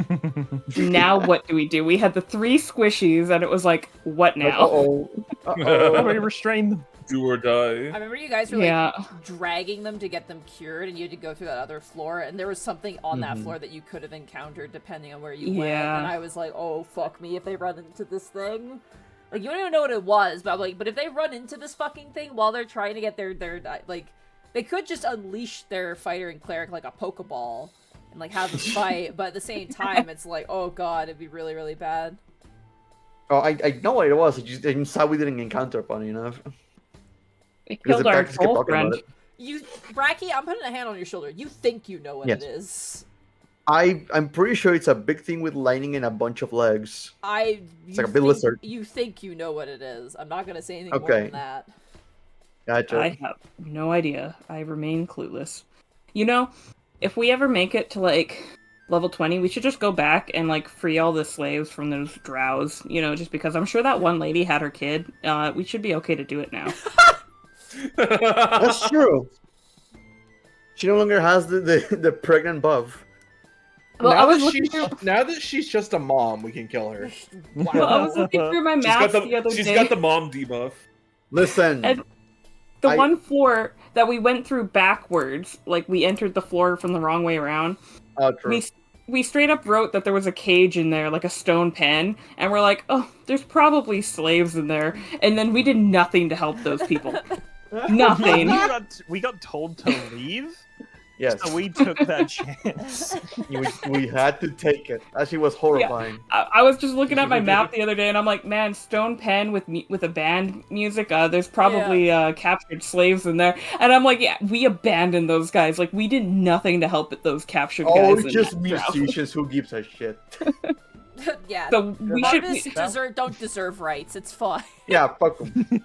now what do? We had the 3 squishies, and it was like, what Like, now? uh-oh. How do Uh-oh. we restrain them? Do or I die. remember you guys were like Yeah. dragging them to get them cured, and you had to go through that other floor, and there was something on that floor that you could have encountered depending on where you went. Yeah. And I was like, oh fuck me if they run into this thing. Like you don't even know what it was, but I'm like, but if they run into this fucking thing while they're trying to get their like, they could just unleash their fighter and cleric like a Pokeball and like have this fight, but at the same time, it's like, oh god, it'd be really really bad. Oh, I know what it was. I'm sad we didn't encounter, funny enough. It Because killed the our practice kept troll talking friend. about it. You, Bracky, I'm putting a hand on your shoulder. You think you know what Yes. it is. I'm pretty sure it's a big thing with lightning and a bunch of legs. You like a big think- lizard. You think you know what it is. I'm not gonna say anything more Okay. than that. Gotcha. I have no idea. I remain clueless. You know, if we ever make it to like level 20, we should just go back and like free all the slaves from those drows. You know, just because I'm sure that one lady had her kid. We should be okay to do it now. That's true. She no longer has the pregnant buff. Well, now, I was that looking she's, through. now that she's just a mom, we can kill her. Well, I was looking through my maps the other She's day. got the mom debuff. Listen, And the I- one floor that we went through backwards, like we entered the floor from the wrong way around. true. We straight up wrote that there was a cage in there, like a stone pen, and we're like, oh, there's probably slaves in there. And then we did nothing to help those people. Nothing. We got told to leave, Yes, so we took that chance. we had to take it. Actually, was horrifying. I was just looking at my map the other day, and I'm like, man, stone pen with a band music. There's probably captured slaves in there, and I'm like, yeah, we abandoned those guys. Like we did nothing to help those captured Oh, guys. in just that drought. musicians who gives a shit. Yeah. So we should Artists don't deserve rights. It's fine. Yeah, fuck 'em.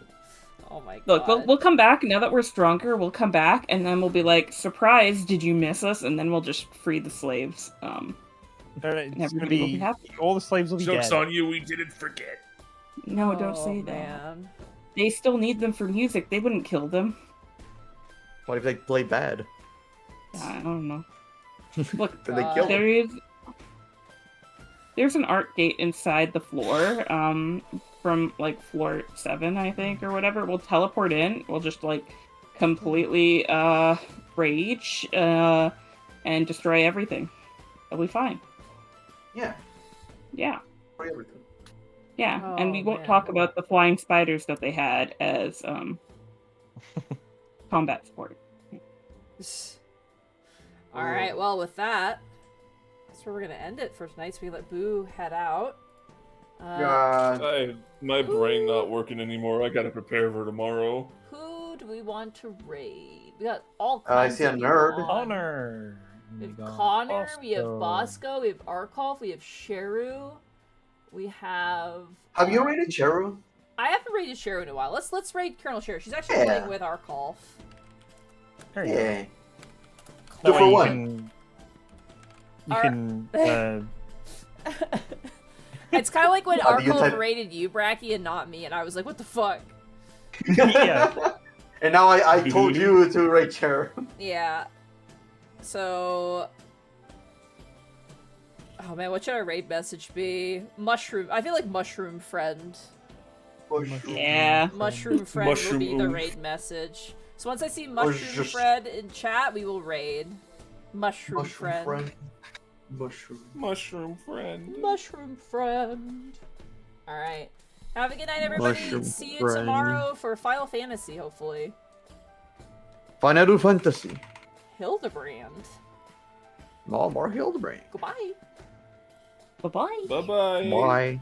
Oh my god. look. We'll come back now that we're stronger. We'll come back, and then we'll be like, surprise! Did you miss us? And then we'll just free the slaves. It's gonna everybody will be be happy. all the slaves will be Joke's dead. on you, we didn't forget. No, don't Oh, say that. man. They still need them for music. They wouldn't kill them. What if they play bad? I don't know. Look, Then they kill them. there's an art gate inside the floor, from like floor 7, I think, or whatever. We'll teleport in. We'll just like completely rage and destroy everything. It'll be fine. Yeah. Yeah. For everything. Yeah, and we Oh, won't man. talk about the flying spiders that they had as combat support. All right, well, with that, that's where we're gonna end it for tonight. So we let Boo head out. God. My brain not working anymore. I gotta prepare for tomorrow. Who do we want to raid? We got all I kinds see a of people nerd. on. Honor. We We have got Connor, we have Bosco. Bosco, we have Arkolf, we have Sheru, we have. Have you rated Cheru? I haven't raided Sheru in a while. Let's raid Colonel Sheru. She's actually Yeah. playing with Arkolf. There you go. Yeah. That Two way for you one. can It's kind of like when Oh, do you Arkolf type- raided you, Bracky, and not me, and I was like, what the fuck? Yeah. And now I told you to rate Cheru. Yeah. So. Oh man, what should our raid message be? Mushroom. I feel like Mushroom Friend. Yeah. Mushroom Friend Mushroom will be the oof. raid message. So once I see Mushroom just- Friend in chat, we will raid. Mushroom Friend. Mushroom. Mushroom friend. Mushroom Friend. Alright. Have a good night, everybody. Mushroom See you Friend. tomorrow for Final Fantasy, hopefully. Final Fantasy. Hildebrand. No more Hildebrand. Goodbye. Bye bye. Bye bye. Bye.